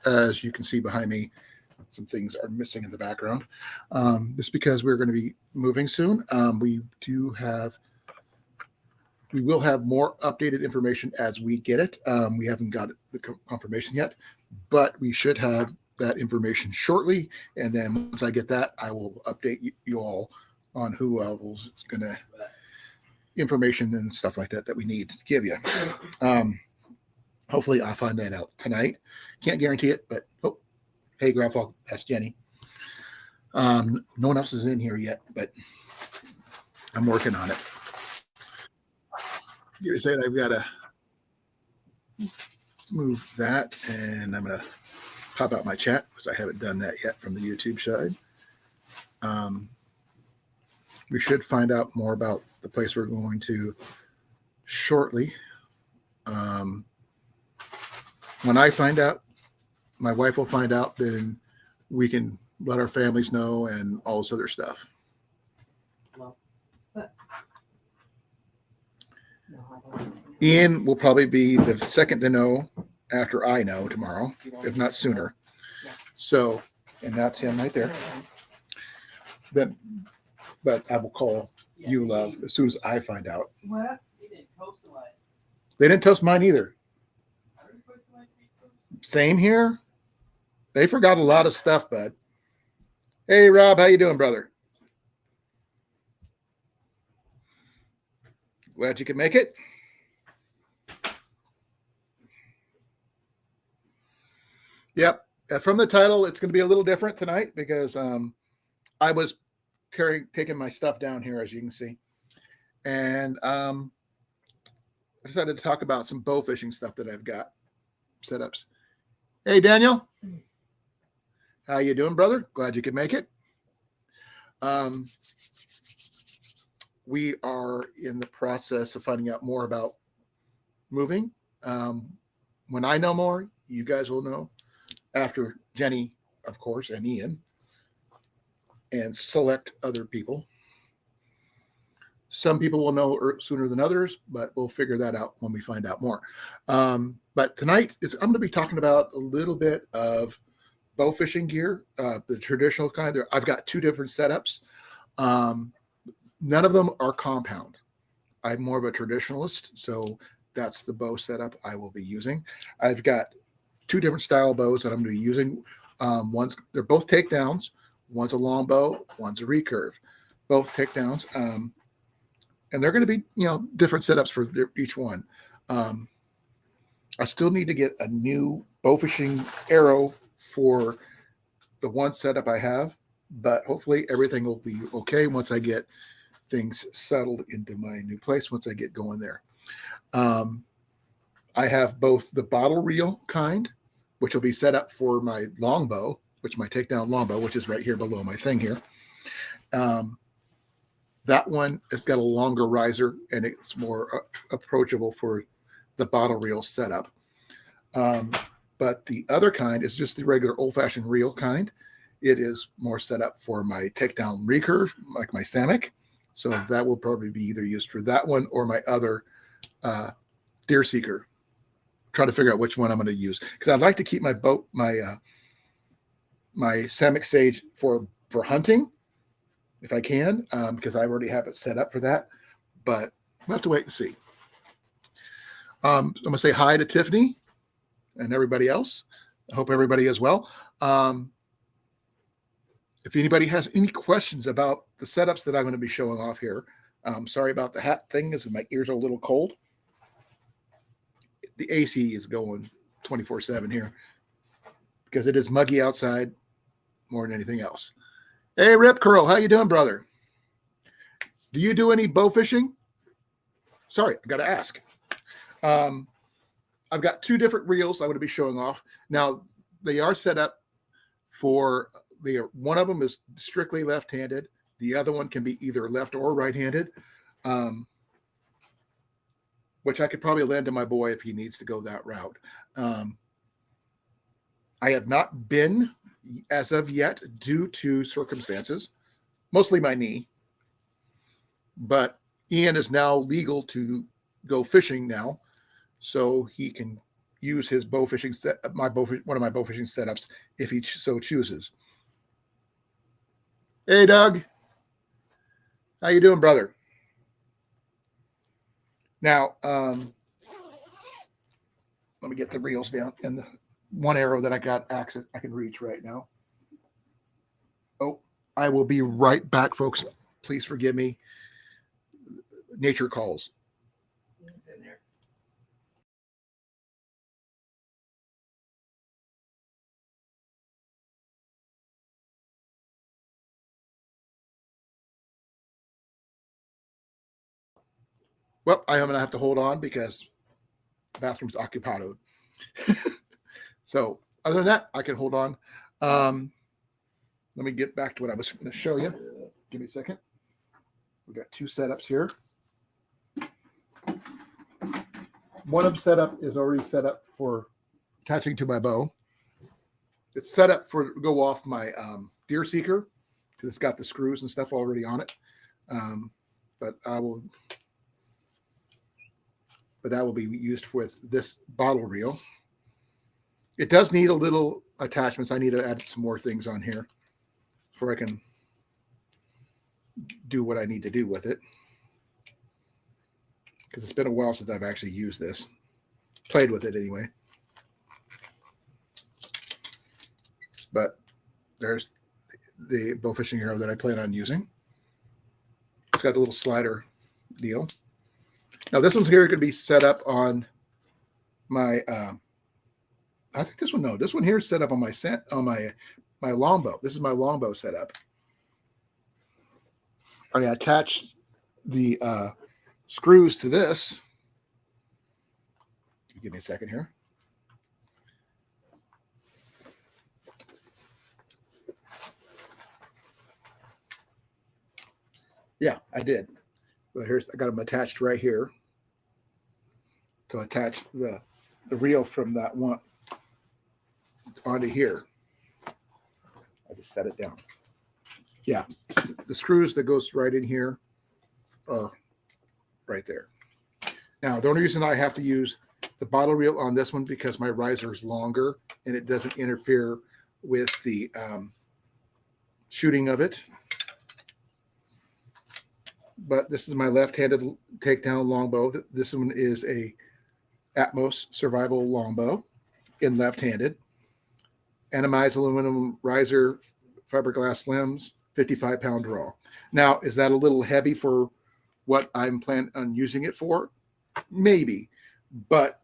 as you can see behind me, some things are missing in the background. This is because we're going to be moving soon. We will have more updated information as we get it. We haven't got the confirmation yet, but we should have that information shortly. And then once I get that, I will update you all on who else is going to information and stuff like that we need to give you. Hopefully I'll find that out tonight. Can't guarantee it, but hey, Grandpa, that's Jenny. No one else is in here yet, but I'm working on it. You're saying I've got to move that, and I'm going to pop out my chat because I haven't done that yet from the YouTube side. We should find out more about the place we're going to shortly. When I find out, my wife will find out, then we can let our families know and all this other stuff. Ian will probably be the second to know after I know tomorrow, if not sooner. So, and that's him right there. Then, but I will call you, love, as soon as I find out. What? They didn't toast mine. They didn't toast mine either. Same here. They forgot a lot of stuff, bud. Hey, Rob, how you doing, brother? Glad you could make it. Yep. From the title, it's going to be a little different tonight because I was taking my stuff down here, as you can see. And I decided to talk about some bow fishing stuff that I've got, setups. Hey, Daniel. How you doing, brother? Glad you could make it. We are in the process of finding out more about moving. When I know more, you guys will know. After Jenny, of course, and Ian, and select other people. Some people will know sooner than others, but we'll figure that out when we find out more. But tonight, I'm going to be talking about a little bit of bow fishing gear, the traditional kind. I've got two different setups. None of them are compound. I'm more of a traditionalist, so that's the bow setup I will be using. I've got two different style bows that I'm going to be using. They're both takedowns. One's a long bow, one's a recurve. Both takedowns. And they're going to be, different setups for each one. I still need to get a new bow fishing arrow for the one setup I have, but hopefully everything will be okay once I get things settled into my new place, once I get going there. I have both the bottle reel kind, which will be set up for my longbow, which my takedown longbow, which is right here below my thing here. That one has got a longer riser and it's more approachable for the bottle reel setup. But the other kind is just the regular old-fashioned reel kind. It is more set up for my takedown recurve, like my Samick. So that will probably be either used for that one or my other deer seeker. Try to figure out which one I'm going to use because I'd like to keep my boat, my Samick Sage for hunting if I can, because I already have it set up for that. But we'll have to wait and see. I'm going to say hi to Tiffany and everybody else. I hope everybody is well. If anybody has any questions about the setups that I'm going to be showing off here, sorry about the hat thing, as my ears are a little cold. The AC is going 24/7 here because it is muggy outside more than anything else. Hey, Rip Curl, how you doing, brother? Do you do any bow fishing? Sorry, I got to ask. I've got two different reels I'm going to be showing off. Now, they are set up for one of them is strictly left-handed. The other one can be either left or right-handed, which I could probably lend to my boy if he needs to go that route. I have not been as of yet due to circumstances, mostly my knee. But Ian is now legal to go fishing now, so he can use his bow fishing set, one of my bow fishing setups, if he so chooses. Hey, Doug, how you doing, brother? Now, let me get the reels down and the one arrow that I got access I can reach right now. Oh, I will be right back, folks. Please forgive me. Nature calls. It's in there. Well, I am going to have to hold on because the bathroom's occupied. So other than that, I can hold on. Let me get back to what I was going to show you. Give me a second. We got two setups here. One of them setup is already set up for attaching to my bow. It's set up for go off my deer seeker because it's got the screws and stuff already on it. But that will be used with this bottle reel. It does need a little attachments. I need to add some more things on here before I can do what I need to do with it. Because it's been a while since I've actually used this. Played with it anyway. But there's the bow fishing arrow that I plan on using. It's got the little slider deal. Now this one's here going to be set up on my I think this one here is set up on my longbow. This is my longbow setup. I attached the screws to this. Give me a second here. Yeah, I did. But I got them attached right here to attach the reel from that one onto here. I just set it down. Yeah, the screws that goes right in here are right there. Now, the only reason I have to use the bottle reel on this one because my riser is longer and it doesn't interfere with the shooting of it. But this is my left-handed takedown longbow. This one is a Atmos survival longbow in left-handed. Atomized aluminum riser, fiberglass limbs, 55-pound draw. Now, is that a little heavy for what I'm planning on using it for? Maybe, but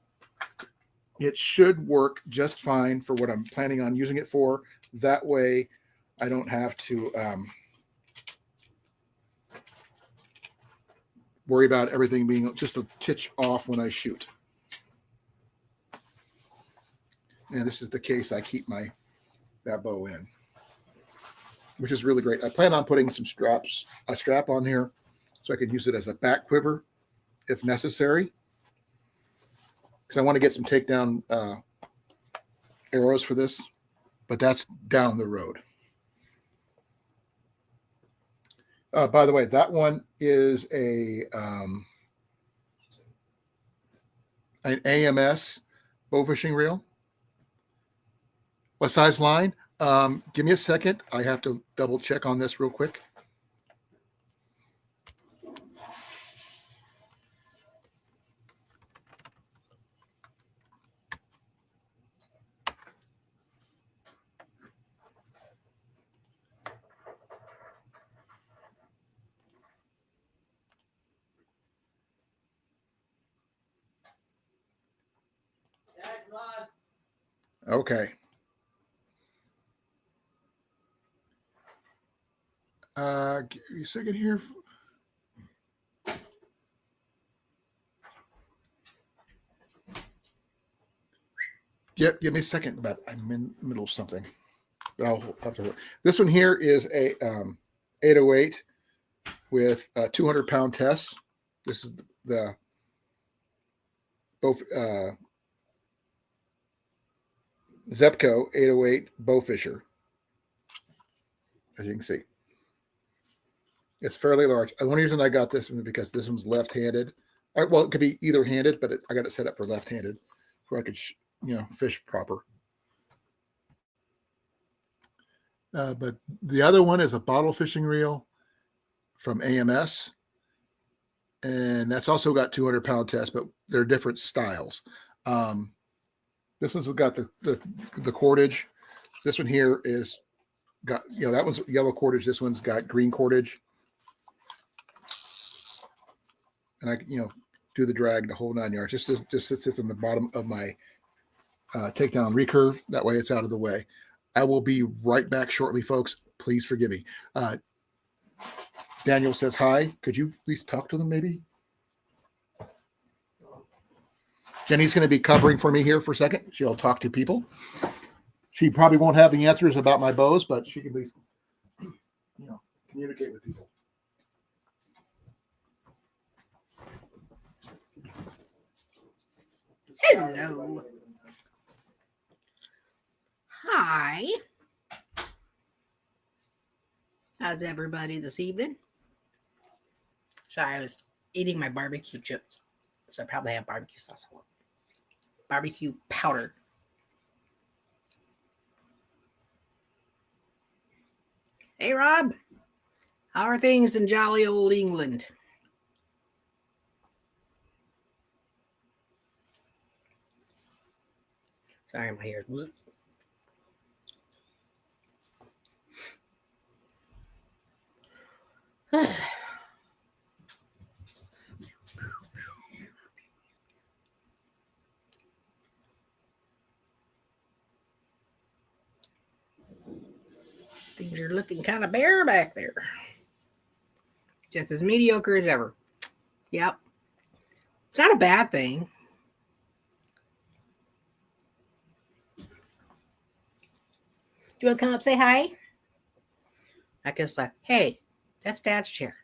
it should work just fine for what I'm planning on using it for. That way, I don't have to worry about everything being just a titch off when I shoot. And this is the case I keep that bow in, which is really great. I plan on putting a strap on here so I can use it as a back quiver if necessary. Because I want to get some takedown arrows for this, but that's down the road. By the way, that one is an AMS bow fishing reel. What size line? Give me a second. I have to double check on this real quick. Okay. Give me a second here. Give me a second, but I'm in the middle of something. But I'll have to. This one here is a 808 with 200-pound test. This is the both Zepco 808 Bowfisher. As you can see, it's fairly large. The only reason I got this one is because this one's left-handed. Well, it could be either handed, but I got it set up for left-handed, where I could fish proper. But the other one is a bottle fishing reel from AMS. And that's also got 200-pound test, but they're different styles. This one's got the cordage. This one here is got, that one's yellow cordage. This one's got green cordage. And I, do the drag the whole 9 yards. Just sits on the bottom of my takedown recurve. That way it's out of the way. I will be right back shortly, folks. Please forgive me. Daniel says hi. Could you please talk to them maybe? Jenny's going to be covering for me here for a second. She'll talk to people. She probably won't have the answers about my bows, but she can at least, communicate with people. Hello. Hi. How's everybody this evening? Sorry, I was eating my barbecue chips, so I probably have barbecue sauce on. Barbecue powder. Hey, Rob. How are things in jolly old England? Sorry, my hair. Things are looking kind of bare back there. Just as mediocre as ever. Yep. It's not a bad thing. Do you want to come up say hi? I guess like, hey, that's Dad's chair.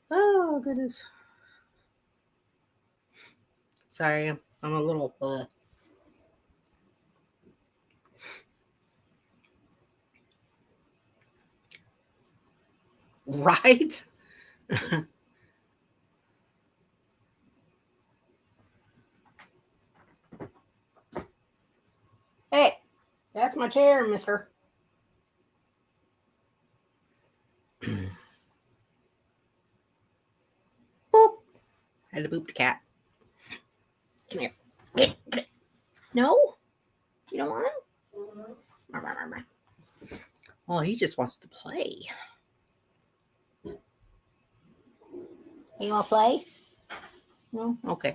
Oh, goodness. Sorry, I'm a little... Right? Hey, that's my chair, mister. Boop. I had to boop the cat. Come here. No? You don't want him? Oh, he just wants to play. You want to play? No? Okay.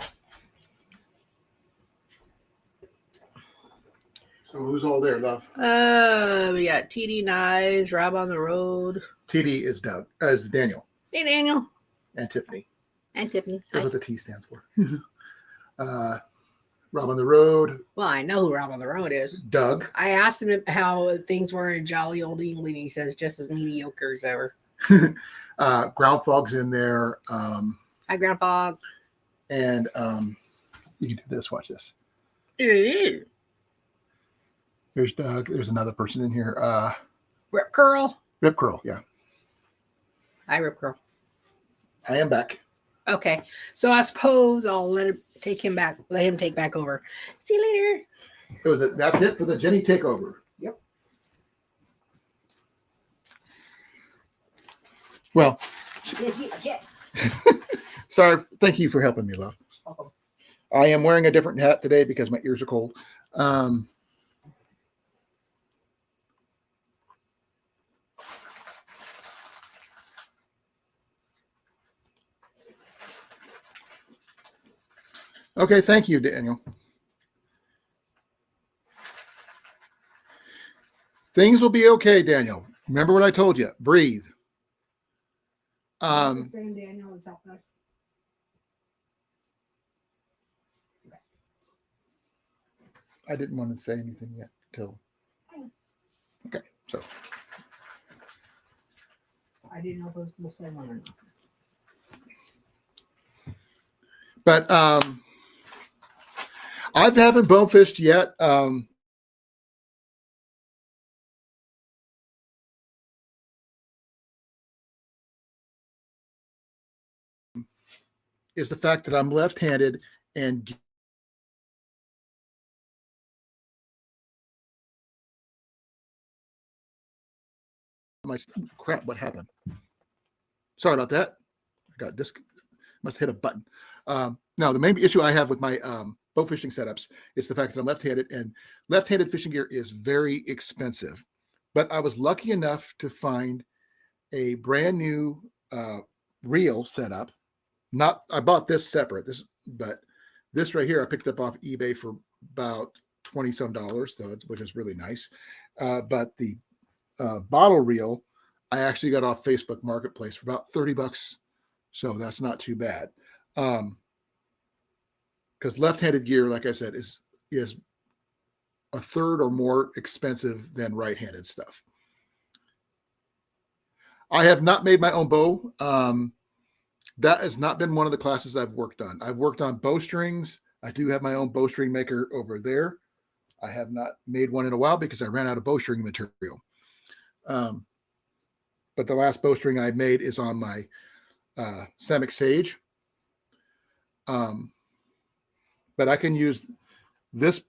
So who's all there, love? We got TD Knives, Rob on the Road. TD is Daniel. Hey, Daniel. And Tiffany. And Tiffany. That's what the T stands for. Rob on the Road. Well, I know who Rob on the Road is. Doug. I asked him how things were in jolly old England. He says just as mediocre as ever. Ground Fog's in there. Hi, Grandpa. And you can do this. Watch this. There's Doug. There's another person in here. Rip Curl. Rip Curl, yeah. Hi, Rip Curl. I am back. Okay. So I suppose I'll let him take back over. See you later. That's it for the Jenny takeover. Yep. Well, Chips. sorry. Thank you for helping me, love. Welcome. I am wearing a different hat today because my ears are cold. Okay, thank you, Daniel. Things will be okay, Daniel. Remember what I told you. Breathe. Same Daniel and South West. I didn't want to say anything yet till. Okay, so. I didn't know if it was the same one or not. But I haven't bowfished yet. Is the fact that I'm left-handed and my crap, what happened? Sorry about that. I got this. Must hit a button. Now, the main issue I have with my bow fishing setups is the fact that I'm left-handed, and left-handed fishing gear is very expensive. But I was lucky enough to find a brand new reel setup. Not, I bought this separate. But this right here I picked up off eBay for about $20 some, which is really nice. But the bottle reel I actually got off Facebook Marketplace for about $30. So that's not too bad. Because left-handed gear, like I said, is a third or more expensive than right-handed stuff. I have not made my own bow. That has not been one of the classes I've worked on. I've worked on bowstrings. I do have my own bowstring maker over there. I have not made one in a while because I ran out of bowstring material. But the last bowstring I made is on my Samick Sage. But I can use this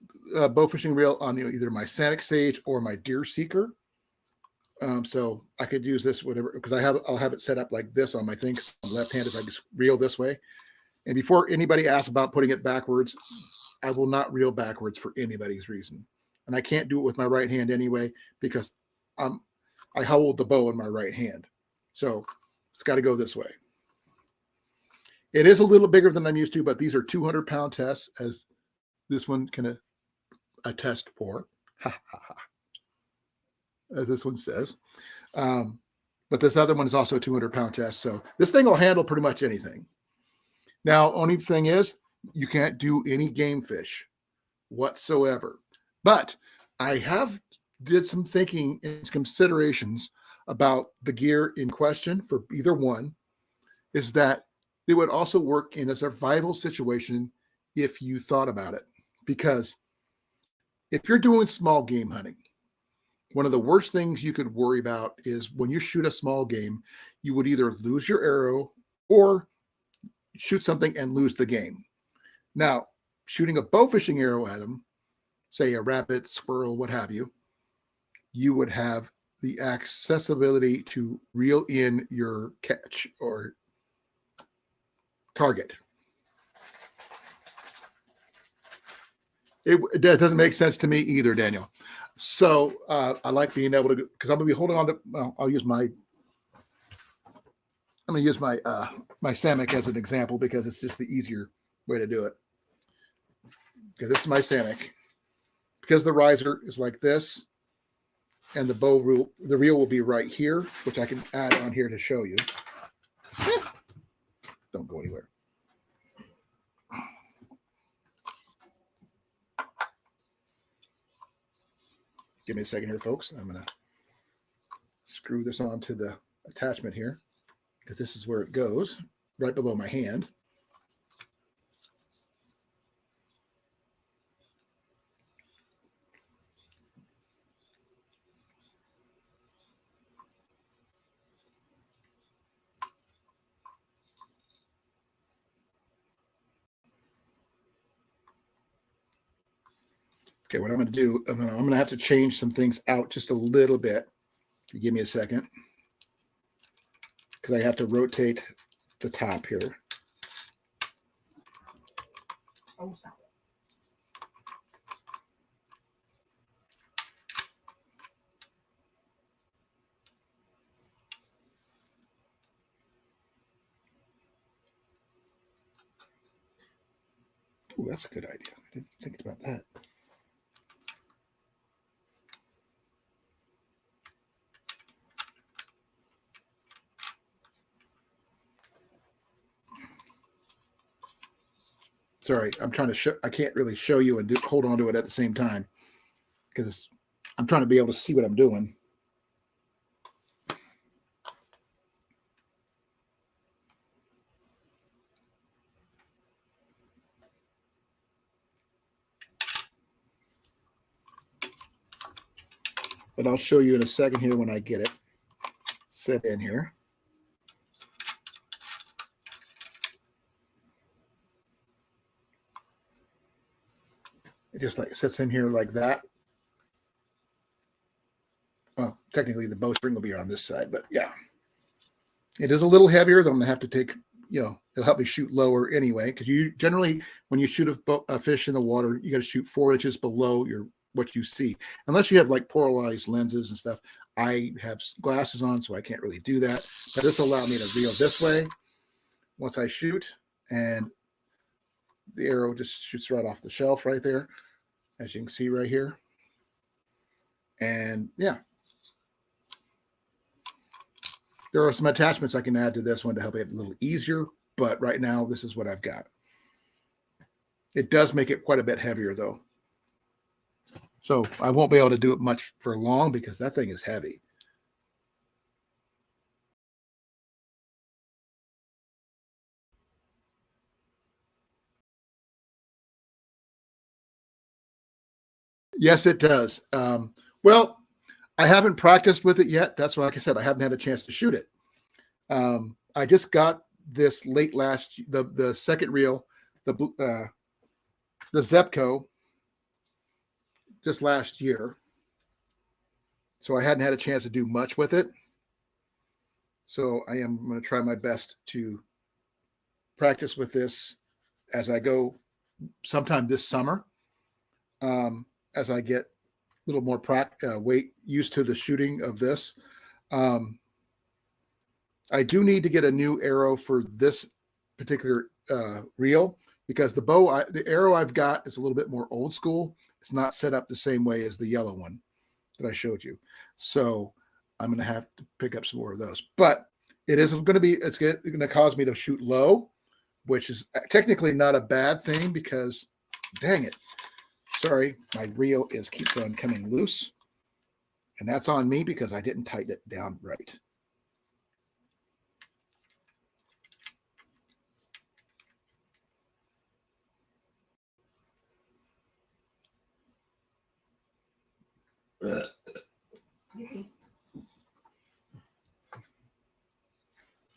bow fishing reel on either my Samick Sage or my Deer Seeker. So I could use this whatever, because I'll have it set up like this on my thing. I'm left-handed, I just reel this way. And before anybody asks about putting it backwards, I will not reel backwards for anybody's reason. And I can't do it with my right hand anyway, because I hold the bow in my right hand. So it's got to go this way. It is a little bigger than I'm used to, but these are 200-pound tests, as this one can attest for. As this one says. But this other one is also a 200-pound test. So this thing will handle pretty much anything. Now, only thing is, you can't do any game fish whatsoever. But I have did some thinking and considerations about the gear in question for either one, is that it would also work in a survival situation if you thought about it. Because if you're doing small game hunting, one of the worst things you could worry about is when you shoot a small game, you would either lose your arrow or shoot something and lose the game. Now, shooting a bow fishing arrow at them, say a rabbit, squirrel, what have you, you would have the accessibility to reel in your catch or target. It doesn't make sense to me either, Daniel. So I like being able to, because I'm going to be holding on to, well, I'm going to use my my Samick as an example because it's just the easier way to do it. Okay, this is my Samick. Because the riser is like this, and the reel will be right here, which I can add on here to show you. Don't go anywhere. Give me a second here, folks. I'm going to screw this onto the attachment here because this is where it goes, right below my hand. Okay, what I'm going to do, I'm going to have to change some things out just a little bit. Give me a second, because I have to rotate the top here. Oh, sorry. Oh, that's a good idea. I didn't think about that. Sorry, I'm trying to show. I can't really show you and hold on to it at the same time because I'm trying to be able to see what I'm doing. But I'll show you in a second here when I get it set in here. just like sits in here like that. Well, technically the bowstring will be on this side, but yeah. It is a little heavier. I'm going to have to take, it'll help me shoot lower anyway. Because you generally, when you shoot a fish in the water, you got to shoot 4 inches below what you see. Unless you have like polarized lenses and stuff. I have glasses on, so I can't really do that. But this will allow me to reel this way once I shoot. And the arrow just shoots right off the shelf right there, as you can see right here. And yeah. There are some attachments I can add to this one to help it a little easier, but right now this is what I've got. It does make it quite a bit heavier though. So I won't be able to do it much for long because that thing is heavy. Yes, it does. Well, I haven't practiced with it yet. That's why, like I said, I haven't had a chance to shoot it. I just got this late the second reel, the Zepco, just last year. So I hadn't had a chance to do much with it. So I am going to try my best to practice with this as I go sometime this summer, as I get a little more used to the shooting of this. I do need to get a new arrow for this particular reel because the arrow I've got is a little bit more old school. It's not set up the same way as the yellow one that I showed you. So I'm going to have to pick up some more of those. But it's going to cause me to shoot low, which is technically not a bad thing because, dang it. Sorry, my reel keeps on coming loose. And that's on me because I didn't tighten it down right.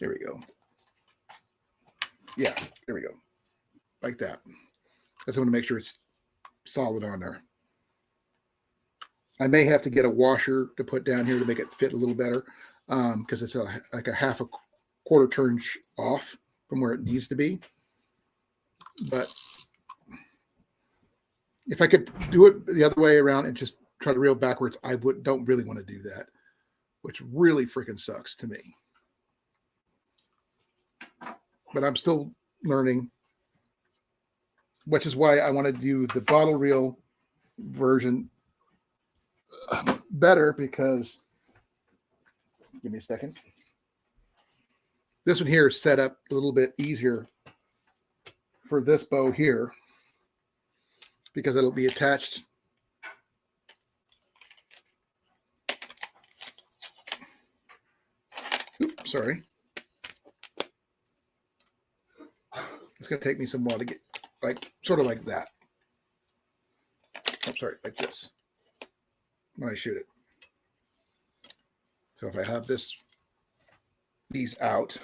There we go. Yeah, there we go. Like that. I just want to make sure it's solid on there. I may have to get a washer to put down here to make it fit a little better because it's like a half a quarter turn off from where it needs to be. But if I could do it the other way around and just try to reel backwards, I don't really want to do that, which really freaking sucks to me. But I'm still learning, which is why I want to do the bottle reel version better because, give me a second. This one here is set up a little bit easier for this bow here because it'll be attached. Oops, sorry. It's going to take me some while to get sort of like that. Oh, sorry, like this when I shoot it. So if I have these out,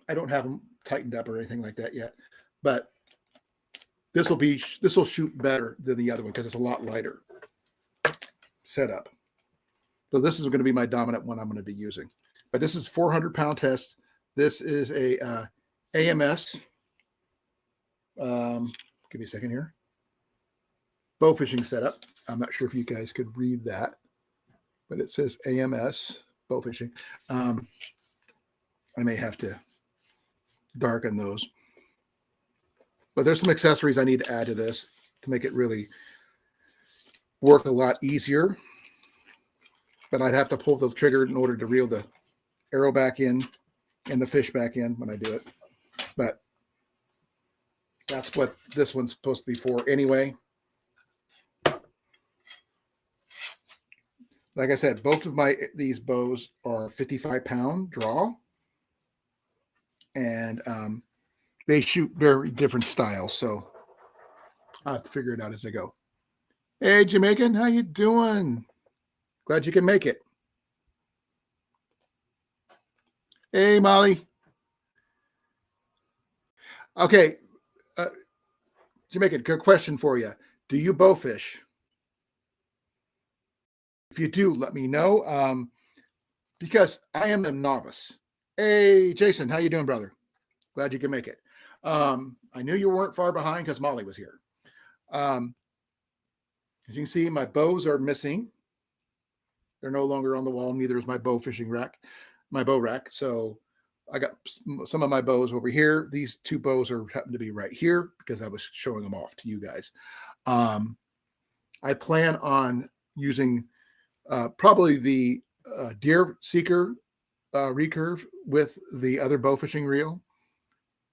I don't have them tightened up or anything like that yet, but this will shoot better than the other one because it's a lot lighter setup. So this is going to be my dominant one I'm going to be using. But this is 400-pound test. This is a AMS. Give me a second here. Bow fishing setup. I'm not sure if you guys could read that, but it says AMS bow fishing. I may have to darken those. But there's some accessories I need to add to this to make it really work a lot easier. But I'd have to pull the trigger in order to reel the arrow back in and the fish back in when I do it. But that's what this one's supposed to be for anyway. Like I said, both of these bows are 55-pound draw. And they shoot very different styles. So I'll have to figure it out as I go. Hey, Jamaican, how you doing? Glad you can make it. Hey, Molly. Okay. Jamaica, good question for you. Do you bowfish? If you do, let me know. Because I am a novice. Hey, Jason, how you doing, brother? Glad you can make it. I knew you weren't far behind because Molly was here. As you can see, my bows are missing. They're no longer on the wall. Neither is my bow rack. So I got some of my bows over here. These two bows happen to be right here because I was showing them off to you guys. I plan on using probably the deer seeker recurve with the other bow fishing reel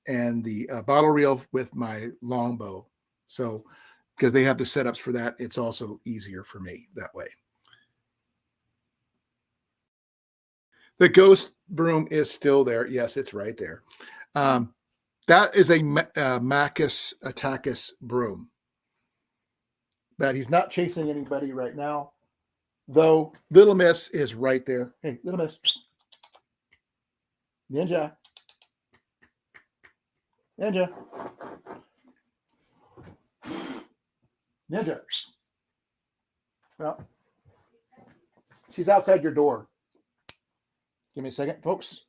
and the bottle reel with my long bow. So because they have the setups for that, it's also easier for me that way. The ghost broom is still there. Yes, it's right there. That is a Macus Attacus broom. But he's not chasing anybody right now, though Little Miss is right there. Hey, Little Miss. Ninja. Ninja. Ninja. Well, she's outside your door. Give me a second, folks.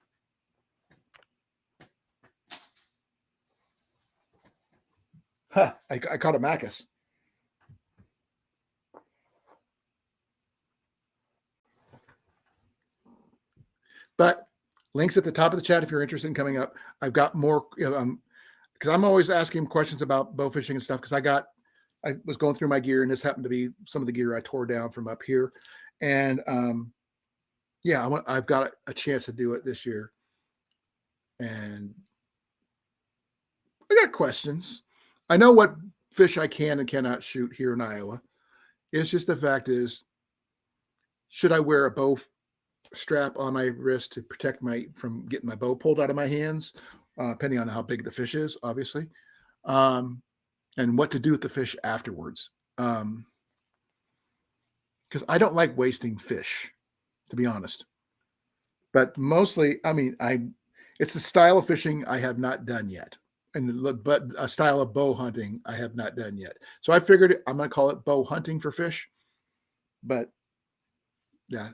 Huh, I caught a Macus. But links at the top of the chat if you're interested in coming up. I've got more because I'm always asking questions about bow fishing and stuff because I was going through my gear and this happened to be some of the gear I tore down from up here. And yeah, I've got a chance to do it this year. And I got questions. I know what fish I can and cannot shoot here in Iowa. It's just the fact is, should I wear a bow strap on my wrist to protect from getting my bow pulled out of my hands, depending on how big the fish is, obviously, and what to do with the fish afterwards. Because I don't like wasting fish, to be honest. But mostly, I mean, it's the style of fishing I have not done yet. But a style of bow hunting I have not done yet. So I figured I'm going to call it bow hunting for fish. But yeah,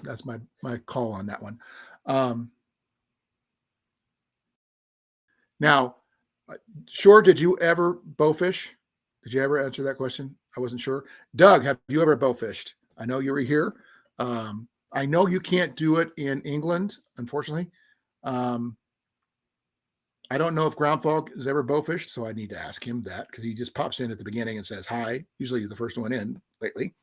that's my call on that one. Now, Shore, did you ever bowfish? Did you ever answer that question? I wasn't sure. Doug, have you ever bowfished? I know you were here. I know you can't do it in England, unfortunately. I don't know if Groundfog has ever bowfished, so I need to ask him that because he just pops in at the beginning and says hi. Usually he's the first one in lately.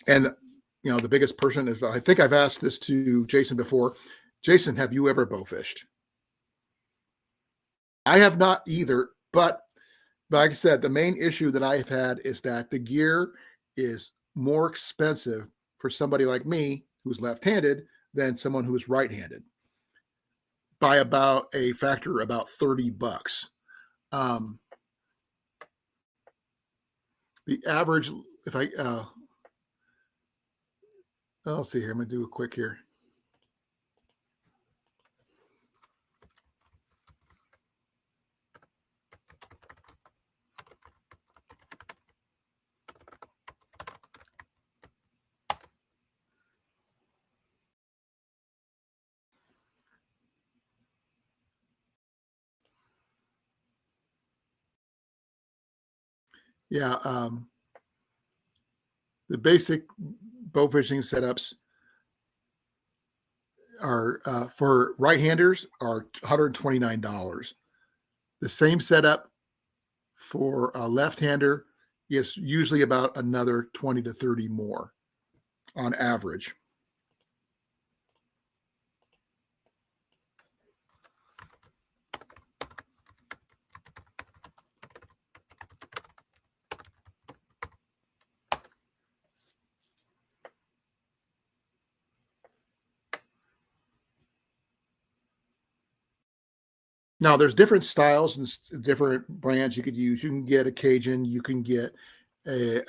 And, you know, the biggest person is, I think I've asked this to Jason before. Jason, have you ever bowfished? I have not either, but like I said, the main issue that I've had is that the gear is more expensive for somebody like me who's left-handed than someone who's right-handed by about a factor about $30. The average, if I'll see here, I'm gonna do a quick here. Yeah, the basic bow fishing setups are for right-handers are $129. The same setup for a left-hander is usually about another 20 to 30 more on average. Now, there's different styles and different brands you could use. You can get a Cajun, you can get a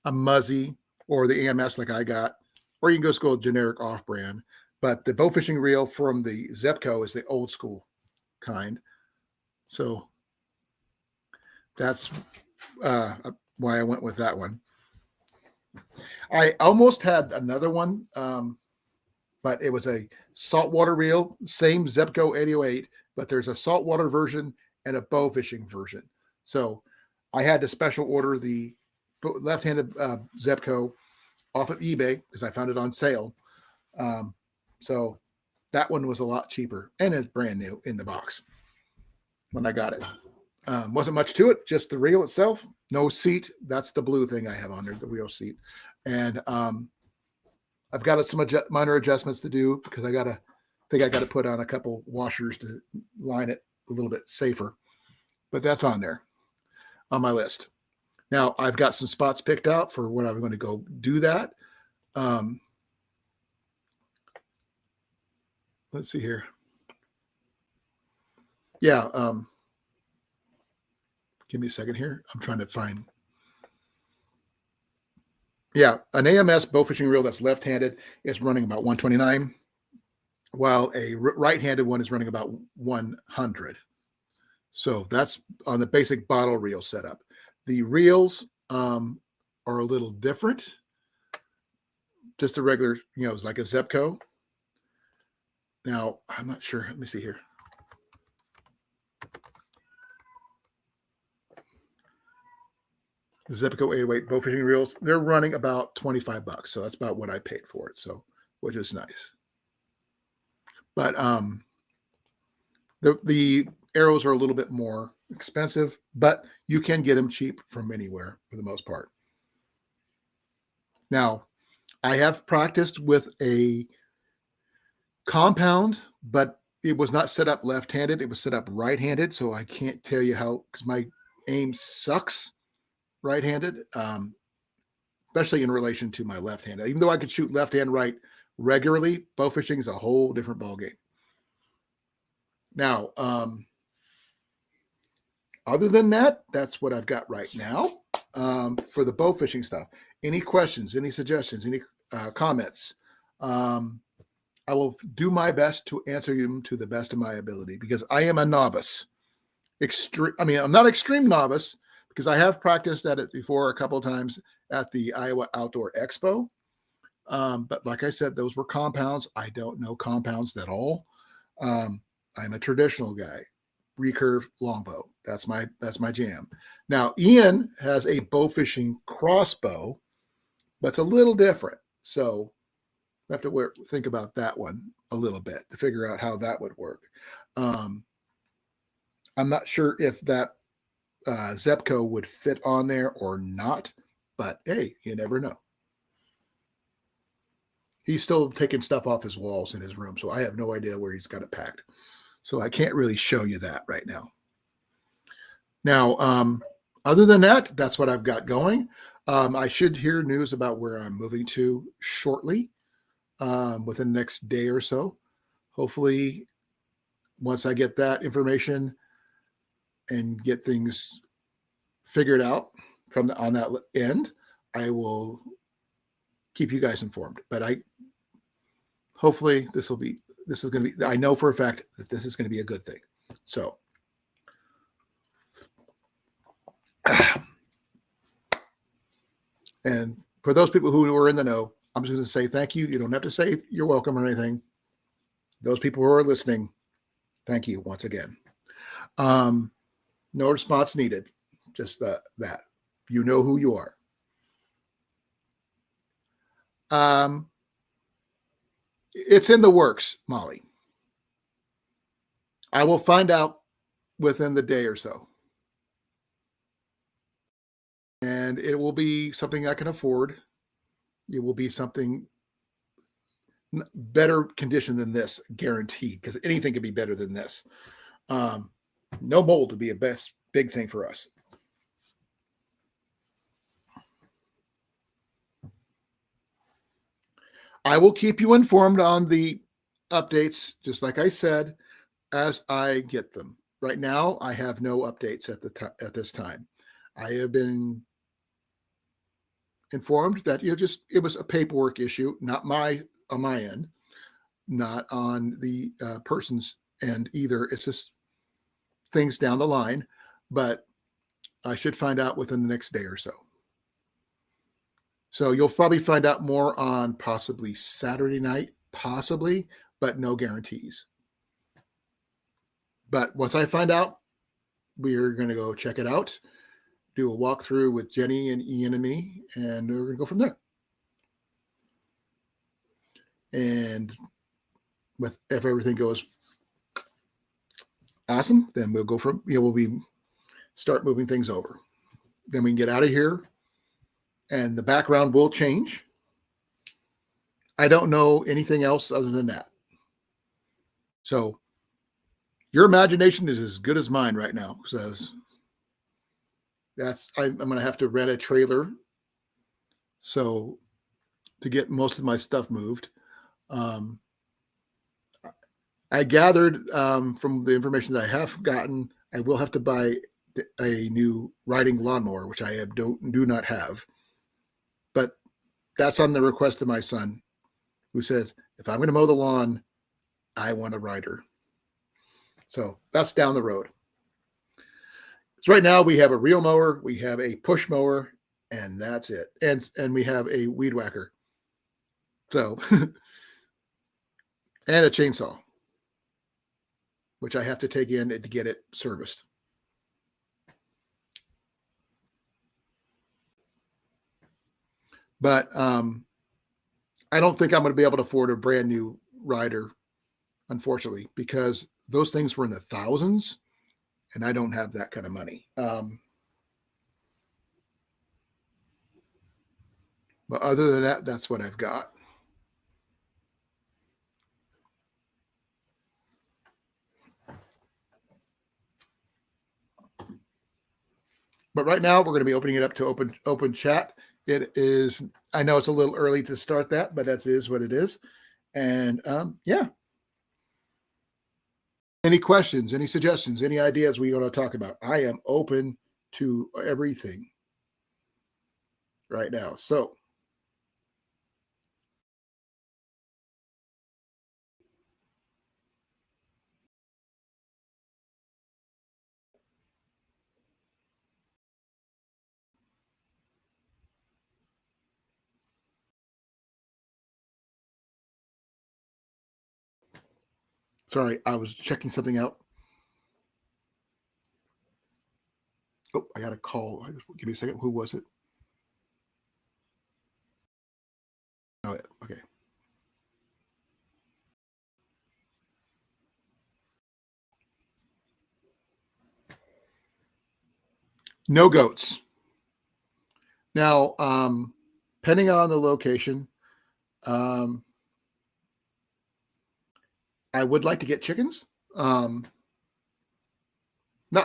a Muzzy or the AMS like I got, or you can just go generic off-brand. But the bow fishing reel from the Zepco is the old school kind. So that's why I went with that one. I almost had another one, but it was a saltwater reel, same Zepco 808, but there's a saltwater version and a bow fishing version. So I had to special order the left-handed Zepco off of eBay because I found it on sale. So that one was a lot cheaper and it's brand new in the box when I got it. Wasn't much to it, just the reel itself. No seat. That's the blue thing I have on there, the wheel seat. And I've got some minor adjustments to do because I got to put on a couple washers to line it a little bit safer. But that's on there on my list. Now I've got some spots picked out for when I'm going to go do that. Let's see here. Yeah. Give me a second here. I'm trying to find. Yeah, an AMS bow fishing reel that's left-handed is running about 129, while a right-handed one is running about 100. So that's on the basic bottle reel setup. The reels are a little different. Just a regular, it's like a Zepco. Now, I'm not sure. Let me see here. The Zepco 808 bow fishing reels, they're running about $25. So that's about what I paid for it. So, which is nice. But the arrows are a little bit more expensive, but you can get them cheap from anywhere for the most part. Now, I have practiced with a compound, but it was not set up left-handed. It was set up right-handed. So I can't tell you how, because my aim sucks right-handed, especially in relation to my left-handed. Even though I could shoot left and right regularly, bow fishing is a whole different ballgame. Now, other than that, that's what I've got right now for the bow fishing stuff. Any questions, any suggestions, any comments? I will do my best to answer them to the best of my ability because I am a novice. I'm not extreme novice because I have practiced at it before a couple of times at the Iowa Outdoor Expo. But like I said, those were compounds. I don't know compounds at all. I'm a traditional guy, recurve longbow. That's my jam. Now, Ian has a bow fishing crossbow, but it's a little different. So I have to think about that one a little bit to figure out how that would work. I'm not sure if that Zepco would fit on there or not, but hey, you never know. He's still taking stuff off his walls in his room, so I have no idea where he's got it packed. So I can't really show you that right now. Now, other than that, that's what I've got going. I should hear news about where I'm moving to shortly, within the next day or so. Hopefully, once I get that information and get things figured out on that end, I will keep you guys informed. But hopefully this is going to be, I know for a fact that this is going to be a good thing. So, and for those people who are in the know, I'm just going to say thank you. You don't have to say you're welcome or anything. Those people who are listening, thank you once again. No response needed. Just that. You know who you are. It's in the works, Molly. I will find out within the day or so. And it will be something I can afford. It will be something better condition than this, guaranteed, because anything could be better than this. No mold would be a big thing for us. I will keep you informed on the updates, just like I said, as I get them. Right now, I have no updates at this time. I have been informed that just it was a paperwork issue, not on my end, not on the person's end either. It's just things down the line, but I should find out within the next day or so. So you'll probably find out more on possibly Saturday night, possibly, but no guarantees. But once I find out, we're going to go check it out, do a walkthrough with Jenny and Ian and me, and we're going to go from there. And if everything goes awesome, then we'll go from, start moving things over. Then we can get out of here, and the background will change. I don't know anything else other than that. So your imagination is as good as mine right now. So I'm going to have to rent a trailer so to get most of my stuff moved. I gathered from the information that I have gotten, I will have to buy a new riding lawnmower, which I do not have. But that's on the request of my son, who says, if I'm going to mow the lawn, I want a rider. So that's down the road. So right now we have a reel mower, we have a push mower, and that's it. And we have a weed whacker. So, and a chainsaw, which I have to take in to get it serviced. But I don't think I'm going to be able to afford a brand new rider, unfortunately, because those things were in the thousands, and I don't have that kind of money. But other than that, that's what I've got. But right now, we're going to be opening it up to open chat. It is, I know it's a little early to start that, but that is what it is. And yeah. Any questions, any suggestions, any ideas we want to talk about? I am open to everything right now. So sorry, I was checking something out. Oh, I got a call. Give me a second. Who was it? Oh, yeah. Okay. No goats. Now, depending on the location, I would like to get chickens. Not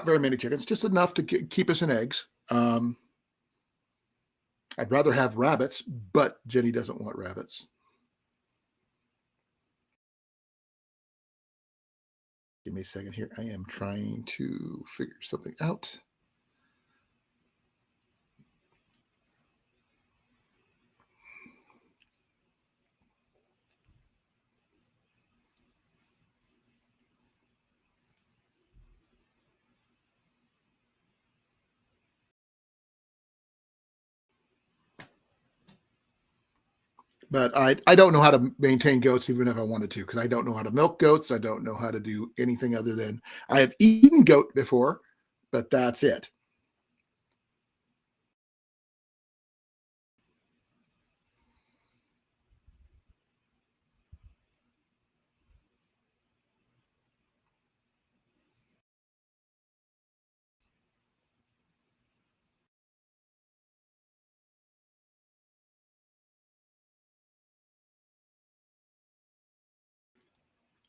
very many chickens, just enough to keep us in eggs. I'd rather have rabbits, but Jenny doesn't want rabbits. Give me a second here. I am trying to figure something out. But I don't know how to maintain goats, even if I wanted to, because I don't know how to milk goats. I don't know how to do anything other than I have eaten goat before, but that's it.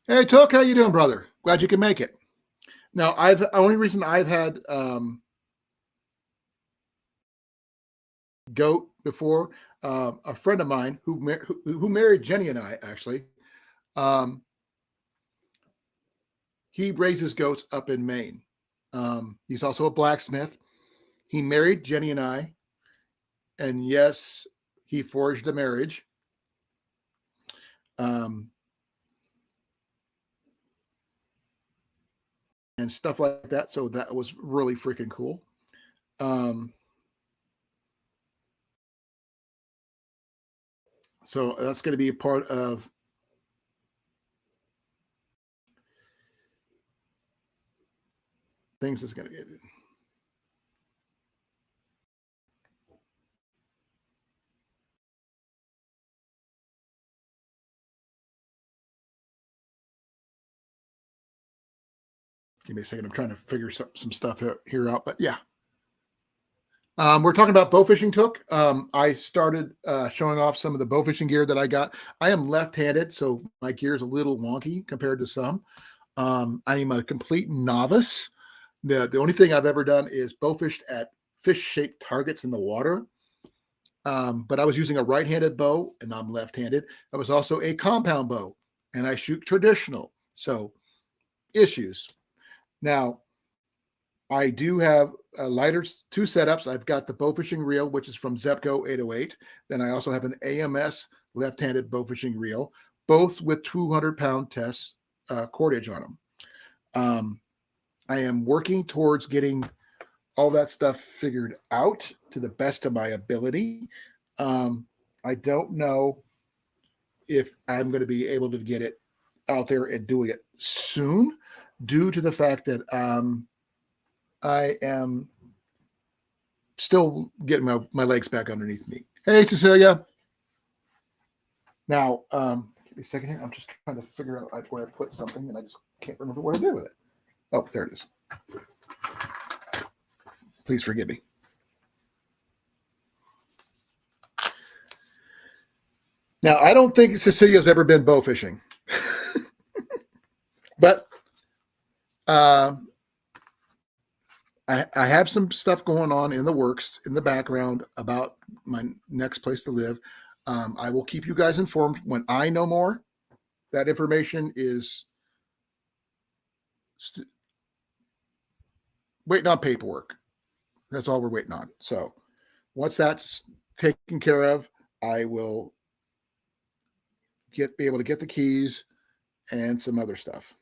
Hey, Took, how you doing, brother? Glad you can make it. Now, only reason I've had goat before, a friend of mine who married Jenny and I, actually, he raises goats up in Maine. He's also a blacksmith. He married Jenny and I, and yes, he forged a marriage. And stuff like that. So that was really freaking cool. So that's going to be a part of things that's going to get. Give me a second. I'm trying to figure some stuff here out, but yeah. We're talking about bow fishing took. I started showing off some of the bow fishing gear that I got. I am left-handed, so my gear is a little wonky compared to some. I am a complete novice. The only thing I've ever done is bow fished at fish-shaped targets in the water. But I was using a right-handed bow, and I'm left-handed. I was also a compound bow, and I shoot traditional. So issues. Now, I do have lighter two setups. I've got the bow fishing reel, which is from Zepco 808. Then I also have an AMS left-handed bow fishing reel, both with 200-pound test cordage on them. I am working towards getting all that stuff figured out to the best of my ability. I don't know if I'm going to be able to get it out there and doing it soon, due to the fact that I am still getting my legs back underneath me. Hey, Cecilia. Now, give me a second here. I'm just trying to figure out where I put something, and I just can't remember what I did with it. Oh, there it is. Please forgive me. Now, I don't think Cecilia's ever been bow fishing, but I have some stuff going on in the works in the background about my next place to live. I will keep you guys informed when I know more. That information is waiting on paperwork. That's all we're waiting on. So once that's taken care of, I will be able to get the keys and some other stuff.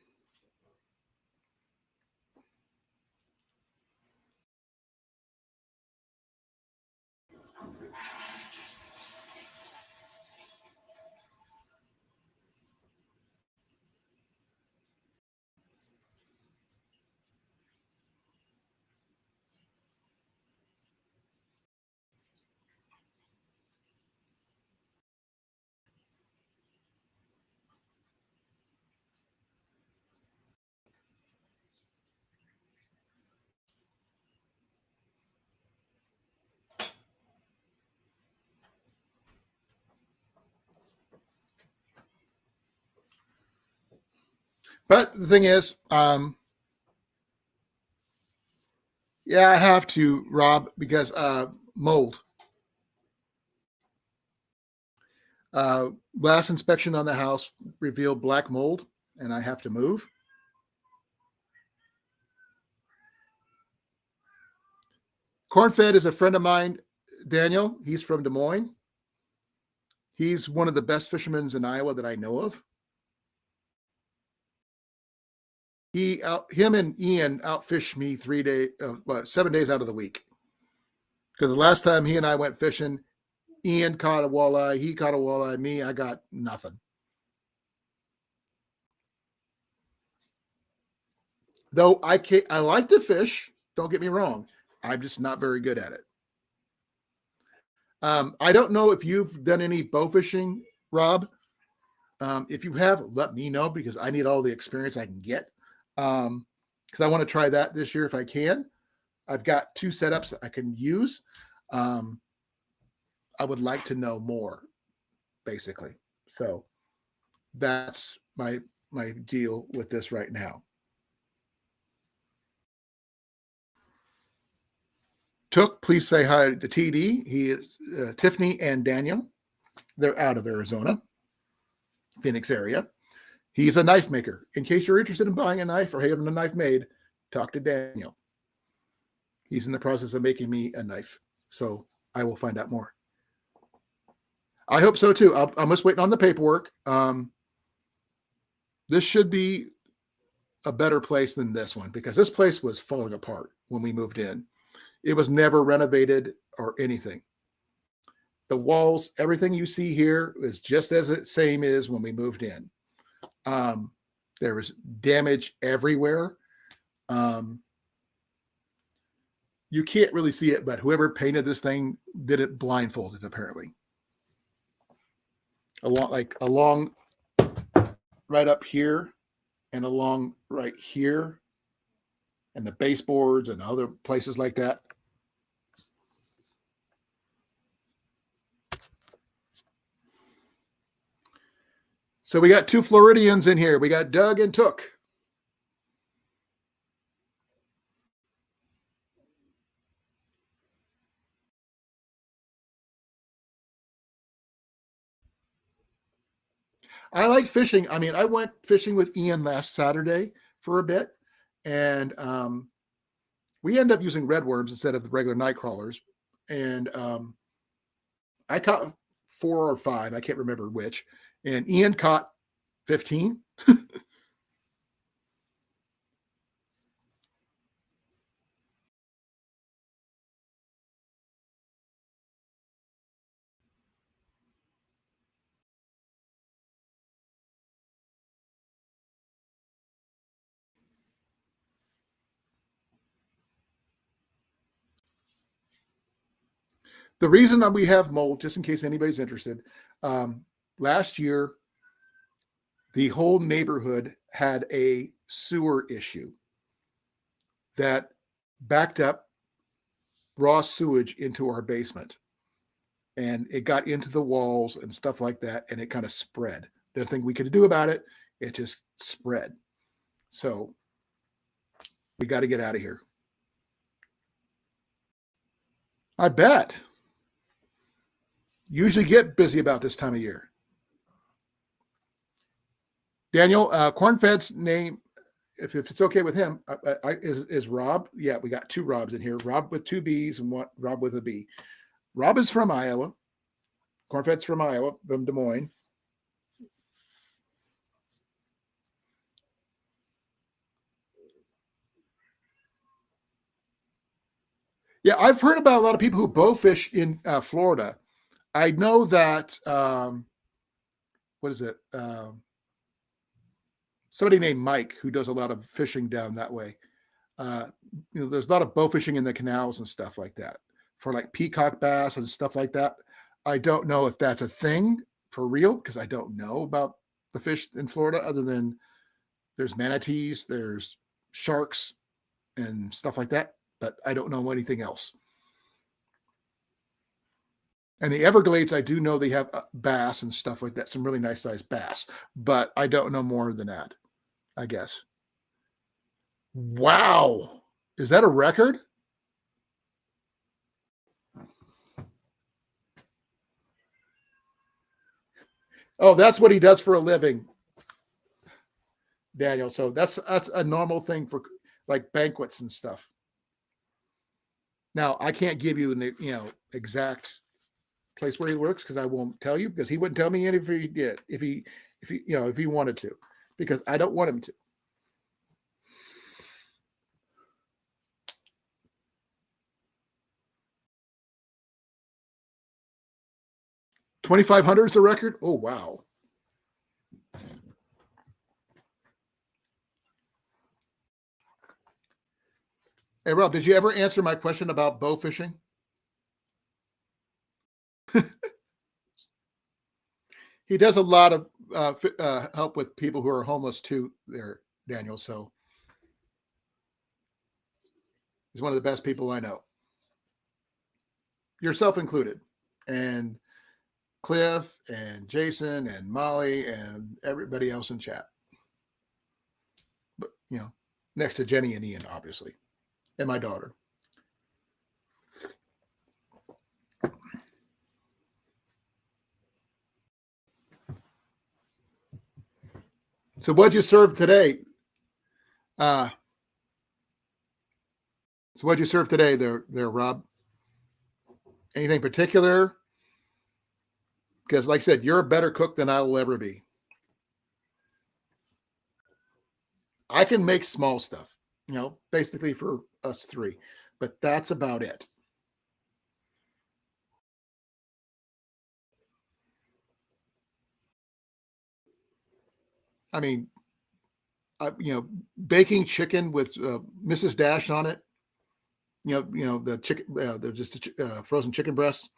But the thing is, yeah, I have to, Rob, because mold. Last inspection on the house revealed black mold, and I have to move. Cornfed is a friend of mine, Daniel. He's from Des Moines. He's one of the best fishermen in Iowa that I know of. Him and Ian outfished me 7 days out of the week. Because the last time he and I went fishing, Ian caught a walleye, he caught a walleye, me, I got nothing. Though I like to fish, don't get me wrong. I'm just not very good at it. I don't know if you've done any bow fishing, Rob. If you have, let me know, because I need all the experience I can get. Because I want to try that this year if I can. I've got 2 setups that I can use. I would like to know more, basically. So that's my deal with this right now. Took, please say hi to TD. He is Tiffany and Daniel. They're out of Arizona, Phoenix area. He's a knife maker. In case you're interested in buying a knife or having a knife made, talk to Daniel. He's in the process of making me a knife. So I will find out more. I hope so too. I'm just waiting on the paperwork. This should be a better place than this one because this place was falling apart when we moved in. It was never renovated or anything. The walls, everything you see here is just as it same is when we moved in. There was damage everywhere. You can't really see it, but whoever painted this thing did it blindfolded, apparently. Along right up here and along right here and the baseboards and other places like that. So we got two Floridians in here. We got Doug and Took. I like fishing. I mean, I went fishing with Ian last Saturday for a bit, and we ended up using red worms instead of the regular night crawlers. And I caught 4 or 5. I can't remember which. And Ian caught 15. The reason that we have mold, just in case anybody's interested, last year, the whole neighborhood had a sewer issue that backed up raw sewage into our basement. And it got into the walls and stuff like that, and it kind of spread. There's nothing we could do about it. It just spread. So we got to get out of here. I bet. Usually get busy about this time of year. Daniel, Cornfed's name, if it's okay with him, is Rob. Yeah, we got 2 Robs in here. Rob with 2 B's and Rob with a B. Rob is from Iowa. Cornfed's from Iowa, from Des Moines. Yeah, I've heard about a lot of people who bowfish in Florida. I know that, what is it? Somebody named Mike who does a lot of fishing down that way. There's a lot of bow fishing in the canals and stuff like that for like peacock bass and stuff like that. I don't know if that's a thing for real because I don't know about the fish in Florida other than there's manatees, there's sharks and stuff like that, but I don't know anything else. And the Everglades, I do know they have bass and stuff like that, some really nice sized bass, but I don't know more than that, I guess. Wow. Is that a record? Oh, that's what he does for a living, Daniel. So that's a normal thing for like banquets and stuff. Now, I can't give you an exact place where he works because I won't tell you because he wouldn't tell me any if he did, if he wanted to, because I don't want him to. $2,500 is the record. Oh wow. Hey Rob, did you ever answer my question about bow fishing? He does a lot of help with people who are homeless too there, Daniel. So he's one of the best people I know. Yourself included. And Cliff and Jason and Molly and everybody else in chat. But, next to Jenny and Ian, obviously, and my daughter. So what'd you serve today? So what'd you serve today there, Rob? Anything particular? Because, like I said, you're a better cook than I will ever be. I can make small stuff, basically for us three, but that's about it. I mean, baking chicken with Mrs. Dash on it. The chicken, they're just frozen chicken breasts,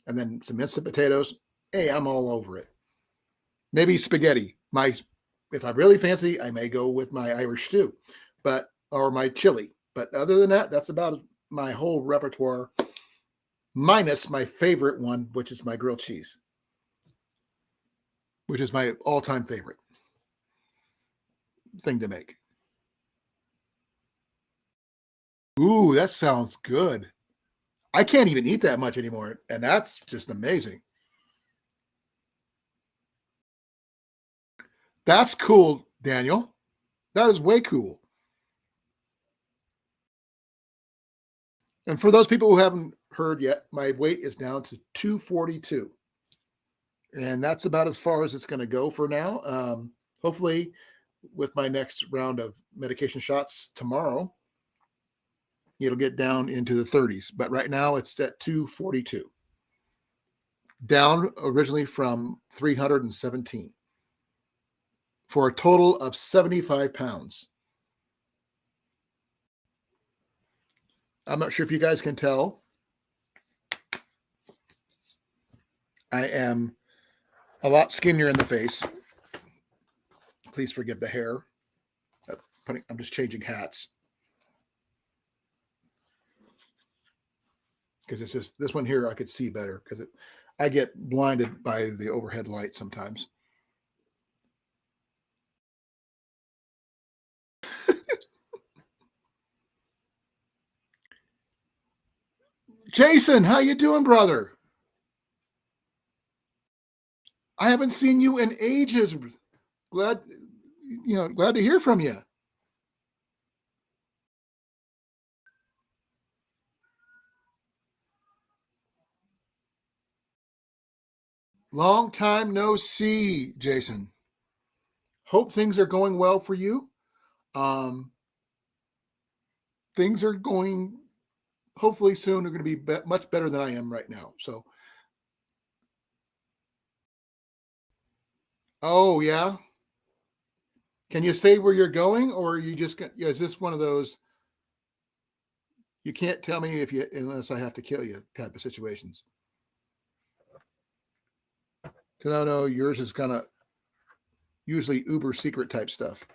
and then some instant potatoes. Hey, I'm all over it. Maybe spaghetti. If I really fancy, I may go with my Irish stew, or my chili. But other than that, that's about my whole repertoire, minus my favorite one, which is my grilled cheese, which is my all-time favorite thing to make. Ooh, that sounds good. I can't even eat that much anymore, and that's just amazing. That's cool, Daniel. That is way cool. And for those people who haven't heard yet, my weight is down to 242. And that's about as far as it's going to go for now. Hopefully, with my next round of medication shots tomorrow, it'll get down into the 30s. But right now, it's at 242. Down originally from 317 for a total of 75 pounds. I'm not sure if you guys can tell. I am a lot skinnier in the face. Please forgive the hair. I'm just changing hats. Because it's just this one here I could see better because I get blinded by the overhead light sometimes. Jason, how you doing, brother? I haven't seen you in ages. Glad to hear from you. Long time no see, Jason. Hope things are going well for you. Things are going, hopefully soon, are going to be much better than I am right now. So, oh, yeah. Can you say where you're going, or are you just, is this one of those, you can't tell me unless I have to kill you type of situations? Because I know yours is kind of usually uber secret type stuff.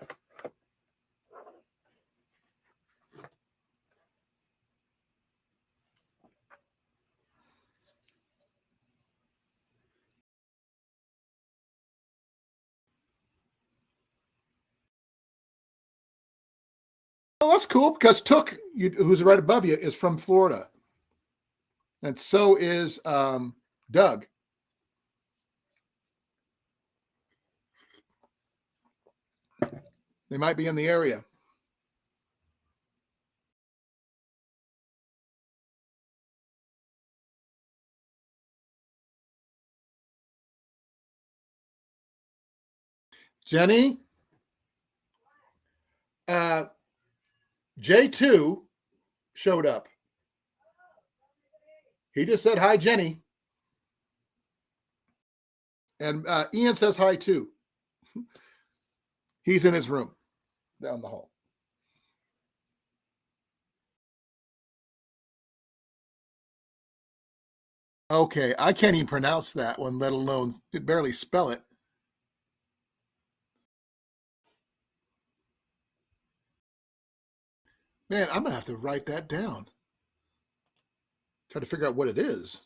Oh, that's cool because Took, who's right above you, is from Florida. And so is Doug. They might be in the area. Jenny, J2 showed up. He just said hi, Jenny. And Ian says hi too. He's in his room down the hall. Okay, I can't even pronounce that one, let alone barely spell it. Man, I'm going to have to write that down. Try to figure out what it is.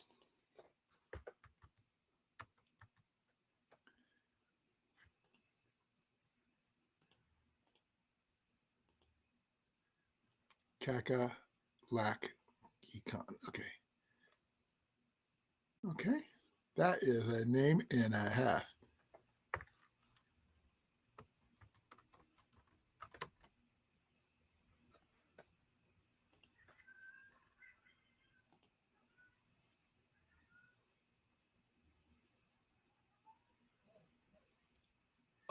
Kaka Lack Econ. Okay. Okay. That is a name and a half.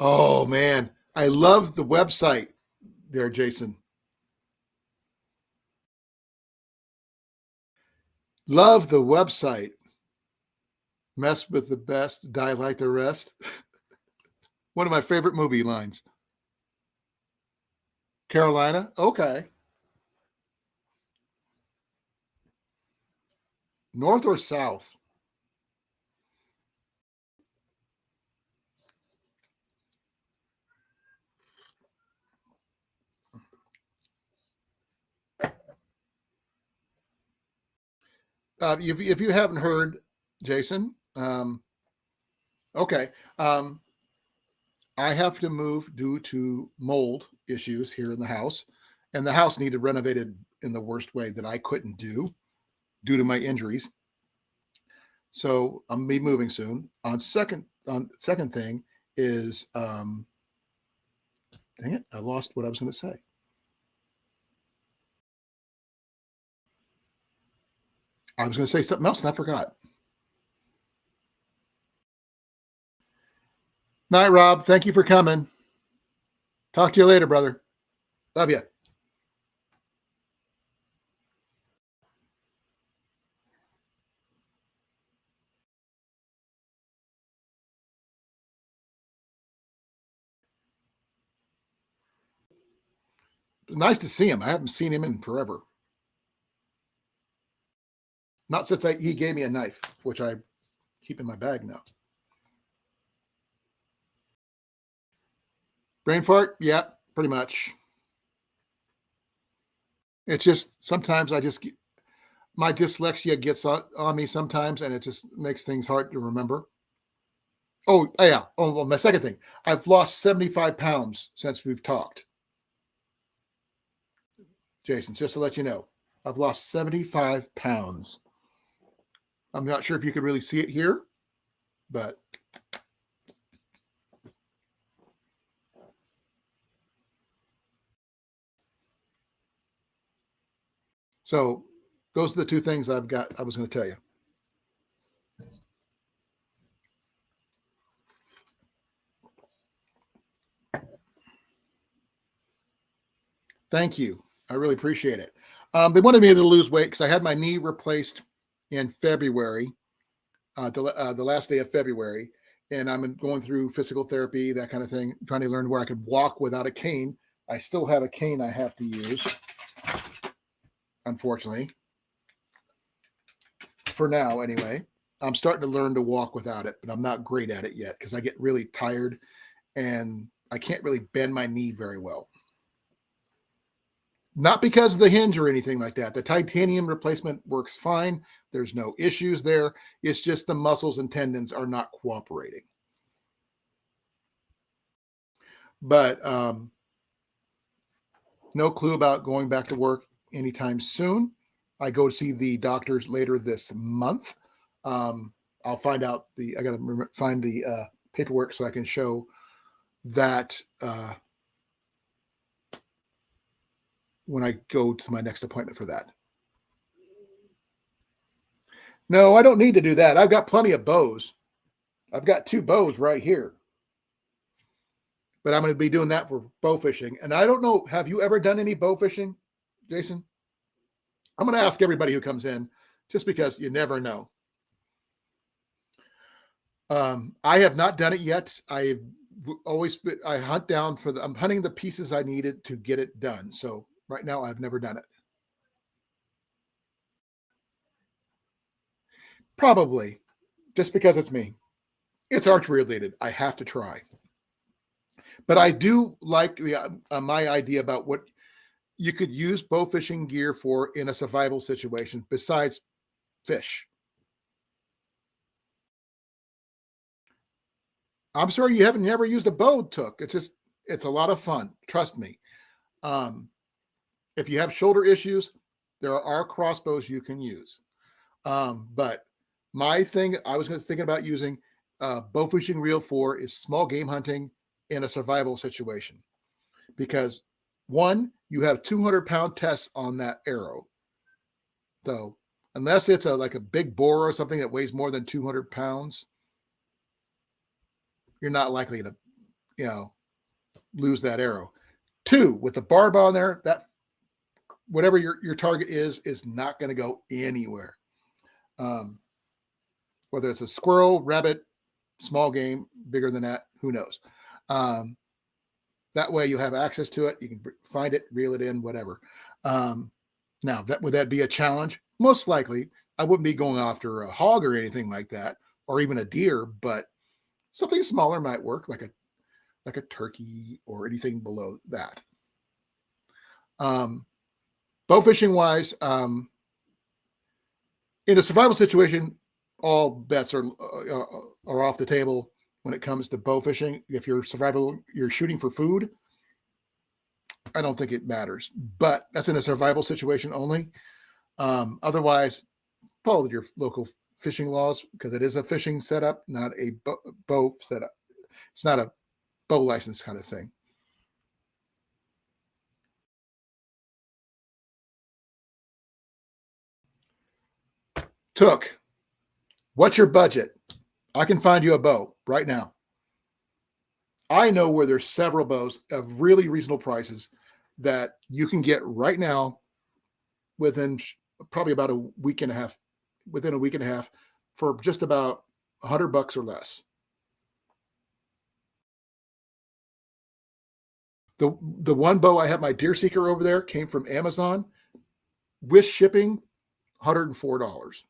Oh man, I love the website there, Jason. Love the website. Mess with the best, die like the rest. One of my favorite movie lines. Carolina? Okay. North or south? If you haven't heard, Jason, okay. I have to move due to mold issues here in the house, and the house needed renovated in the worst way that I couldn't do due to my injuries. So I'm be moving soon. On second thing is dang it, I lost what I was going to say. I was going to say something else and I forgot. Night, Rob. Thank you for coming. Talk to you later, brother. Love you. Nice to see him. I haven't seen him in forever. Not since he gave me a knife, which I keep in my bag now. Brain fart? Yeah, pretty much. It's just sometimes my dyslexia gets on me sometimes, and it just makes things hard to remember. Oh, yeah. Oh, well, my second thing, I've lost 75 pounds since we've talked. Jason, just to let you know, I've lost 75 pounds. I'm not sure if you could really see it here, but so those are the two things I was going to tell you. Thank you. I really appreciate it. They wanted me to lose weight because I had my knee replaced in February, the last day of February, and I'm going through physical therapy, that kind of thing, trying to learn where I could walk without a cane. I still have a cane I have to use, unfortunately, for now anyway. I'm starting to learn to walk without it, but I'm not great at it yet because I get really tired and I can't really bend my knee very well. Not because of the hinge or anything like that. The titanium replacement works fine. There's no issues there. It's just the muscles and tendons are not cooperating. But no clue about going back to work anytime soon. I go to see the doctors later this month. I'll find out I got to find the paperwork so I can show that when I go to my next appointment for that. No, I don't need to do that. I've got plenty of bows. I've got 2 bows right here. But I'm going to be doing that for bow fishing. And I don't know, have you ever done any bow fishing, Jason? I'm going to ask everybody who comes in just because you never know. I have not done it yet. I hunt down I'm hunting the pieces I needed to get it done. So right now I've never done it. Probably just because it's me. It's archery related. I have to try. But I do like my idea about what you could use bow fishing gear for in a survival situation besides fish. I'm sorry you haven't never used a bow took. It's a lot of fun. Trust me. If you have shoulder issues, there are crossbows you can use. But my thing I was thinking about using bow fishing reel for is small game hunting in a survival situation. Because one, you have 200-pound tests on that arrow. So unless it's like a big boar or something that weighs more than 200 pounds, you're not likely to lose that arrow. 2, with the barb on there, that whatever your target is not going to go anywhere. Whether it's a squirrel, rabbit, small game, bigger than that, who knows? That way you have access to it. You can find it, reel it in, whatever. Now, would that be a challenge? Most likely. I wouldn't be going after a hog or anything like that, or even a deer, but something smaller might work, like a turkey or anything below that. Bow fishing wise, in a survival situation, all bets are off the table when it comes to bow fishing. If you're shooting for food, I don't think it matters. But that's in a survival situation only. Otherwise, follow your local fishing laws because it is a fishing setup, not a bow setup. It's not a bow license kind of thing. Took, what's your budget? I can find you a bow right now. I know where there's several bows of really reasonable prices that you can get right now within probably about a week and a half, within a week and a half for just about $100 or less. The one bow I have, my Deer Seeker over there, came from Amazon with shipping, $104.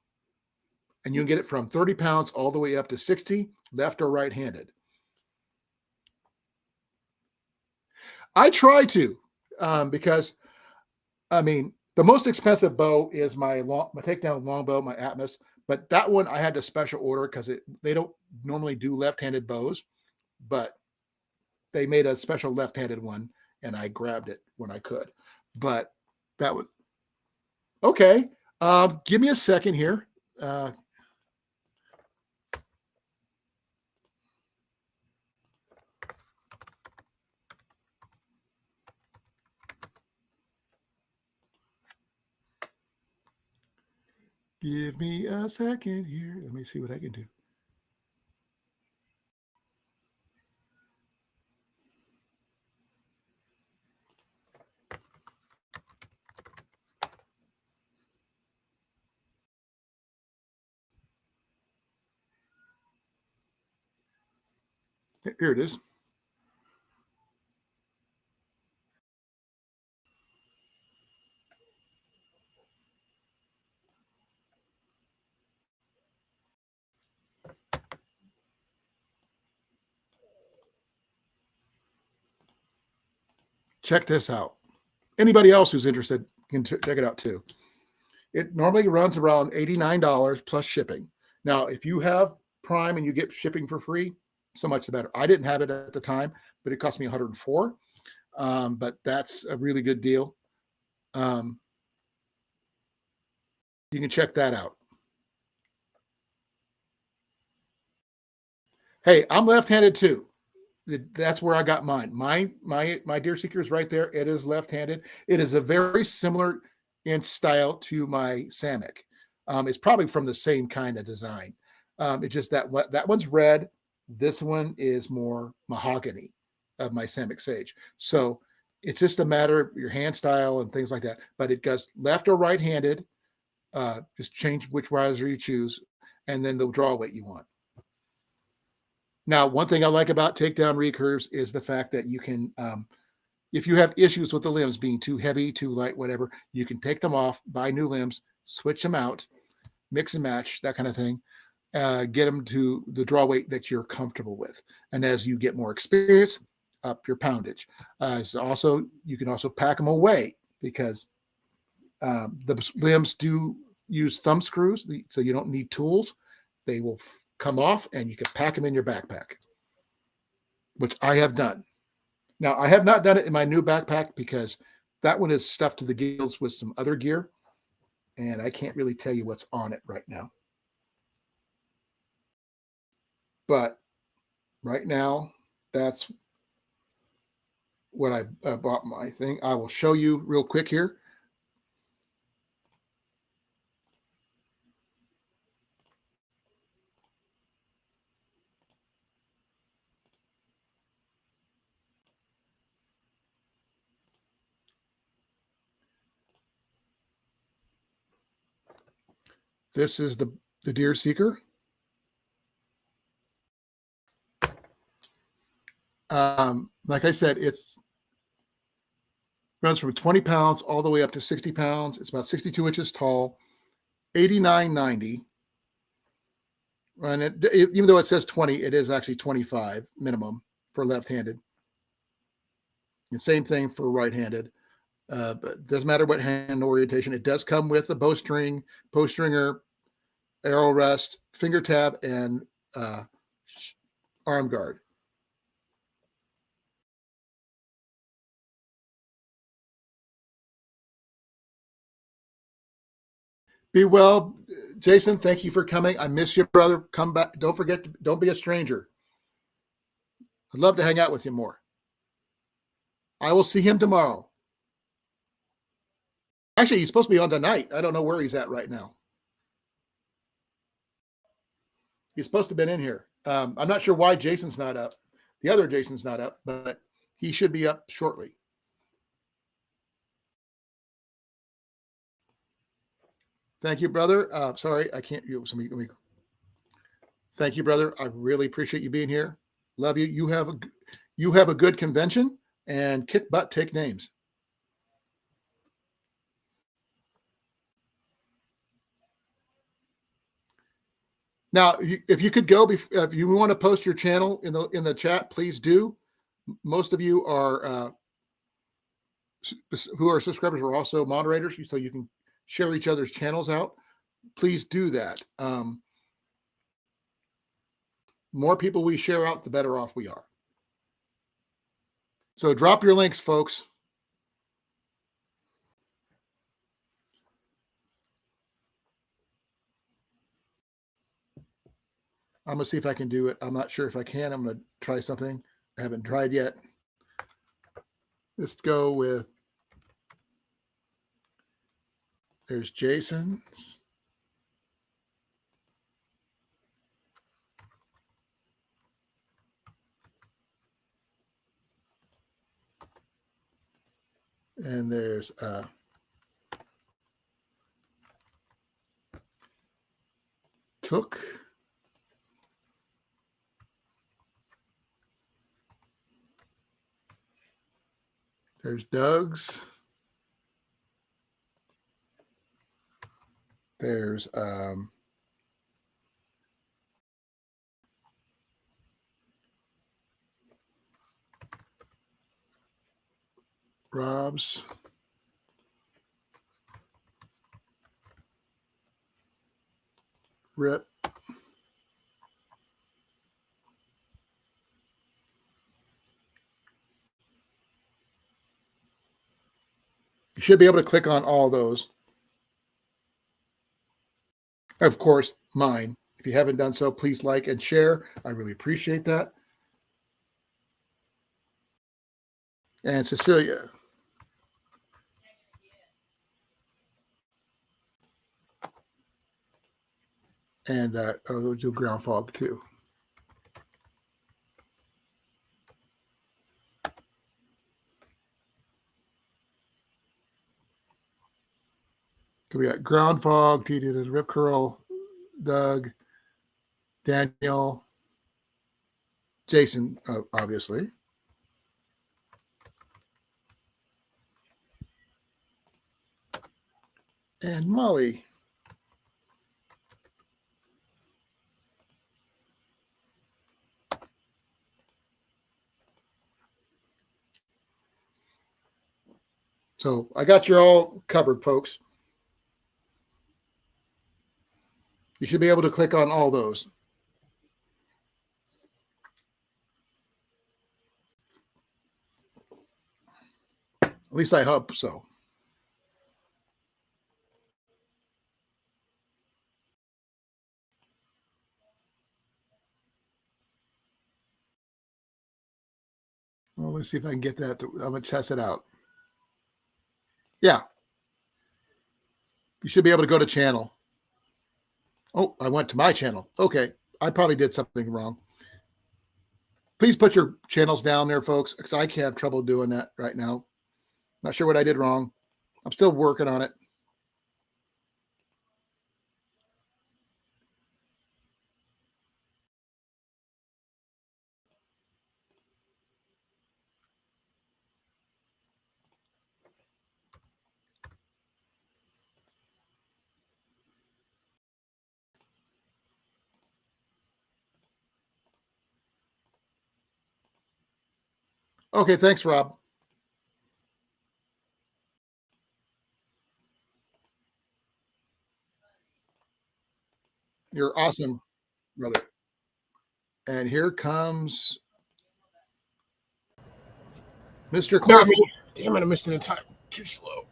And you can get it from 30 pounds all the way up to 60, left or right-handed. I try to, because, I mean, the most expensive bow is my takedown longbow, my Atmos. But that one I had to special order because they don't normally do left-handed bows, but they made a special left-handed one, and I grabbed it when I could. But that was okay. Give me a second here. Give me a second here. Let me see what I can do. Here it is. Check this out. Anybody else who's interested can check it out too. It normally runs around $89 plus shipping. Now, if you have Prime and you get shipping for free, so much the better. I didn't have it at the time, but it cost me $104. But that's a really good deal. You can check that out. Hey, I'm left-handed too. That's where I got mine. My Deer Seeker is right there. It is left-handed. It is a very similar in style to my Samick. It's probably from the same kind of design. It's just that one's red. This one is more mahogany of my Samick Sage. So it's just a matter of your hand style and things like that. But it goes left or right-handed. Just change which riser you choose, and then the draw weight you want. Now, one thing I like about takedown recurves is the fact that you can, if you have issues with the limbs being too heavy, too light, whatever, you can take them off, buy new limbs, switch them out, mix and match, that kind of thing, get them to the draw weight that you're comfortable with. And as you get more experience, up your poundage. You can also pack them away because the limbs do use thumb screws, so you don't need tools. They will come off and you can pack them in your backpack, which I have done. Now, I have not done it in my new backpack because that one is stuffed to the gills with some other gear, and I can't really tell you what's on it right now. But right now, that's what I bought my thing. I will show you real quick here. This is the Deer Seeker. Like I said, it's runs from 20 pounds all the way up to 60 pounds. It's about 62 inches tall, $89.90. And even though it says 20, it is actually 25 minimum for left-handed. And same thing for right-handed. But it doesn't matter what hand orientation. It does come with a bowstring, bowstringer, arrow rest, finger tab, and arm guard. Be well, Jason. Thank you for coming. I miss you, brother. Come back. Don't forget. Don't be a stranger. I'd love to hang out with you more. I will see him tomorrow. Actually, he's supposed to be on tonight. I don't know where he's at right now. He's supposed to have been in here. I'm not sure why Jason's not up. The other Jason's not up, but he should be up shortly. Thank you, brother. Sorry, I can't. Thank you, brother. I really appreciate you being here. Love you. You have a good convention and kick butt, take names. Now, if you could go, if you want to post your channel in the chat, please do. Most of you are who are subscribers are also moderators, so you can share each other's channels out. Please do that. More people we share out, the better off we are. So drop your links, folks. I'm going to see if I can do it. I'm not sure if I can. I'm going to try something I haven't tried yet. Let's go with, there's Jason's. And there's Took. There's Doug's. There's Rob's. Rip. You should be able to click on all those. Of course, mine. If you haven't done so, please like and share. I really appreciate that. And Cecilia. And we'll do ground fog too. We got ground fog, TD, Rip Curl, Doug, Daniel, Jason, obviously. And Molly. So I got you all covered, folks. You should be able to click on all those. At least I hope so. Well, let's see if I can get that. I'm going to test it out. Yeah. You should be able to go to channel. Oh, I went to my channel. Okay. I probably did something wrong. Please put your channels down there, folks, because I have trouble doing that right now. Not sure what I did wrong. I'm still working on it. Okay, thanks, Rob. You're awesome, brother. And here comes Mr. Not Cliff. me. Damn it, I missed it in time. Too slow.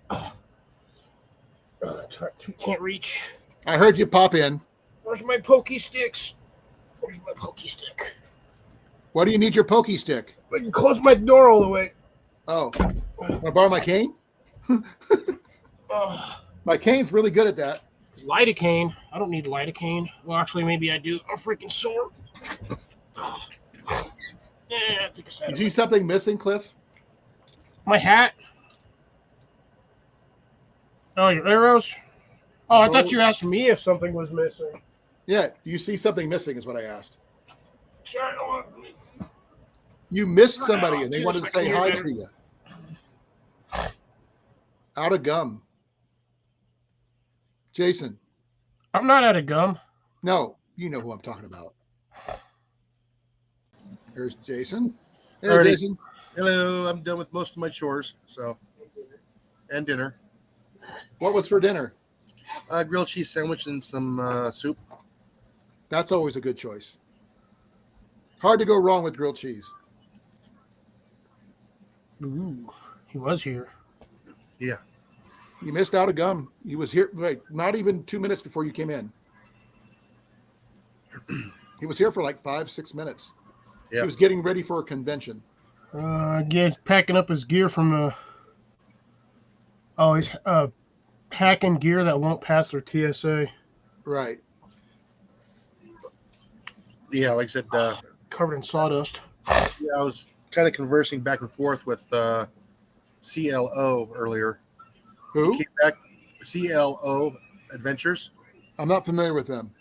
Can't reach. I heard you pop in. Where's my pokey sticks? Where's my pokey stick? What do you need your pokey stick? I can close my door all the way. Oh, want to borrow my cane? My cane's really good at that. Lidocaine. I don't need lidocaine. Well, actually, maybe I do. I'm freaking sore. Yeah, I think I said You see something missing, Cliff? my hat. Oh, your arrows. Oh, I thought you asked me if something was missing. Yeah, you see something missing is what I asked. Sorry, You missed somebody and they See wanted to if I can say hear hi better. to you. Out of gum. Jason. I'm not out of gum. No, you know who I'm talking about. Here's Jason. Hey, Alrighty. Jason. Hello, I'm done with most of my chores, and dinner. What was for dinner? Grilled cheese sandwich and some soup. That's always a good choice. Hard to go wrong with grilled cheese. Ooh, he was here. Yeah. You missed out a gum. He was here not even 2 minutes before you came in. He was here for like 5-6 minutes. Yeah. He was getting ready for a convention. He's packing up his gear from the. Oh, he's hacking gear that won't pass their TSA. Right. Yeah, like I said, Covered in sawdust. I was kind of conversing back and forth with CLO earlier. Who? He came back, CLO Adventures. I'm not familiar with them.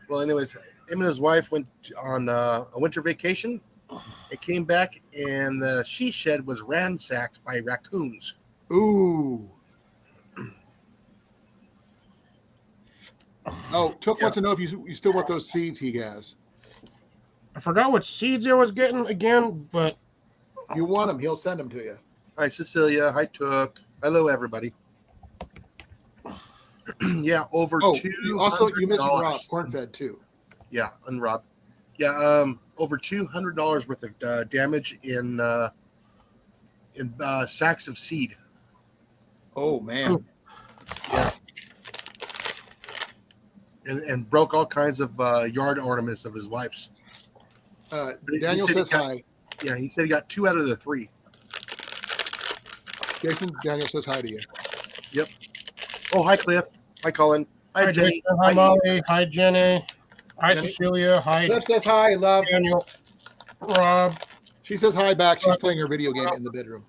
Well, anyways, him and his wife went on a winter vacation. They came back, and the she shed was ransacked by raccoons. Ooh. Oh, Took wants to know if you still want those seeds he has. I forgot what seeds I was getting again, but You want them, he'll send them to you. Hi, Cecilia. Hi, Took. Hello, everybody. Yeah, over Oh, $200. you missed Rob Cornfed too. Yeah, and Rob. Yeah, over $200 worth of damage in sacks of seed. Oh man. Yeah, and broke all kinds of yard ornaments of his wife's. he Daniel said he says got- hi. Yeah, he said he got 2 out of the 3. Jason, Daniel says hi to you. Yep. Oh, hi, Cliff. Hi, Colin. Hi, Jenny. Jason, hi, Ian. Molly. Hi, Jenny. Hi, Jenny. Cecilia. Hi, Cliff says hi, love. Daniel. Rob. She says hi back. She's playing her video game in the bedroom.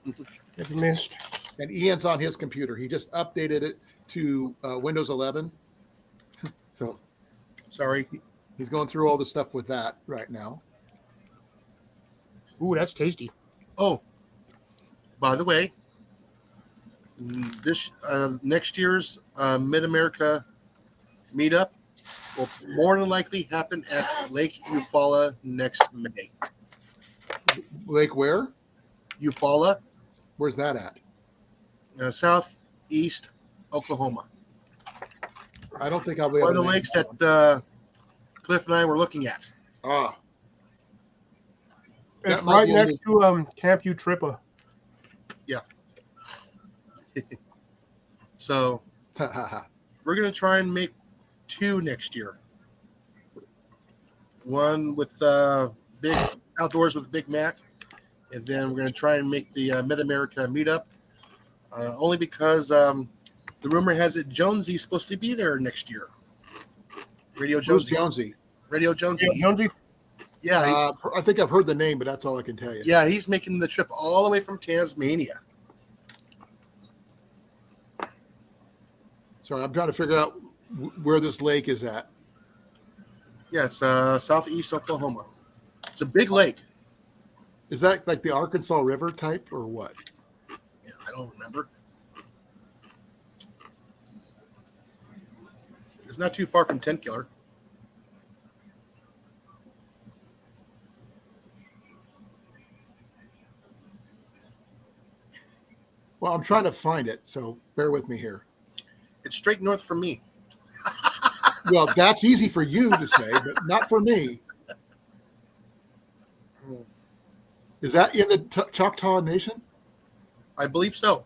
If you missed. And Ian's on his computer. He just updated it to Windows 11. So Sorry. he's going through all the stuff with that right now. Ooh, that's tasty. Oh, by the way, this next year's Mid America meetup will more than likely happen at Lake Eufaula next May. Lake where? Eufaula, Where's that at? southeast Oklahoma. I don't think I'll be able One of to the make lakes that that one. Cliff and I were looking at. Ah, It's That might right be a next to Camp Utripa. So we're going to try and make 2 next year. One with big outdoors with Big Mac, and then we're going to try and make the Mid America meetup. Only because the rumor has it Jonesy's supposed to be there next year. Radio Who's Jonesy. Jonesy? Radio Jonesy. Yeah, Jonesy? Yeah, I think I've heard the name, but that's all I can tell you. yeah, he's making the trip all the way from Tasmania. Sorry, I'm trying to figure out where this lake is at. Yeah, it's southeast Oklahoma. It's a big lake. Is that like the Arkansas River type or what? Yeah, I don't remember. It's not too far from Tenkiller. Well, I'm trying to find it, so bear with me here. It's straight north from me. Well, that's easy for you to say, but not for me. Is that in the Choctaw Nation? I believe so.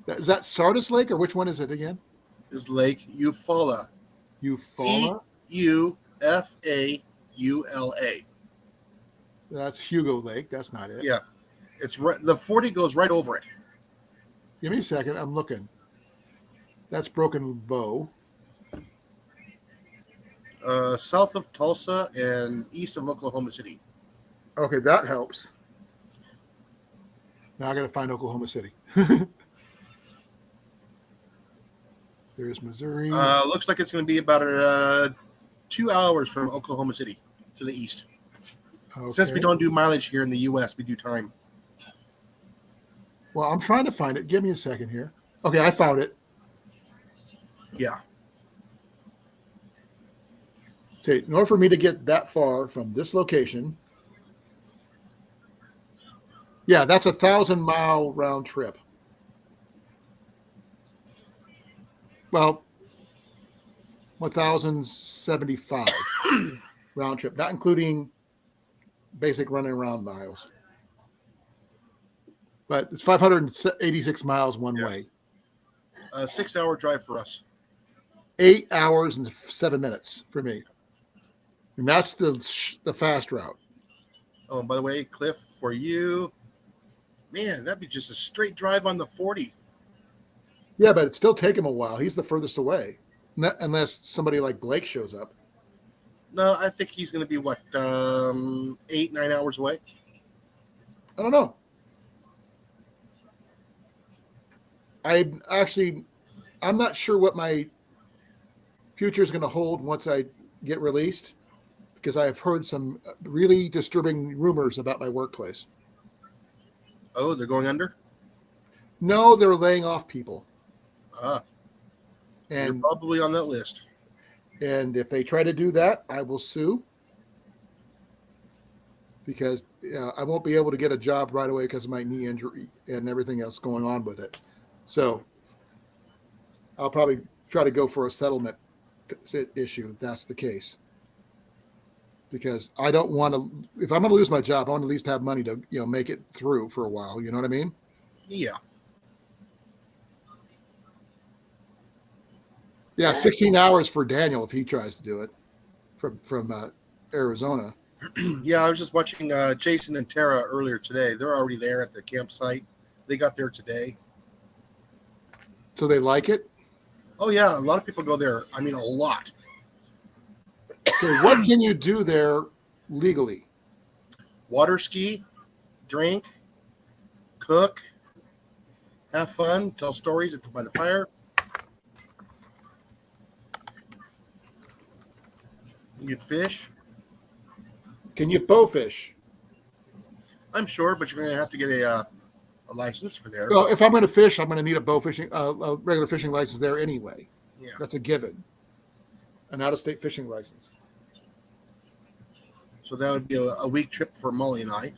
Is that Sardis Lake, or which one is it again? Is Lake Eufaula. Eufaula? Eufaula. That's Hugo Lake. That's not it. Yeah. It's right. The 40 goes right over it. Give me a second. I'm looking. That's Broken Bow. South of Tulsa and east of Oklahoma City. Okay, that helps. Now I got to find Oklahoma City. There's Missouri. Looks like it's going to be about 2 hours from Oklahoma City to the east. Okay. Since we don't do mileage here in the U.S., we do time. Well, I'm trying to find it. Give me a second here. Okay, I found it. Yeah. Okay, in order for me to get that far from this location, yeah, that's 1,000-mile round trip. Well, 1,075 round trip, not including basic running around miles. But it's 586 miles one way. 6 hour drive for us. 8 hours and 7 minutes for me. And that's the fast route. Oh, and by the way, Cliff, for you, man, that'd be just a straight drive on the 40. Yeah, but it'd still take him a while. He's the furthest away. Unless somebody like Blake shows up. No, I think he's going to be, 8-9 hours away? I don't know. I'm not sure what my future is going to hold once I get released, because I have heard some really disturbing rumors about my workplace. Oh, they're going under? No, they're laying off people. You're And probably on that list. And if they try to do that, I will sue, because I won't be able to get a job right away because of my knee injury and everything else going on with it. So I'll probably try to go for a settlement issue if that's the case, because I don't want to. If I'm going to lose my job, I want to at least have money to make it through for a while. You know what I mean? Yeah. Yeah, 16 hours for Daniel if he tries to do it from Arizona. Yeah, I was just watching Jason and Tara earlier today. They're already there at the campsite. They got there today. So they like it? Oh, yeah. A lot of people go there. I mean, a lot. So what can you do there legally? Water ski, drink, cook, have fun, tell stories by the fire. You can fish. Can you bowfish? I'm sure, but you're going to have to get a license for there. Well, if I'm going to fish, I'm going to need a regular fishing license there anyway. Yeah. That's a given. An out-of-state fishing license. So that would be a week trip for Molly and I.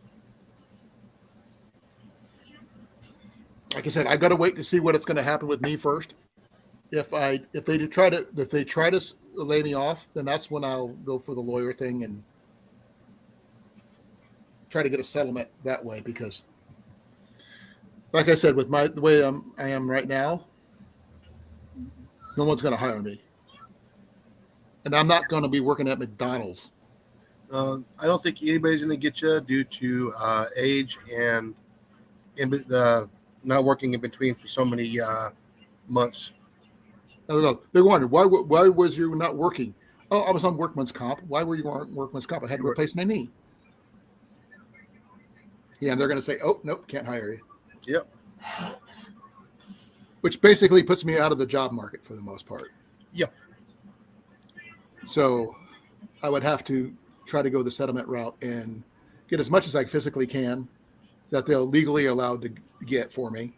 Like I said, I've got to wait to see what it's going to happen with me first. If they try to lay me off, then that's when I'll go for the lawyer thing and try to get a settlement that way. Because, like I said, with the way I am right now, no one's going to hire me, and I'm not going to be working at McDonald's. I don't think anybody's going to get you due to age and not working in between for so many months. I don't know. They wonder why was you not working? Oh, I was on workman's comp. Why were you on workman's comp? I had to replace my knee. Yeah, and they're going to say, "Oh, nope, can't hire you." Yep. Which basically puts me out of the job market for the most part. Yep. So I would have to try to go the settlement route and get as much as I physically can that they're legally allowed to get for me,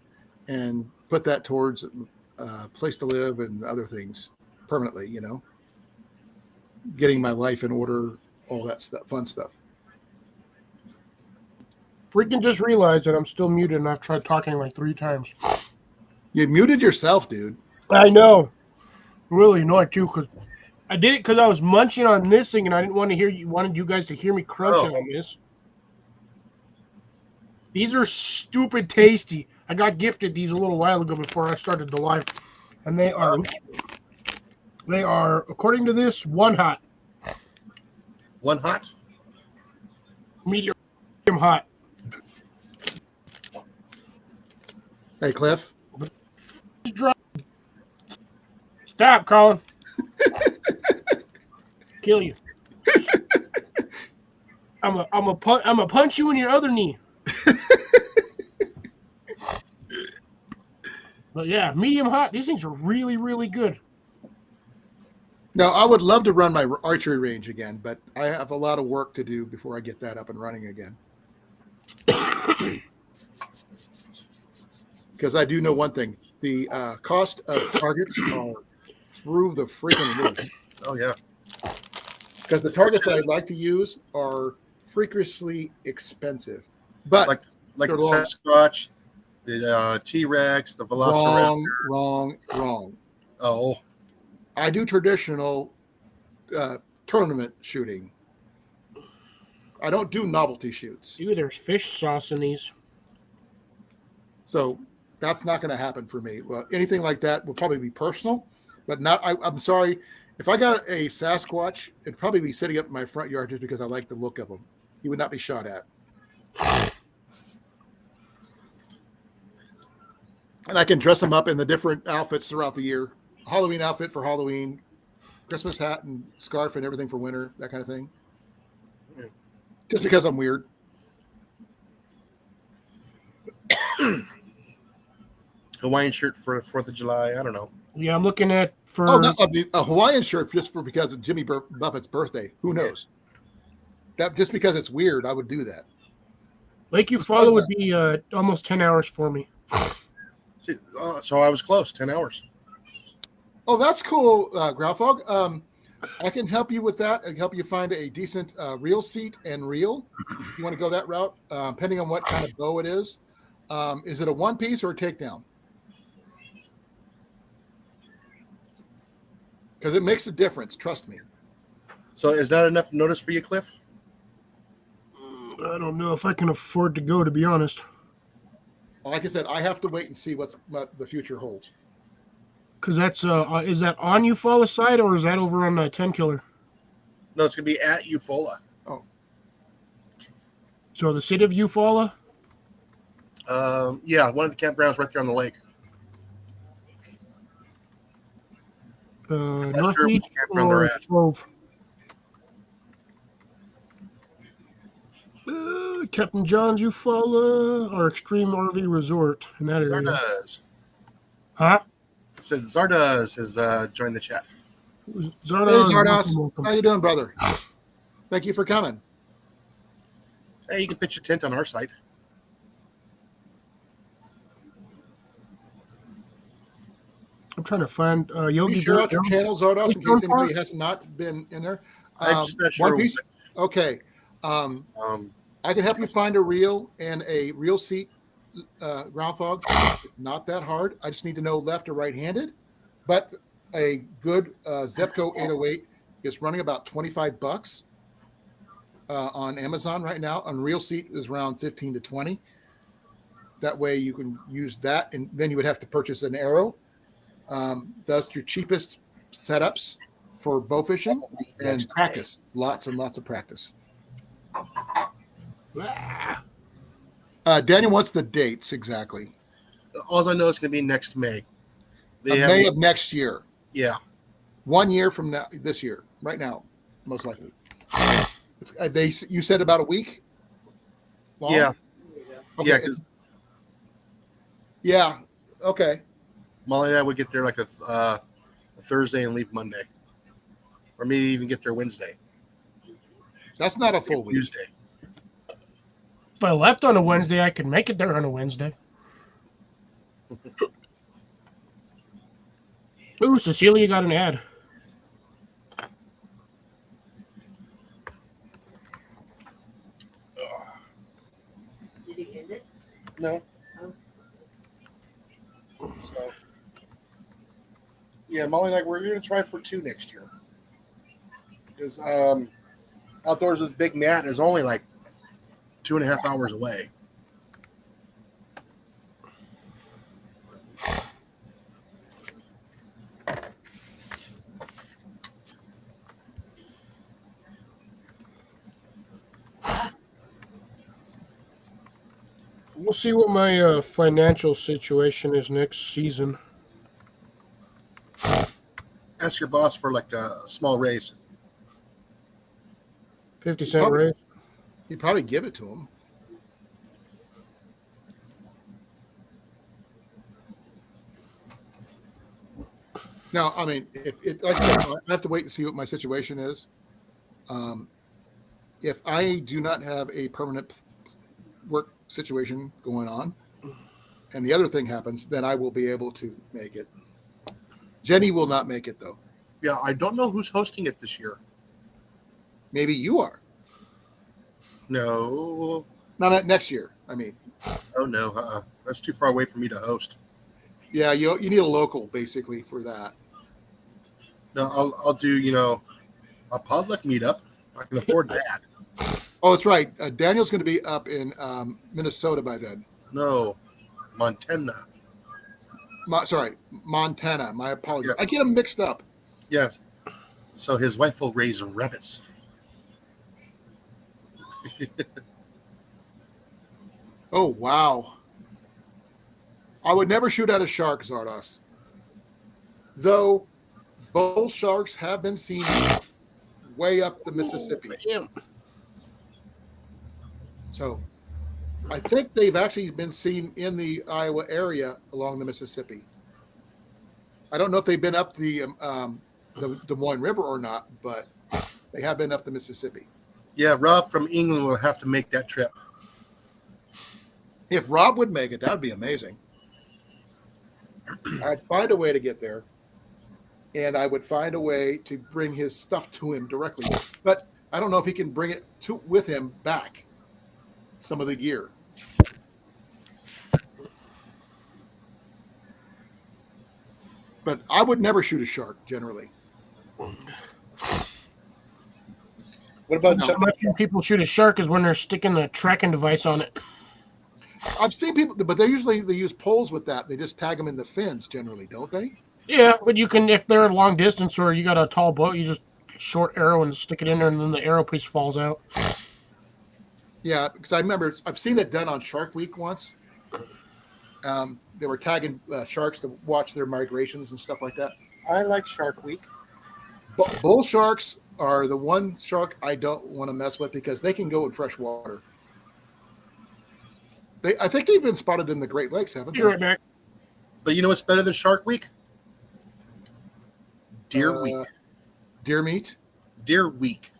and put that towards a place to live and other things permanently, getting my life in order, all that stuff, fun stuff. freaking just realized that I'm still muted and I've tried talking like 3 times. You muted yourself, dude. I know. Really annoyed too, because I did it because I was munching on this thing and I didn't want to hear you. Wanted you guys to hear me crunching on this. These are stupid tasty. I got gifted these a little while ago before I started the live, and they are according to this 1 hot, 1 hot. medium hot. Hey, Cliff. Stop, Colin. Kill you. I'm a punch you in your other knee. But yeah, medium hot. These things are really, really good. Now, I would love to run my archery range again, but I have a lot of work to do before I get that up and running again. Because I do know one thing. The cost of targets are through the freaking roof. Oh yeah. Because the targets that I'd like to use are freakishly expensive. But Like the they're long. Sasquatch, the T-Rex, the Velociraptor. Wrong. Oh, I do traditional tournament shooting. I don't do novelty shoots. Dude, there's fish sauce in these. So that's not going to happen for me. Well, anything like that will probably be personal, but not. I'm sorry. If I got a Sasquatch, it'd probably be sitting up in my front yard just because I like the look of him. He would not be shot at. And I can dress him up in the different outfits throughout the year. Halloween outfit for Halloween, Christmas hat and scarf and everything for winter, that kind of thing. Just because I'm weird. Hawaiian shirt for 4th of July. I don't know. Yeah, I'm looking at for. Oh, no, a Hawaiian shirt just for because of Jimmy Buffett's birthday. Who knows? That just because it's weird, I would do that. Lake Eufaula would be almost 10 hours for me. So I was close. 10 hours. Oh, that's cool, Groundfog. I can help you with that. I can help you find a decent reel seat and reel. If you want to go that route, depending on what kind of bow it is. Is it a one piece or a takedown? Because it makes a difference. Trust me. So is that enough notice for you, Cliff? I don't know if I can afford to go, to be honest. Like I said, I have to wait and see what the future holds. Because that's is that on Eufaula side or is that over on 10 Killer? No, it's gonna be at Eufaula. Oh, so the city of Eufaula. Yeah, one of the campgrounds right there on the lake. North sure Beach which campground they're or at. Grove? Captain John's Eufaula or Extreme RV Resort in that area. Zardoz. Huh? Said Zardoz has joined the chat. hey, Zardos, Zardos. welcome. How you doing, brother? Thank you for coming. Hey, you can pitch your tent on our site. I'm trying to find Yogi. You share out your Bear. channel, Zardos, in case anybody Park? has not been in there. I'm just not sure. One piece? Okay. I can help you find a reel and a reel seat, ground fog. Not that hard. I just need to know left or right-handed. But a good Zepco 808 is running about $25 on Amazon right now. On reel seat is around 15 to 20. That way you can use that, and then you would have to purchase an arrow. That's your cheapest setups for bow fishing and practice. Lots and lots of practice. Daniel wants the dates exactly. All I know is going to be next May. May of next year. Yeah. 1 year from now, this year, right now, most likely. You said about a week? Long? Yeah. Okay. Yeah, because Yeah. Okay. Molly and I would get there like a Thursday and leave Monday. Or maybe even get there Wednesday. That's not a full week. Tuesday. If I left on a Wednesday, I could make it there on a Wednesday. Ooh, Cecilia got an ad. No. So, yeah, Molly and I, we're going to try for 2 next year. Because Outdoors with Big Matt is only like 2.5 hours away. We'll see what my financial situation is next season. Ask your boss for like a small raise. 50-cent Probably- raise. You'd probably give it to him. Now, I mean, if it, like I said, I have to wait to see what my situation is. If I do not have a permanent work situation going on, and the other thing happens, then I will be able to make it. Jenny will not make it though. Yeah, I don't know who's hosting it this year. Maybe you are. No. Not next year. I mean, Oh, no. That's too far away for me to host. yeah, you need a local basically for that. No, I'll do, a potluck meetup. I can afford that. Oh, that's right. Daniel's going to be up in Minnesota by then. No, Montana. Sorry, Montana. My apologies. Yeah. I get them mixed up. Yes. So his wife will raise rabbits. Oh, wow. I would never shoot at a shark, Zardos. Though bull sharks have been seen way up the Mississippi. Damn. So I think they've actually been seen in the Iowa area along the Mississippi. I don't know if they've been up the Des Moines River or not, but they have been up the Mississippi. Yeah, Rob from England will have to make that trip. If Rob would make it, that would be amazing. I'd find a way to get there, and I would find a way to bring his stuff to him directly. But I don't know if he can bring it with him back, some of the gear. But I would never shoot a shark generally. What about No. Chuck? How much people shoot a shark is when they're sticking a tracking device on it. I've seen people, but they use poles with that. They just tag them in the fins generally, don't they? Yeah, but you can, if they're long distance or you got a tall boat, you just short arrow and stick it in there, and then the arrow piece falls out. Yeah, because I remember I've seen it done on Shark Week once. They were tagging sharks to watch their migrations and stuff like that. I like Shark Week. But bull sharks are the one shark I don't want to mess with because they can go in fresh water. I think they've been spotted in the Great Lakes, haven't Be they? right back. But you know what's better than Shark Week? Deer Week. Deer meat. Deer Week.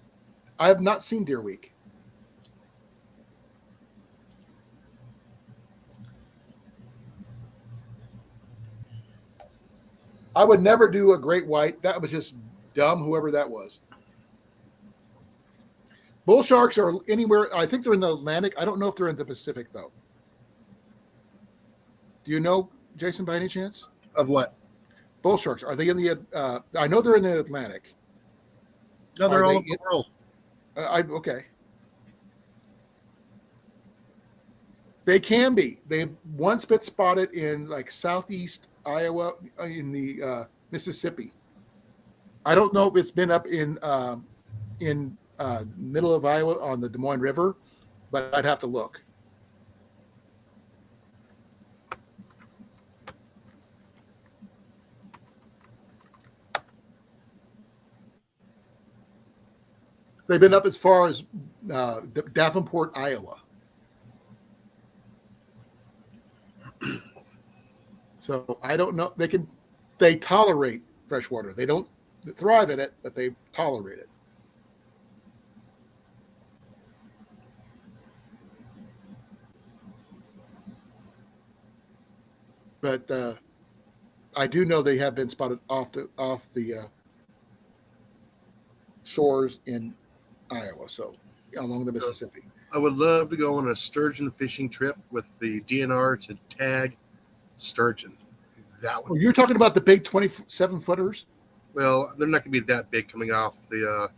I have not seen Deer Week. I would never do a great white. That was just dumb, whoever that was. Bull sharks are anywhere. I think they're in the Atlantic. I don't know if they're in the Pacific, though. Do you know, Jason, by any chance? Of what? Bull sharks, are they in the I know they're in the Atlantic. No, they're Are all they over the world. Okay. They can be. They've once been spotted in like southeast Iowa, in the Mississippi. I don't know if it's been up in middle of Iowa on the Des Moines River, but I'd have to look. They've been up as far as Davenport, Iowa. So I don't know. They tolerate fresh water. They don't thrive in it, but they tolerate it. But I do know they have been spotted off the shores in Iowa. So along the Mississippi. I would love to go on a sturgeon fishing trip with the DNR to tag sturgeon. That would Well, you're talking about the big 27 footers. well, they're not going to be that big coming off the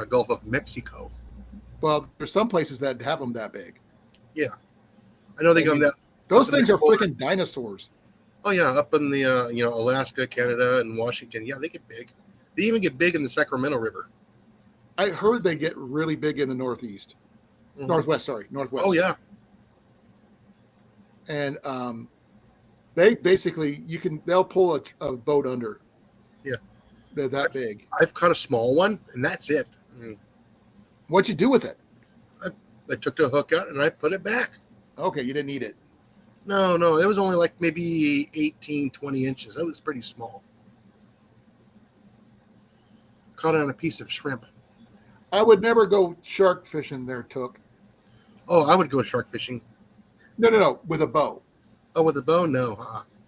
Gulf of Mexico. Well, there's some places that have them that big. I know they come that. Those Up in things the are corner. freaking dinosaurs. Oh yeah, up in the Alaska, Canada, and Washington. Yeah, they get big. They even get big in the Sacramento River. I heard they get really big in the Northeast, Mhm. Northwest. Northwest. Oh yeah, And they basically they'll pull a boat under. Yeah. They're that big. I've caught a small one, and that's it. What'd you do with it? I took the hook out and I put it back. Okay, you didn't eat it. No, it was only like maybe 18, 20 inches. That was pretty small. Caught it on a piece of shrimp. I would never go shark fishing there, Took. Oh, I would go shark fishing. No, with a bow. Oh, with a bow? No.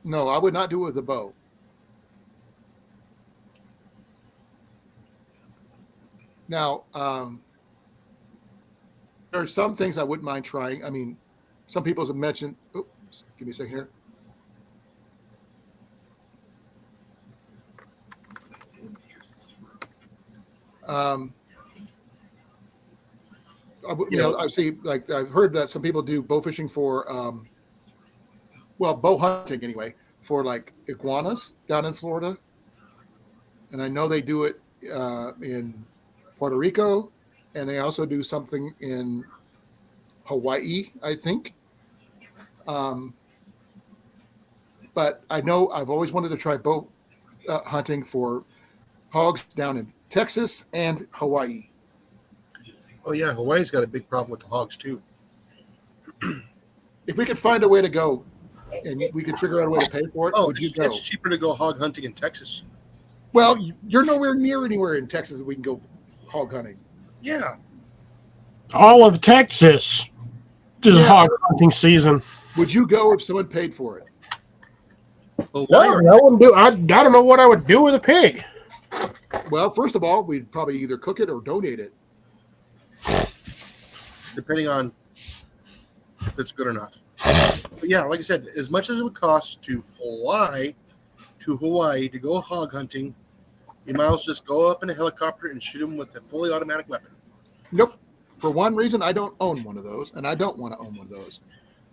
No, I would not do it with a bow. Now, there are some things I wouldn't mind trying. I mean, some people have mentioned. Oops, give me a second here. I see. Like I've heard that some people do bow fishing for, bow hunting anyway, for like iguanas down in Florida, and I know they do it in Puerto Rico, and they also do something in Hawaii, I think. But I know I've always wanted to try bow hunting for hogs down in Texas and Hawaii. Oh yeah, Hawaii's got a big problem with the hogs too. If we could find a way to go, and we could figure out a way to pay for it, Oh, would you go? it's cheaper to go hog hunting in Texas. Well, you're nowhere near anywhere in Texas that we can go hog hunting. Yeah. All of Texas is Yeah. hog hunting season. Would you go if someone paid for it? Hawaii. No, I wouldn't do. I don't know what I would do with a pig. Well, first of all, we'd probably either cook it or donate it. Depending on if it's good or not. But yeah, like I said, as much as it would cost to fly to Hawaii to go hog hunting, you might as well just go up in a helicopter and shoot them with a fully automatic weapon. Nope. For one reason, I don't own one of those, and I don't want to own one of those.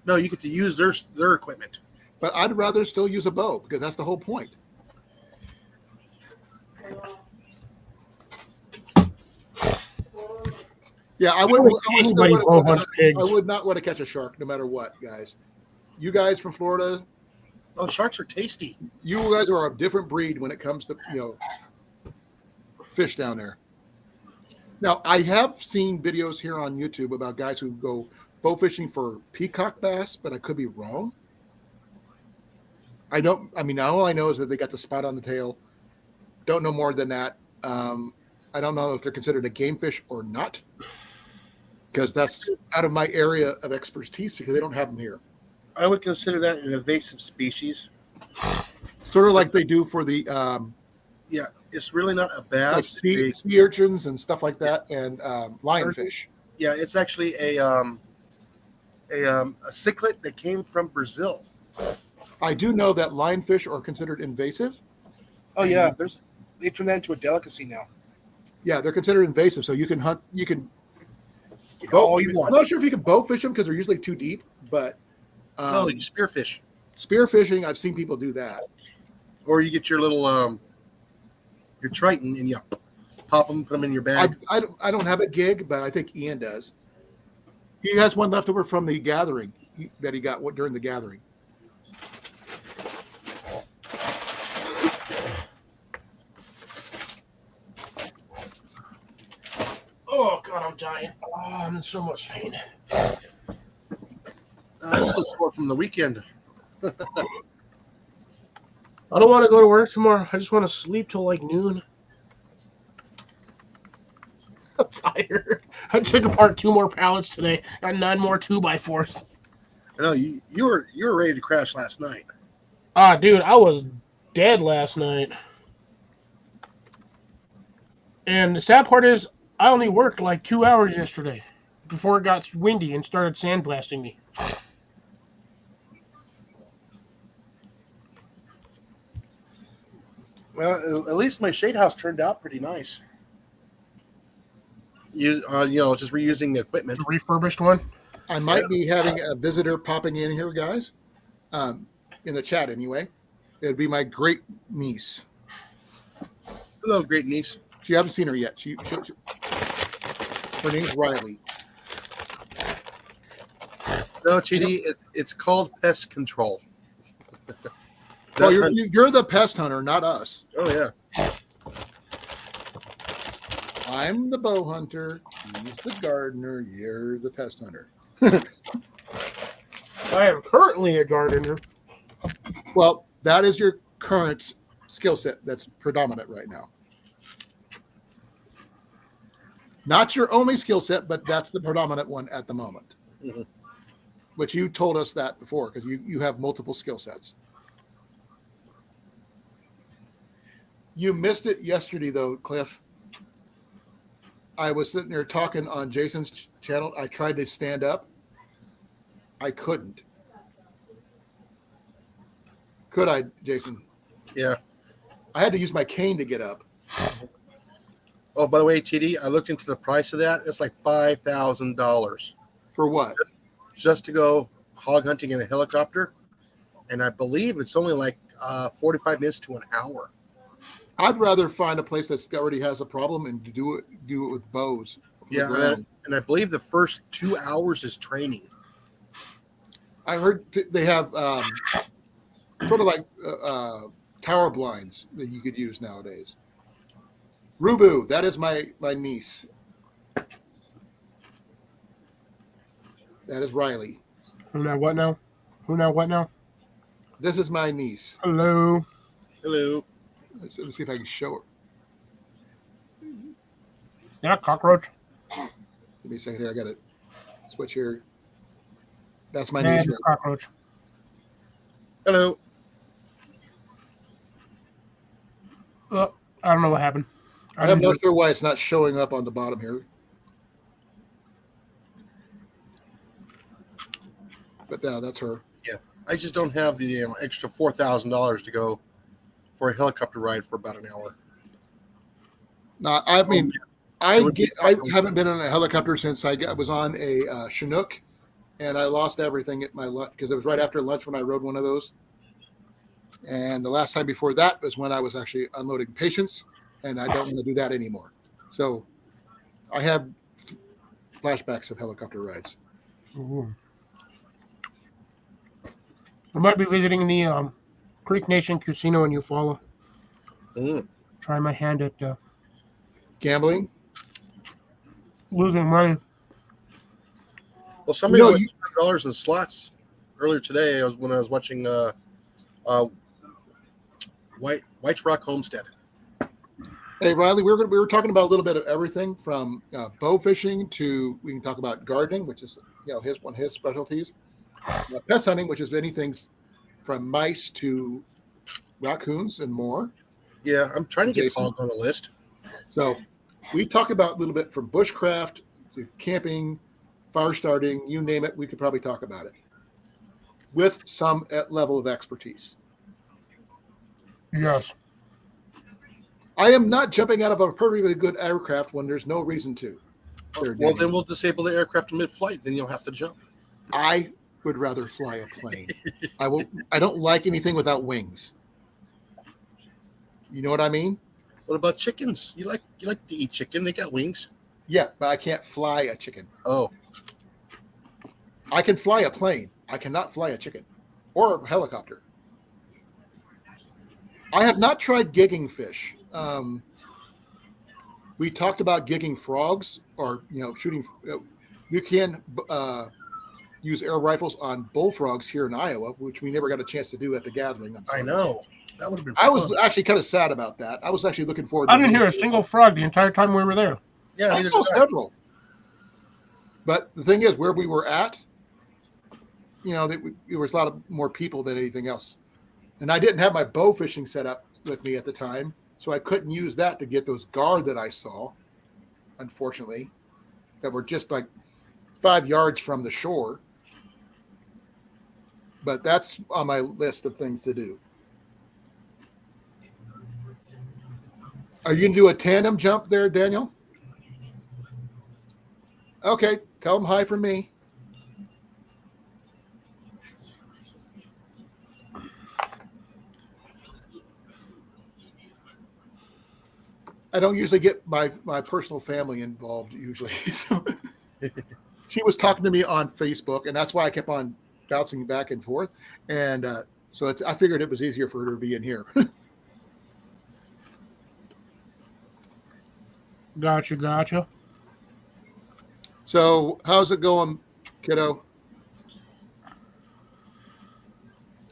No, you get to use their equipment. But I'd rather still use a bow because that's the whole point. Yeah, I would not want to catch a shark no matter what, guys. You guys from Florida, Oh, sharks are tasty. you guys are a different breed when it comes to fish down there. Now, I have seen videos here on YouTube about guys who go bow fishing for peacock bass, but I could be wrong. All I know is that they got the spot on the tail. Don't know more than that. I don't know if they're considered a game fish or not, because that's out of my area of expertise because they don't have them here. I would consider that an invasive species. Sort of like they do for the Yeah, it's really not a like bass. sea urchins and stuff like that, and lionfish. Yeah, it's actually a cichlid that came from Brazil. I do know that lionfish are considered invasive. Oh yeah, they turned that into a delicacy now. Yeah, they're considered invasive, so you can hunt. You can. All you I'm want. not sure if you can bow fish them because they're usually too deep, but No, you spearfish, spear fishing, I've seen people do that. or you get your little your Triton and you pop them, put them in your bag. I don't have a gig, but I think Ian does. He has one left over from the gathering that he got during the gathering. Oh God, I'm dying. Oh, I'm in so much pain. I'm still sore from the weekend. I don't want to go to work tomorrow. I just want to sleep till like noon. I'm tired. I took apart 2 more pallets today. Got 9 more 2x4s. I know you were ready to crash last night. Ah, dude, I was dead last night. And the sad part is, I only worked like 2 hours yesterday before it got windy and started sandblasting me. Well, at least my shade house turned out pretty nice. Just reusing the equipment. The refurbished one. I might be having a visitor popping in here, guys, in the chat anyway. It'd be my great niece. Hello, great niece. You haven't seen her yet. Her name's Riley. No, Chidi, it's called pest control. Well, you're the pest hunter, not us. Oh yeah. I'm the bow hunter. He's the gardener. You're the pest hunter. I am currently a gardener. Well, that is your current skill set that's predominant right now. Not your only skill set, but that's the predominant one at the moment. Mm-hmm. Which you told us that before, because you have multiple skill sets. You missed it yesterday, though, Cliff. I was sitting there talking on Jason's channel. I tried to stand up. I couldn't. Could I, Jason? Yeah. I had to use my cane to get up. Oh, by the way, TD, I looked into the price of that. It's like $5,000 For what? just to go hog hunting in a helicopter, and I believe it's only like 45 minutes to an hour. I'd rather find a place that already has a problem and do it with bows. Yeah, and I believe the first 2 hours is training. I heard they have sort of like tower blinds that you could use nowadays. Rubu, that is my niece. That is Riley. Who now? What now? Who now? What now? This is my niece. Hello. Hello. Let me see if I can show her. Yeah, cockroach. Give me a second here. I got to switch here. That's my Man, niece. Right? cockroach. Hello. I don't know what happened. I'm not sure why it's not showing up on the bottom here. But that's her. Yeah, I just don't have the extra $4,000 to go for a helicopter ride for about an hour. No, I mean, I haven't been on a helicopter since I was on a Chinook, and I lost everything at my lunch because it was right after lunch when I rode one of those. And the last time before that was when I was actually unloading patients, and I don't want to do that anymore. So I have flashbacks of helicopter rides. Ooh. I might be visiting the Creek Nation Casino in Eufaula. Try my hand at Gambling? losing money. Well, somebody won $200 in slots earlier today. When I was watching White Rock Homestead. Hey, Riley, we were talking about a little bit of everything from bow fishing to we can talk about gardening, which is one of his specialties. Pest hunting, which is anything from mice to raccoons and more. Yeah, I'm trying to get Jason. Hog on the list. So we talk about a little bit from bushcraft to camping, fire starting, you name it. We could probably talk about it with some level of expertise. Yes. I am not jumping out of a perfectly good aircraft when there's no reason to. Well, then we'll disable the aircraft mid-flight. Then you'll have to jump. I would rather fly a plane. I don't like anything without wings. You know what I mean? What about chickens? You like to eat chicken? They got wings. Yeah, but I can't fly a chicken. Oh, I can fly a plane. I cannot fly a chicken or a helicopter. I have not tried gigging fish. We talked about gigging frogs or shooting. You can use air rifles on bullfrogs here in Iowa, which we never got a chance to do at the gathering. I know. That would have been I was fun. actually kind of sad about that. I was actually looking forward. I didn't hear a single frog the entire time we were there. Yeah, I neither saw did I. several. But the thing is, where we were at, there was a lot of more people than anything else. And I didn't have my bow fishing set up with me at the time, so I couldn't use that to get those gar that I saw. unfortunately, that were just like 5 yards from the shore. But that's on my list of things to do. Are you going to do a tandem jump there, Daniel? Okay, tell them hi from me. I don't usually get my personal family involved usually. So she was talking to me on Facebook, and that's why I kept on bouncing back and forth. And so I figured it was easier for her to be in here. Gotcha. So how's it going, kiddo?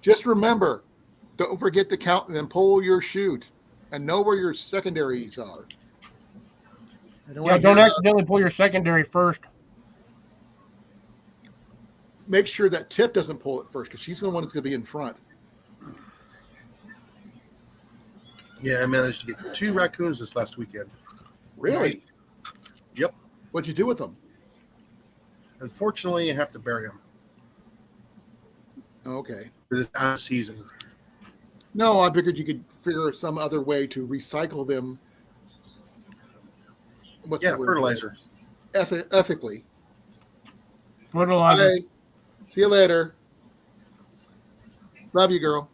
Just remember, don't forget to count and then pull your chute and know where your secondaries are. I don't Yeah, want to don't hear accidentally pull your secondary first. make sure that Tiff doesn't pull it first because she's the one that's going to be in front. Yeah, I managed to get 2 raccoons this last weekend. Really? Yep. What'd you do with them? Unfortunately, I have to bury them. Okay. It's out of season. No, I figured you could figure some other way to recycle them. What's Yeah, the word? fertilizer. Ethically. Fertilizer. Bye. See you later. Love you, girl.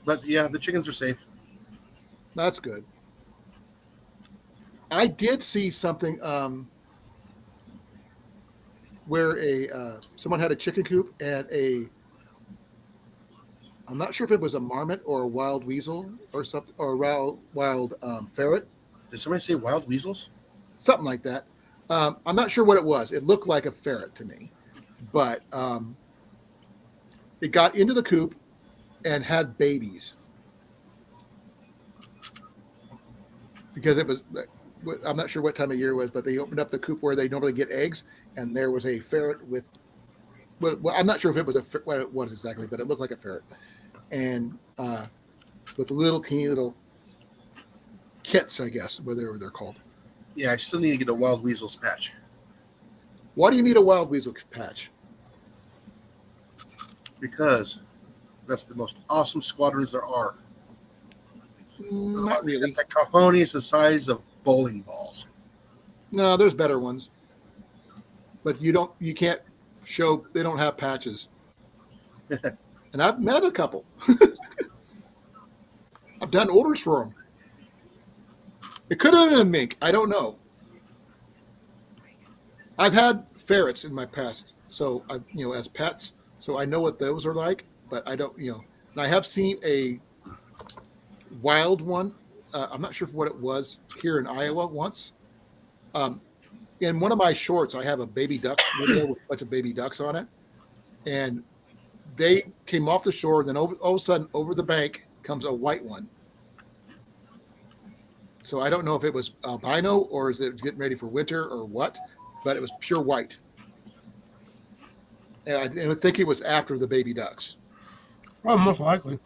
But yeah, the chickens are safe. That's good. I did see something where someone had a chicken coop and I'm not sure if it was a marmot or a wild weasel or something, or a wild ferret, Did somebody say wild weasels? something like that. I'm not sure what it was. It looked like a ferret to me, but it got into the coop and had babies because it was. I'm not sure what time of year it was, but they opened up the coop where they normally get eggs, and there was a ferret with. Well, I'm not sure if it was what it was exactly, but it looked like a ferret, and with little teeny little kits, I guess, whatever they're called. Yeah, I still need to get a wild weasels patch. Why do you need a wild weasel patch? Because that's the most awesome squadrons there are. Not really. The cojones the size of bowling balls. No, there's better ones, but you can't show they don't have patches. And I've met a couple. I've done orders for them. It could have been a mink. I don't know. I've had ferrets in my past, so as pets, so I know what those are like. But I don't, and I have seen a wild one. I'm not sure what it was here in Iowa once. In one of my shorts, I have a baby duck video with a bunch of baby ducks on it, and they came off the shore. Then all of a sudden, over the bank comes a white one. So I don't know if it was albino or is it getting ready for winter or what, but it was pure white. And I think it was after the baby ducks. Oh, most likely.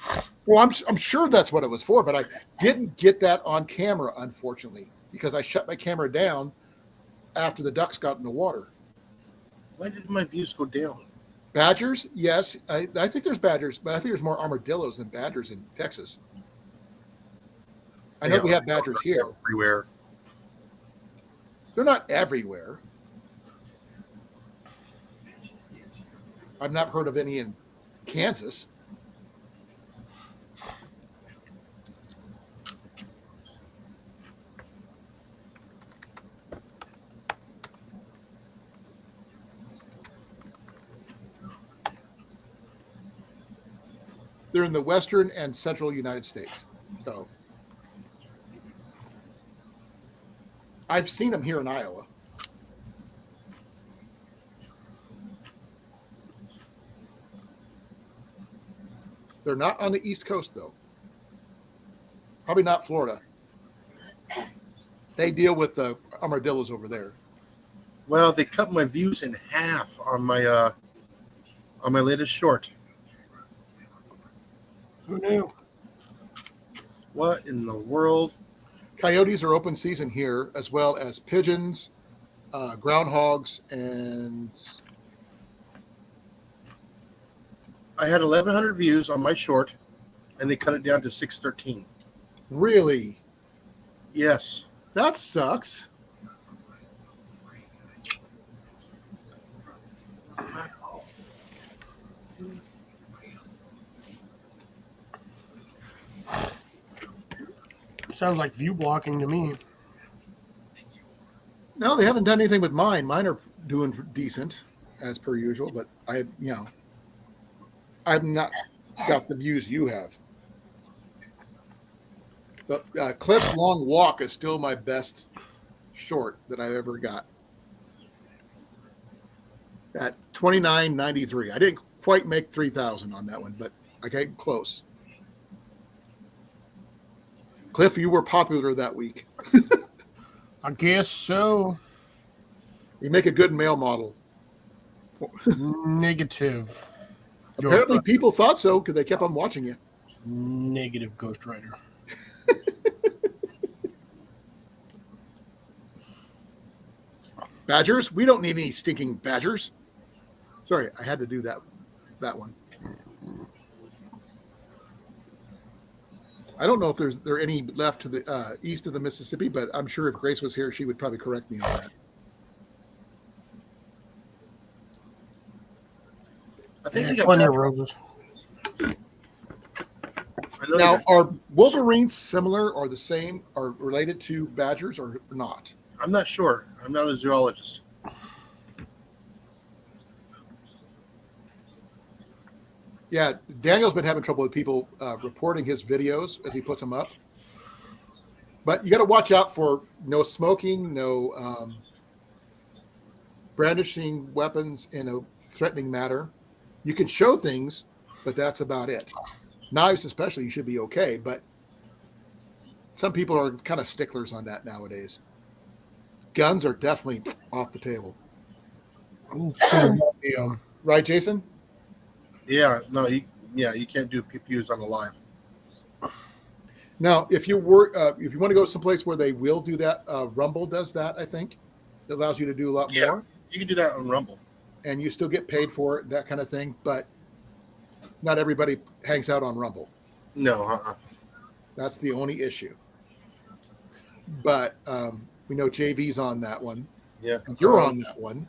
Well, I'm sure that's what it was for, but I didn't get that on camera, unfortunately, because I shut my camera down after the ducks got in the water. Why did my views go down? Badgers, yes. I think there's badgers, but I think there's more armadillos than badgers in Texas. I know we have badgers here. Everywhere. They're not everywhere. I've not heard of any in Kansas. They're in the western and central United States. So I've seen them here in Iowa. They're not on the East Coast, though. Probably not Florida. They deal with the armadillos over there. Well, they cut my views in half on my latest short. Who knew? What in the world? Coyotes are open season here, as well as pigeons, groundhogs, and I had 1,100 views on my short, and they cut it down to 613. really, Yes. that sucks. Sounds like view blocking to me. No, they haven't done anything with mine. Mine are doing decent, as per usual. But I've not got the views you have. The Cliff's Long Walk is still my best short that I've ever got. At 29.93. I didn't quite make 3,000 on that one, but I got close. Cliff, you were popular that week. I guess so. You make a good male model. Negative. Apparently, people thought so because they kept on watching you. Negative Ghost Rider. Badgers? We don't need any stinking badgers. Sorry, I had to do that one. I don't know if there are any left to the east of the Mississippi, but I'm sure if Grace was here, she would probably correct me on that. I think they got Plenty of badger- roses. I know Now, they got- are wolverines similar or the same or related to badgers or not? I'm not sure. I'm not a zoologist. Yeah, Daniel's been having trouble with people reporting his videos as he puts them up. But you got to watch out for no smoking, no brandishing weapons in a threatening manner. You can show things, but that's about it. Knives especially, you should be okay. But some people are kind of sticklers on that nowadays. Guns are definitely off the table. Right, Jason? Yeah, no, you can't do PPUs on the live. Now, if you want to go someplace where they will do that, Rumble does that. I think it allows you to do a lot Yeah. more, You can do that on Rumble. and you still get paid for it, that kind of thing. But not everybody hangs out on Rumble. No, That's the only issue. But we know JV's on that one. Yeah. You're on that one.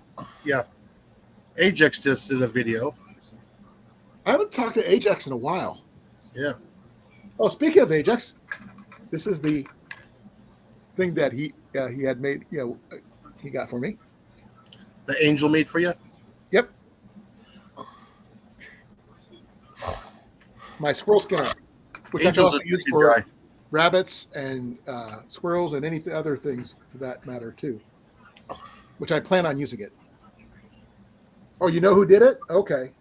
Ajax just did a video. I haven't talked to Ajax in a while. Yeah. Oh, speaking of Ajax, this is the thing that he had made. He got for me. The angel made for you. Yep. My squirrel skinner, which I can Angels also are use pretty for dry. rabbits and squirrels and any other things for that matter too. Which I plan on using it. Oh, you know who did it? Okay.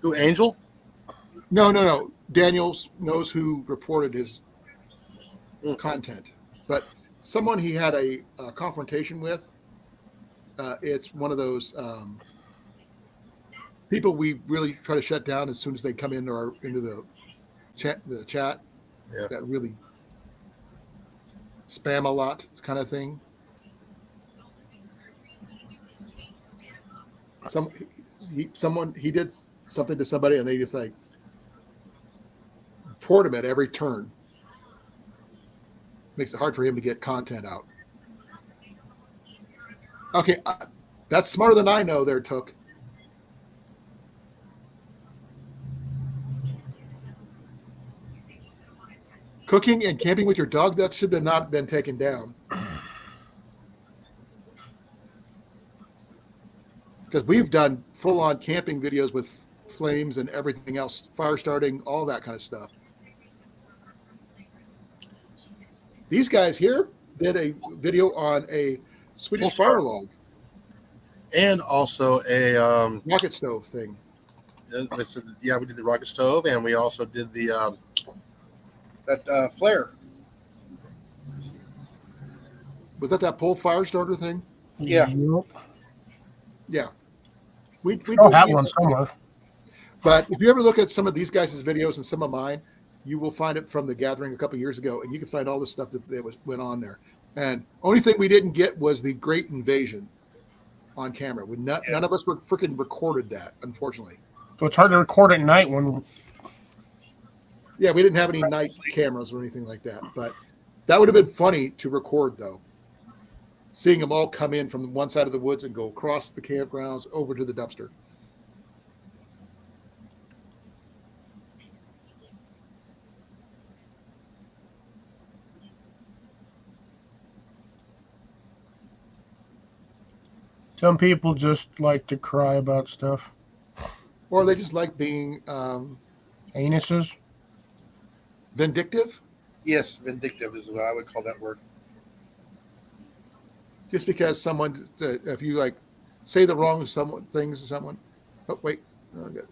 Who, Angel? No. Daniel knows who reported his Mm. content, but someone he had a confrontation with. It's one of those people we really try to shut down as soon as they come into the chat. Yeah. That really spam a lot, kind of thing. He did something to somebody, and they just like poured him at every turn. Makes it hard for him to get content out. Okay, that's smarter than I know there, Took. Cooking and camping with your dog, that should have not been taken down. Because we've done full-on camping videos with flames and everything else, fire starting, all that kind of stuff. These guys here did a video on a Swedish Full fire log And also a rocket stove thing. we did the rocket stove, and we also did the that flare. Was that pole fire starter thing? Yeah. Yep. Yeah. We I'll did- have one somewhere. But if you ever look at some of these guys' videos and some of mine, you will find it from the gathering a couple years ago, and you can find all the stuff that went on there. And only thing we didn't get was the Great Invasion on camera. None of us were freaking recorded that, unfortunately. So it's hard to record at night when. Yeah, we didn't have any night cameras or anything like that, but that would have been funny to record, though. Seeing them all come in from one side of the woods and go across the campgrounds over to the dumpster. Some people just like to cry about stuff. Or they just like being Anuses. vindictive, Yes, vindictive is what I would call that word. just because someone, if you like say the wrong things to someone. Oh, wait. Oh, good.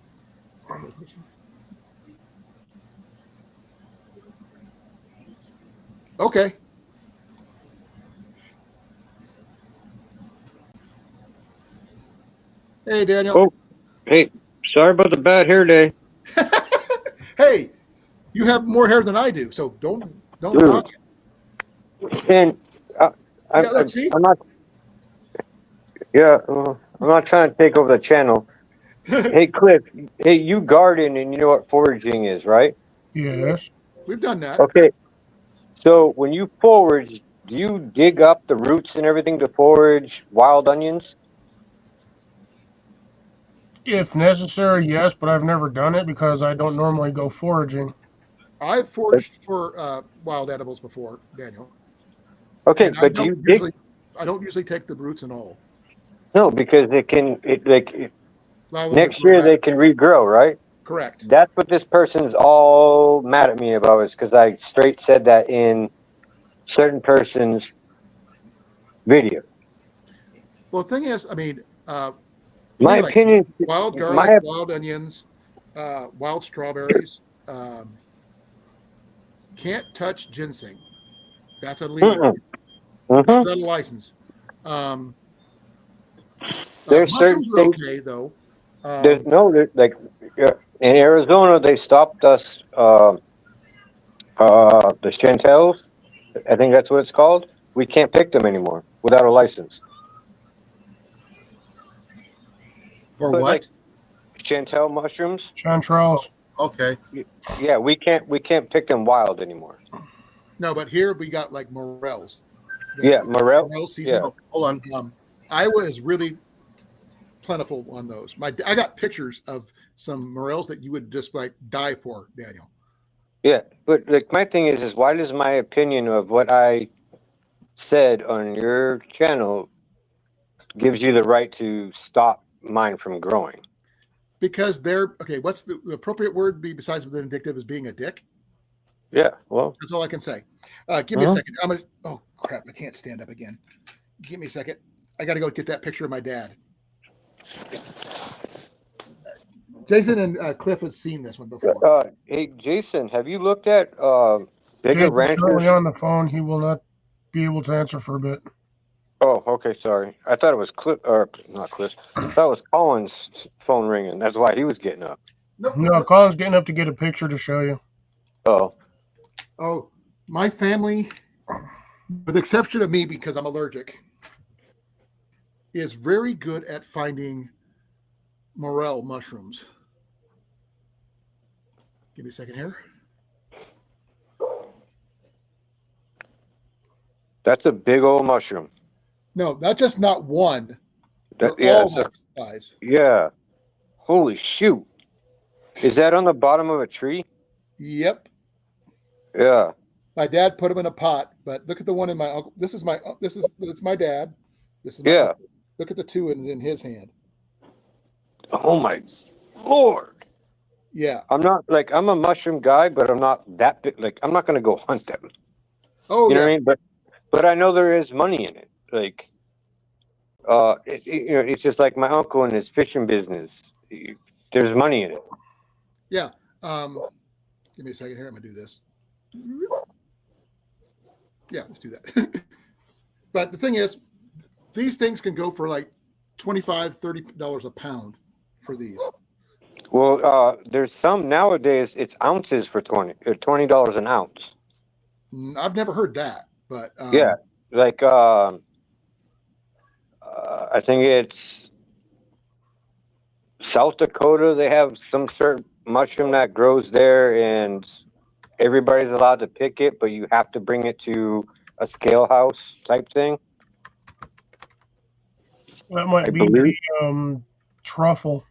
Okay. Hey, Daniel. Oh, hey, sorry about the bad hair day. Hey, you have more hair than I do, so don't Dude. knock it. And Yeah, look, see? I'm not. Yeah, I'm not trying to take over the channel. Hey, Cliff. Hey, you garden and you know what foraging is, right? Yes. We've done that. Okay. So when you forage, do you dig up the roots and everything to forage wild onions? If necessary, yes, but I've never done it because I don't normally go foraging. I've foraged for wild edibles before, Daniel. Okay, And but do you dig? I don't usually take the roots and all. No, because Allow them to next grow year they back. can regrow, right? Correct. That's what this person's all mad at me about, is because I straight said that in certain person's video. Well, the thing is, I mean, My like opinion, wild garlic, my wild onions, wild strawberries. Can't touch ginseng. That's illegal. mm-mm. Not without a license. There's certain Mushrooms are states. okay though. There's no like in Arizona they stopped us. The Chantels, I think that's what it's called. We can't pick them anymore without a license. For But like what? Chantel mushrooms, Chanterelles. Okay. yeah, we can't pick them wild anymore. No, but here we got like morels. Yeah, morel. Morel season. Yeah. Hold on. Iowa is really plentiful on those. I got pictures of some morels that you would just like die for, Daniel. Yeah, but like my thing is why does my opinion of what I said on your channel gives you the right to stop mine from growing? Because they're okay. What's the appropriate word be besides vindictive is being a dick? Yeah, well, That's all I can say. Give me a second. Oh crap! I can't stand up again. Give me a second. I got to go get that picture of my dad. Jason and Cliff have seen this one before. hey Jason, have you looked at bigger Jason's currently ranchers? on the phone. He will not be able to answer for a bit. Oh, okay, sorry. I thought it was Cliff, or not Cliff. I thought it was Colin's phone ringing. That's why he was getting up. No, Colin's getting up to get a picture to show you. Oh, Oh, my family, with the exception of me because I'm allergic, is very good at finding morel mushrooms. Give me a second here. that's a big old mushroom. No, not one. They're Yeah, all that size. yeah. Holy shoot! Is that on the bottom of a tree? Yep. Yeah. My dad put them in a pot, but look at the one in my uncle. This is my dad. This is my Yeah. uncle. Look at the two in his hand. Oh my lord! Yeah. I'm a mushroom guy, but I'm not that big. Like I'm not gonna go hunt them. Oh You know yeah. what I mean? But I know there is money in it. Like, it's just like my uncle and his fishing business. There's money in it. Yeah. Give me a second here. I'm gonna do this. Yeah, let's do that. But the thing is, these things can go for like $25, $30 a pound for these. Well, Well, there's some nowadays. It's ounces for $20 an ounce. I've never heard that, but Yeah, like I think it's South Dakota. They have some certain mushroom that grows there, and everybody's allowed to pick it, but you have to bring it to a scale house type thing. That might I be believe. truffle.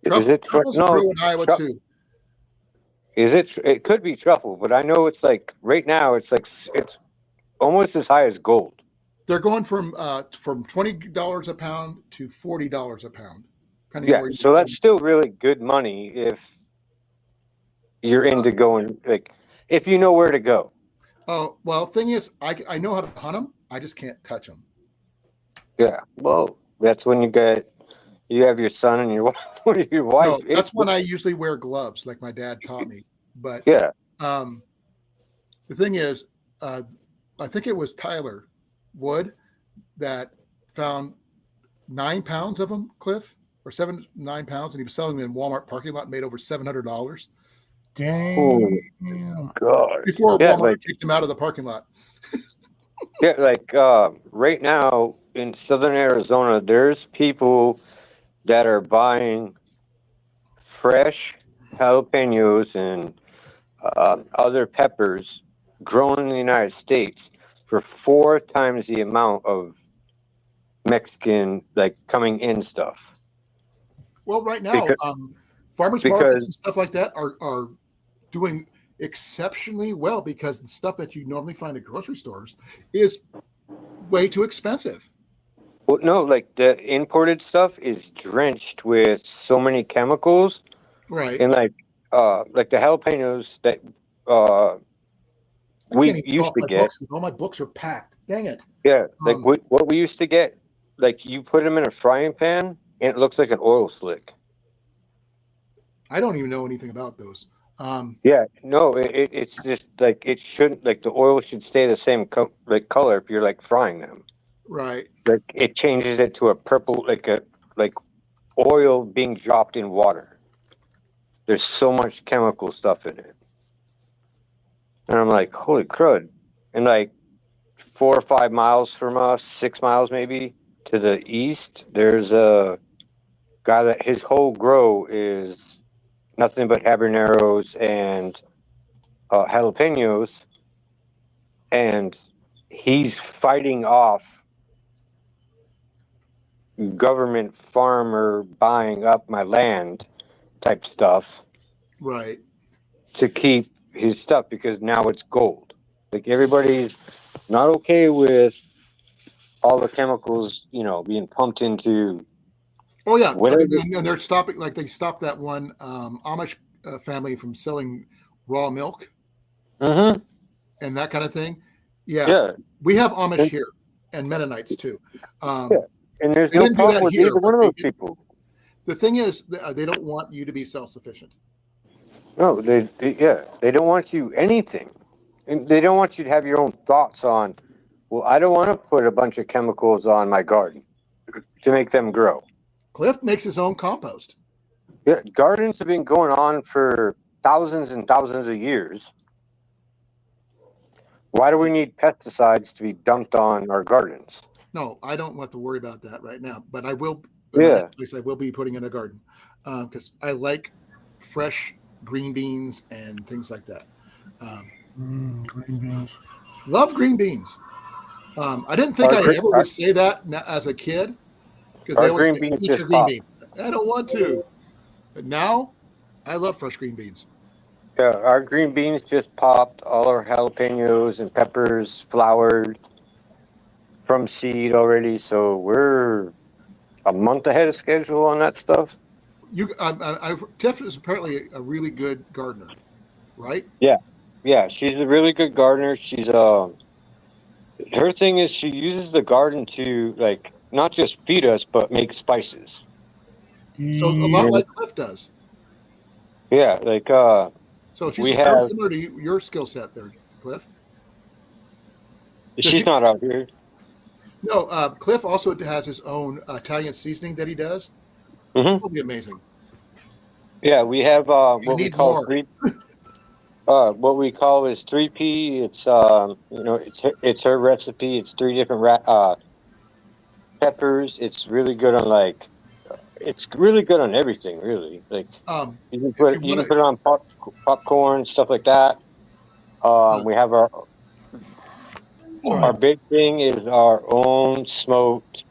Is it truffles no? grow in Iowa tru- too. Is it? It could be truffle, but I know it's like right now. It's like it's almost as high as gold. They're going from $20 a pound to $40 a pound, depending on Yeah, where you so go. that's still really good money if you're into going like if you know where to go. Oh well, thing is, I know how to hunt them. I just can't touch them. Yeah, well, that's when you have your son and your your wife. No, that's when I usually wear gloves, like my dad taught me. But Yeah, um, the thing is, I think it was Tyler Wood that found 9 pounds of them, Cliff, or 9 pounds, and he was selling them in Walmart parking lot, and made over $700 oh Damn. god, before yeah, Walmart like kicked them out of the parking lot. right now in southern Arizona, there's people that are buying fresh jalapenos and other peppers grown in the United States for 4 times the amount of Mexican like coming in stuff. Well, right now, Because farmers markets because and stuff like that are doing exceptionally well because the stuff that you normally find at grocery stores is way too expensive. well, no, like the imported stuff is drenched with so many chemicals, Right. and like the jalapenos that uh I can't we even go used off to my get. books because all my books are packed. Dang it. Yeah, like Um, what we used to get, like you put them in a frying pan and it looks like an oil slick. I don't even know anything about those. Um, Yeah, no, it's just like it shouldn't like the oil should stay the same like color if you're like frying them. right. Like it changes it to a purple like oil being dropped in water. There's so much chemical stuff in it. And I'm like, holy crud. And like 4 or 5 miles from us, 6 miles maybe to the east, there's a guy that his whole grow is nothing but habaneros and jalapenos, and he's fighting off government farmer buying up my land type stuff Right. to keep his stuff because now it's gold. Like everybody's not okay with all the chemicals, being pumped into Oh yeah. whatever. And they're stopping. Like they stopped that one Amish family from selling raw milk Mm-hmm. and that kind of thing. Yeah, Yeah. we have Amish And, here and Mennonites too. yeah. Um, And there's they no didn't do problem that with here, either but one of they those did. people. The thing is, they don't want you to be self-sufficient. No, they don't want you anything. And they don't want you to have your own thoughts on, well, I don't want to put a bunch of chemicals on my garden to make them grow. Cliff makes his own compost. Yeah, gardens have been going on for thousands and thousands of years. Why do we need pesticides to be dumped on our gardens? No, I don't want to worry about that right now, but I will. In my Yeah. next place, I will be putting in a garden because I like fresh green beans and things like that. Green beans. Love green beans. I didn't think Our, I gre- ever our, would say that as a kid because they our always green say, beans "Eat your just green popped. beans." I don't want to, but now I love fresh green beans. Yeah, our green beans just popped. All our jalapenos and peppers flowered from seed already. So we're a month ahead of schedule on that stuff. Tiff is apparently a really good gardener, right? Yeah. Yeah, she's a really good gardener. She's her thing is she uses the garden to like not just feed us but make spices. So a Yeah. lot And like Cliff does. yeah, like So she's we very have similar to your skill set there, Cliff. Does she's he? not out here. No, Cliff also has his own Italian seasoning that he does. Hmm. Totally amazing. Yeah, we have what we need call more. three. What we call is 3P. It's it's her recipe. It's three different peppers. It's really good on it's really good on everything. Really, like If you you want can put it on popcorn, stuff like that. to, We have our sorry, big thing is our own smoked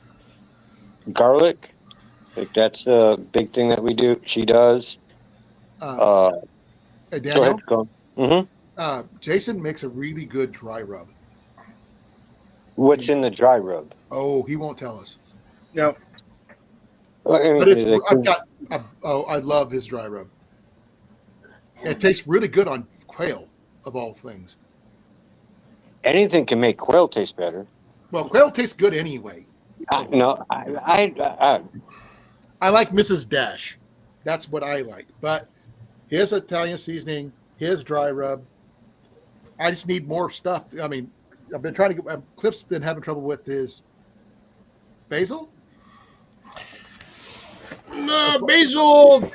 garlic. Like that's a big thing that we do. She does. uh, Uh, hey Go ahead, Daniel, go. Mm-hmm. Jason makes a really good dry rub. What's in the dry rub? Oh, he won't tell us. Now, Well, I But mean, it's like, I've got oh, I love his dry rub. It tastes really good on quail of all things. anything can make quail taste better. Well, quail tastes good anyway. So No, I like Mrs. Dash. That's what I like. But his Italian seasoning, his dry rub. I just need more stuff. I mean, I've been trying to get. Cliff's been having trouble with his basil. Basil.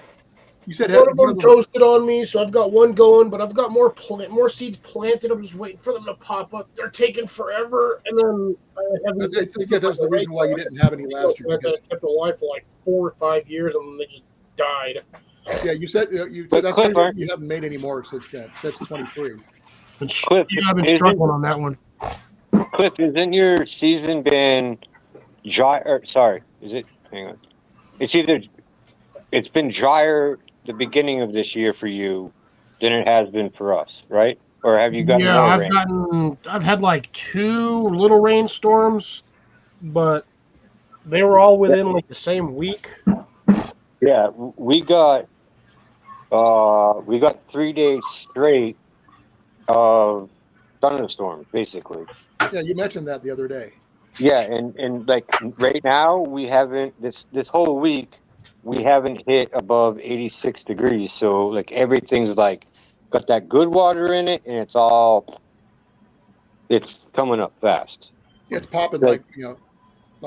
You said One of one of them them. toasted on me, so I've got one going, but I've got more seeds planted. I'm just waiting for them to pop up. They're taking forever, and then I I haven't. think that was the reason why you didn't have any last year I because kept alive for like 4 or 5 years, and then they just died. yeah, you said but that's Cliff, one reason you haven't made any more since then. Since 23. Cliff, Yeah, I've been isn't struggling on that one. Cliff, isn't your season been dry? Or sorry, is it? Hang on. It's either it's been drier the beginning of this year for you than it has been for us, right? Or have you gotten Yeah, more rain? I've had like 2 little rainstorms, but they were all within like the same week. Yeah, we got 3 days straight of thunderstorms, basically. Yeah, you mentioned that the other day. Yeah, and like right now we haven't this whole week we haven't hit above 86 degrees. So like everything's like got that good water in it and it's coming up fast. It's popping Like like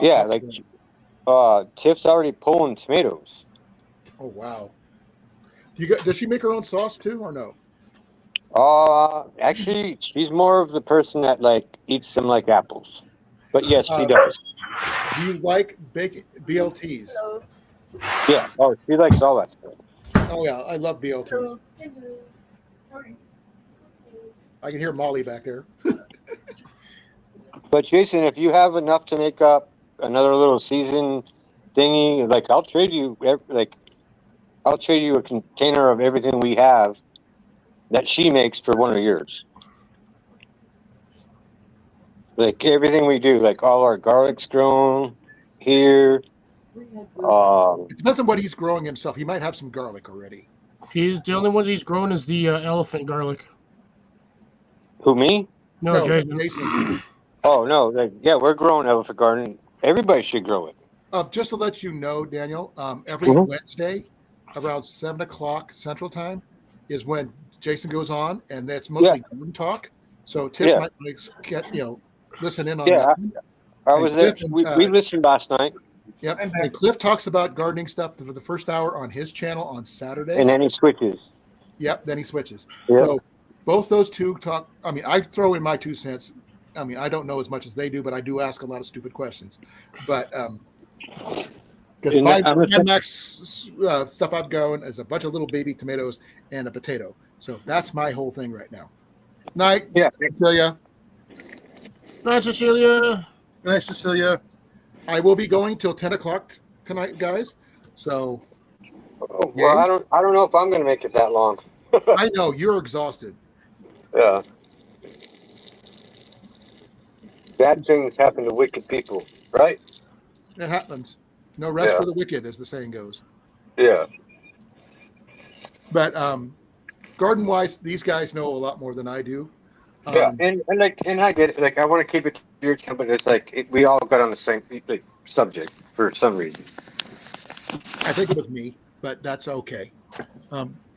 yeah, like popcorn. Tiff's already pulling tomatoes. Oh wow. Does she make her own sauce too, or no? Actually she's more of the person that like eats them like apples. But yes, she Uh, does. do you like bacon BLTs? Yeah. Oh, she likes all that stuff. Oh yeah, I love BLTs. I can hear Molly back there. But Jason, if you have enough to make up another little season thingy, like I'll trade you a container of everything we have that she makes for one of yours. Like everything we do, like all our garlic's grown here. It depends on what he's growing himself. He might have some garlic already. He's the only ones he's grown is the elephant garlic. Who me? No, No, Jason. Jason. Oh no, like, yeah, we're growing elephant garden. Everybody should grow it. Just to let you know, Daniel, every Mhm. Wednesday around 7 o'clock Central Time is when Jason goes on, and that's Yeah, mostly garden talk. So Tiff yeah, might get listen in on yeah. that one. I And was there. Cliff and We listened last night, yep, and Cliff talks about gardening stuff for the first hour on his channel on and Saturdays. then he switches. Yep, then he switches. Yeah, So both those two talk. I mean, I throw in my 2 cents. I mean, I don't know as much as they do, but I do ask a lot of stupid questions. But because and I'm my max stuff I've grown is a bunch of little baby tomatoes and a potato. So that's my whole thing right now. Night, yeah. Cecilia. Hi, Cecilia. nice, Cecilia. I will be going till 10 o'clock tonight, guys. So Oh, well, yay. I don't know if I'm gonna make it that long. I know you're exhausted. Yeah. Bad things happen to wicked people, right? It happens. No rest Yeah. for the wicked, as the saying goes. Yeah. But garden wise, these guys know a lot more than I do. Yeah. And like and I get it. Like I want to keep it to your channel, but it's like we all got on the same like, subject for some reason. I think it was me, but that's okay.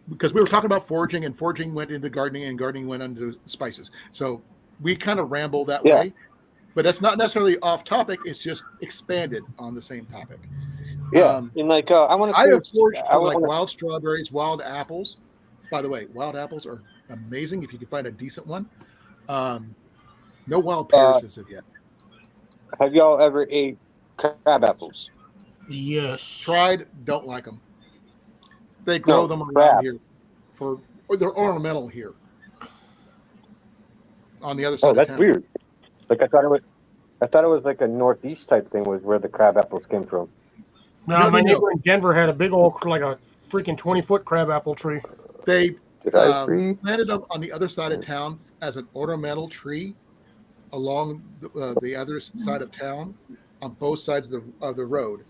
Because we were talking about foraging, and foraging went into gardening, and gardening went into spices. So we kind of ramble that Yeah. way, but that's not necessarily off topic. It's just expanded on the same topic. Yeah, and like I want to I say have foraged I for like wanna, wild strawberries, wild apples. By the way, wild apples are amazing if you can find a decent one. No wild pears as of yet. have y'all ever ate crab apples? Yes. Tried, don't like them. They grow No, them around crab. here or they're ornamental here on the other Oh, side of that's town. weird. Like I thought it was like a northeast type thing was where the crab apples came from. No, No, no, my no. neighbor in Denver had a big old, like a freaking 20-foot crabapple tree. They Did I agree? planted them on the other side of town as an ornamental tree along the other side of town on both sides of the road.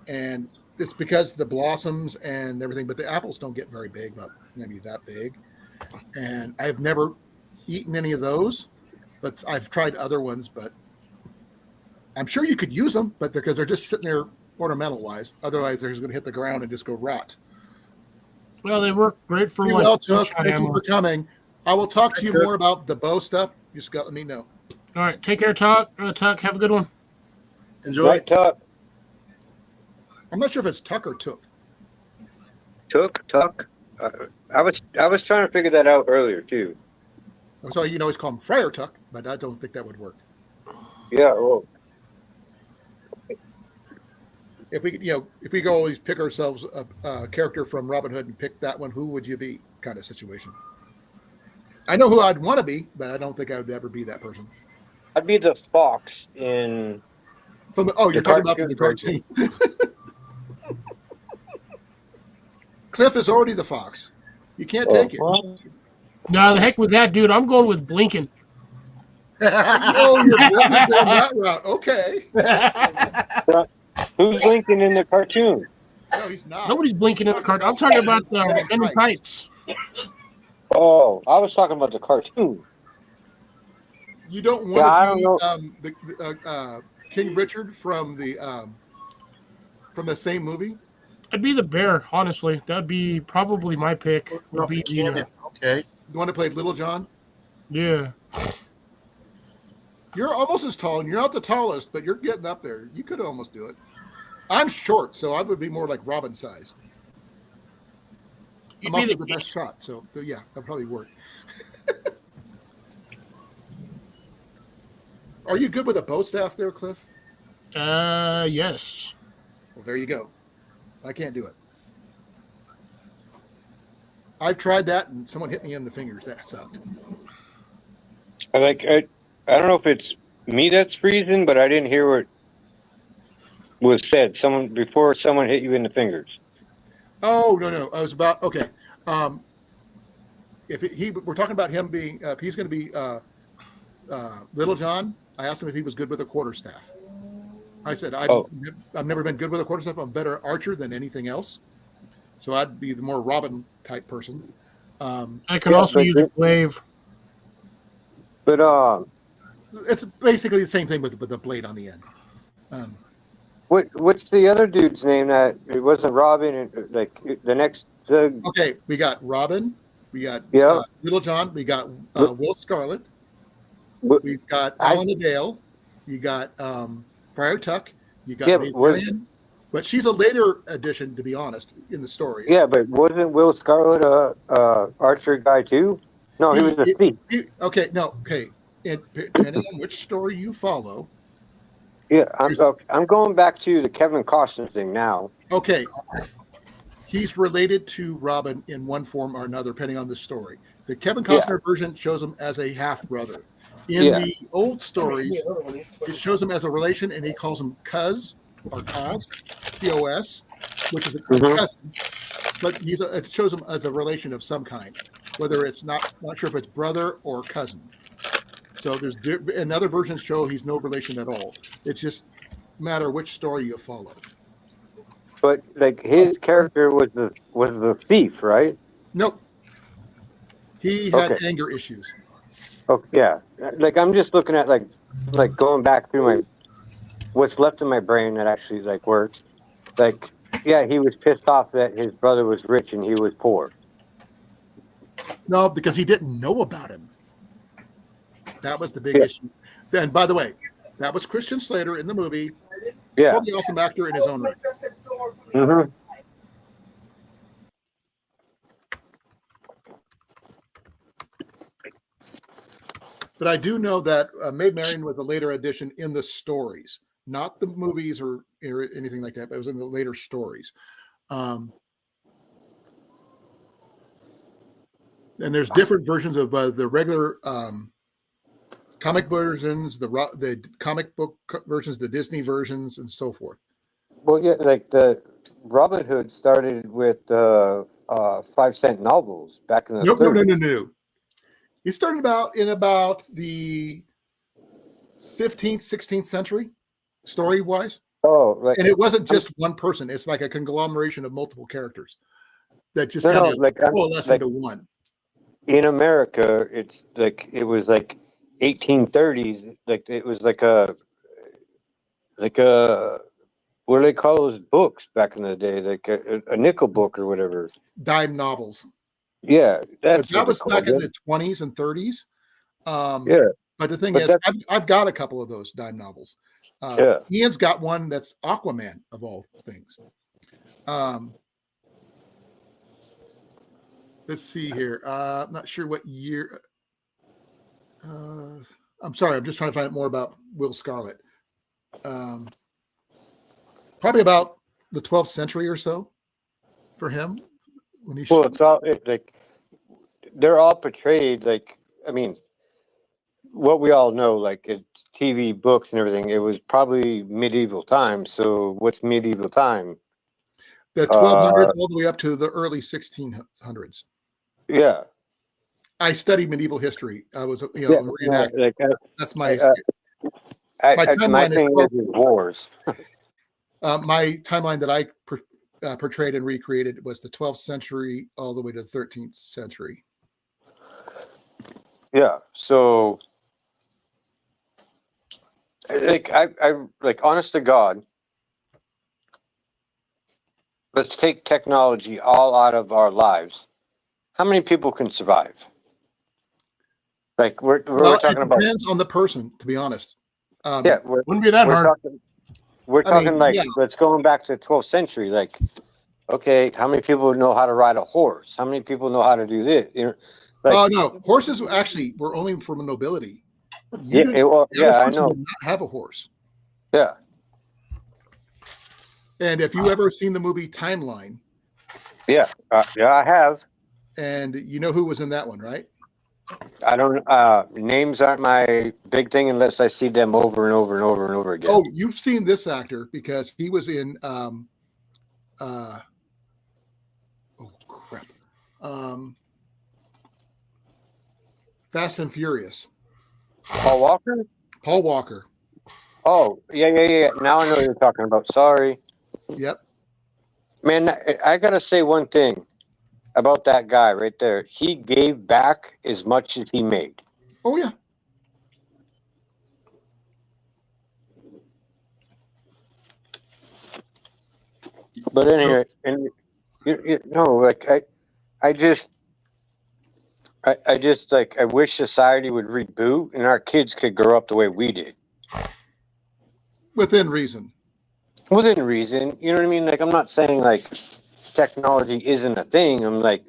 And it's because the blossoms and everything, but the apples don't get very big, but maybe that big. And I've never eaten any of those, but I've tried other ones, but I'm sure you could use them, but because they're just sitting there ornamental wise. Otherwise, they're just going to hit the ground and just go rot. Well, they work great for Be like well, Took. shot Thank you ammo. for coming. I will talk to Hi, you Took. more about the bow stuff. You just got to let me know. All right, take care, Tuck. Tuck, have a good one. Enjoy. Right, Tuck. I'm not sure if it's Tuck or Took. Tuck. I was trying to figure that out earlier too. So you always call him Friar Tuck, but I don't think that would work. Yeah, well, If we, if we go always pick ourselves a character from Robin Hood and pick that one, who would you be? Kind of situation. I know who I'd want to be, but I don't think I would ever be that person. I'd be the fox in. You're talking about from the cartoon cartoon. Cliff is already the fox. You can't take it. No, the heck with that, dude. I'm going with Blinken. Oh, you're going that route. Okay. Who's Lincoln in the cartoon? No, he's not. Nobody's blinking in the card. I'm talking about Men in Tights. Oh, I was talking about the cartoon. You don't Yeah, I want don't to be King Richard from the same movie. I'd be the bear, honestly. That'd be probably my pick. Would be, Okay. The one that played Little John. yeah. You're almost as tall, and you're not the tallest, but you're getting up there. You could almost do it. I'm short, so I would be more like Robin size. I'm also the best shot, so yeah, that'll probably work. Are you good with a bow staff there, Cliff? Yes. Well, there you go. I can't do it. I've tried that, and someone hit me in the fingers. That sucked. I don't know if it's me that's freezing, but I didn't hear what was said. Someone hit you in the fingers. Oh no! I was about okay. If we're talking about him being, if he's going to be Little John, I asked him if he was good with a quarterstaff. I said I've never been good with a quarterstaff. I'm a better archer than anything else, so I'd be the more Robin type person. I can also use a glaive. But it's basically the same thing with the blade on the end. what's the other dude's name that it wasn't Robin? And like the next. Okay, we got Robin, we got Little John, we got Will Scarlet, we've got Alan Adale, you got Friar Tuck, you got Marion, but she's a later addition, to be honest, in the stories. Yeah, but wasn't Will Scarlet a archer guy too? No, he was a thief. Okay. And depending on which story you follow. Yeah, I'm going back to the Kevin Costner thing now. Okay. He's related to Robin in one form or another, depending on the story. The Kevin Costner version shows him as a half brother. In the old stories, it shows him as a relation, and he calls him Cuz or Cos, Cos, which is a cousin. But it shows him as a relation of some kind, whether it's not sure if it's brother or cousin. So there's another versions show he's no relation at all. It's just a matter of which story you follow. But like his character was the thief, right? Nope. He had anger issues. Oh yeah. Like I'm just looking at like going back through what's left in my brain that actually works. Like yeah, he was pissed off that his brother was rich and he was poor. No, because he didn't know about him. That was the big issue. Then, by the way, that was Christian Slater in the movie. Yeah. Totally awesome actor in his own right. Mm-hmm. But I do know that Maid Marian was a later addition in the stories, not the movies or anything like that, but it was in the later stories. And there's different versions of the regular comic versions, the comic book versions, the Disney versions, and so forth. Well, yeah, like the Robin Hood started with 5-cent novels back in the No, 30s. no. He started about the 15th, 16th century, story wise. Oh, like And it wasn't just one person. It's like a conglomeration of multiple characters that just no, kind no, of like coalesce like into one. in America, it's like it was like 1830s. Like it was like a what do they call those books back in the day? Like a nickel book or whatever. Dime novels. Yeah, But that's that what they was back called in them. the 20s and 30s. Yeah, But the thing but is, that I've got a couple of those dime novels. yeah. Ian's got one that's Aquaman of all things. Let's see here. I'm not sure what year. I'm sorry. I'm just trying to find out more about Will Scarlet. Probably about the 12th century or so for him when he. Well, it's all like they're all portrayed like I mean, what we all know, like it's TV, books, and everything. It was probably medieval times. So what's medieval time? The 1200s Uh, all the way up to the early 1600s. yeah, I studied medieval history. I was, a yeah. No, reenactor. like That's I, my my my timeline is thing is wars. my timeline that I portrayed and recreated was the 12th century all the way to the 13th century. Yeah. So I like honest to God, let's take technology all out of our lives. How many people can survive? Like we're Well, it talking about depends on the person, to be honest. yeah, Wouldn't be that we're hard. talking we're I mean, talking like yeah. let's going back to the 12th century. Like, okay, how many people know how to ride a horse? How many people know how to do this? You know, like Oh no, horses actually were only from nobility. You yeah, didn't. well, The average yeah, I person know. did not have a horse. Yeah, And if you ever seen the movie Timeline, yeah, yeah. I have. and you know who was in that one, right? I don't. Names aren't my big thing unless I see them over and over and over and over again. Oh, you've seen this actor because he was in oh crap. Fast and Furious. Paul Walker. Paul Walker. Oh, yeah. Now I know what you're talking about. Sorry, Yep. man. I gotta say one thing about that guy right there. He gave back as much as he made. Oh yeah. But So anyway, and you know, like I just, I just like I wish society would reboot and our kids could grow up the way we did. within reason. Within reason, you know what I mean? Like I'm not saying like technology isn't a thing. I'm like,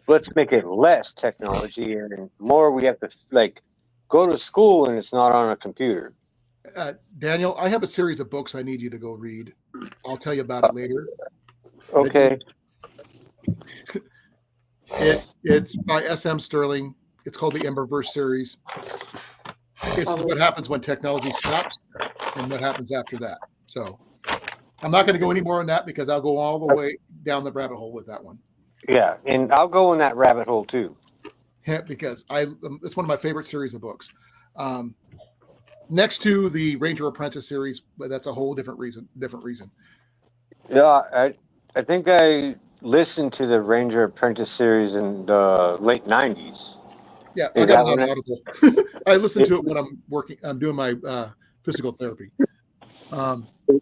let's make it less technology and more we have to like go to school and it's not on a computer. Daniel, I have a series of books I need you to go read. I'll tell you about it later. Okay. It's by S.M. Sterling. It's called the Emberverse series. It's what happens when technology stops and what happens after that. So I'm not going to go any more on that because I'll go all the way down the rabbit hole with that one. Yeah, and I'll go in that rabbit hole too. Because it's one of my favorite series of books. Next to the Ranger Apprentice series, but that's a whole different reason. Yeah, I think I listened to the Ranger Apprentice series in the late '90s. Yeah, I Is got that it on when Audible. I listen to it when I'm doing my physical therapy.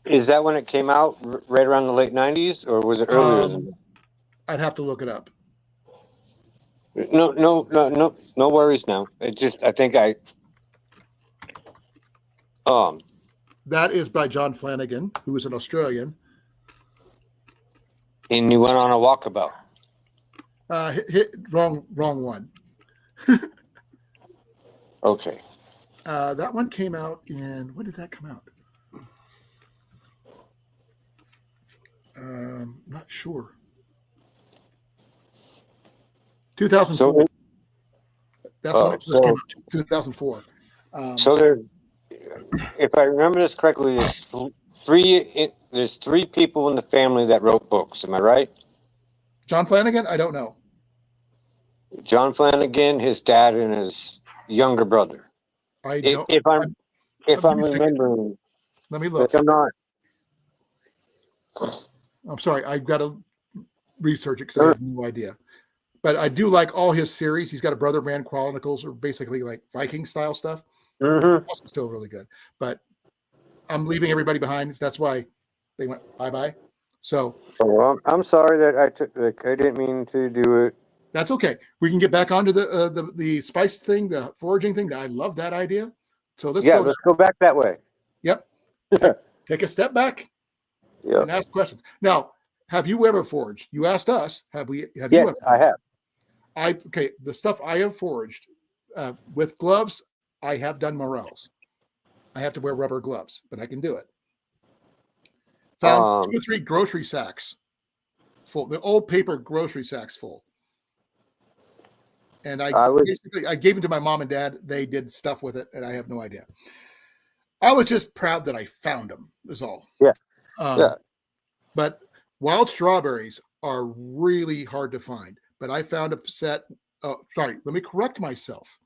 is that when it came out? Right around the late '90s, or was it earlier than that? I'd have to look it up. No worries now. It just I think I That is by John Flanagan, who is an Australian. And you went on a walkabout. Wrong one. Okay. That one came out in, when did that come out? Not sure. 2004. So, That's when it so first came out. 2004. so there, if I remember this correctly, there's three people in the family that wrote books. Am I right? John Flanagan? I don't know. John Flanagan, his dad, and his younger brother. I If, don't. if I'm if Give I'm me a second. remembering, Let me look. like I'm not. I'm sorry. I've got to research it because I have no idea. But I do like all his series. He's got a Brother Man Chronicles, or basically like Viking style stuff. Mm-hmm. Also still really good. But I'm leaving everybody behind. That's why they went bye-bye. So Well, I'm sorry that I took. Like, I didn't mean to do it. that's okay. We can get back onto the spice thing, the foraging thing. I love that idea. So let's go. Let's go back that way. Yep. Take a step back Yep. and ask questions. Now, have you ever foraged? You asked us. Have we? Have Yes, you ever? I have. Okay. The stuff I have foraged with gloves, I have done morels. I have to wear rubber gloves, but I can do it. Found 2 or 3 grocery sacks full, the old paper grocery sacks full. And I gave them to my mom and dad. They did stuff with it, and I have no idea. I was just proud that I found them, is all. Yeah. Yeah. But wild strawberries are really hard to find. But I found a set. Sorry, let me correct myself.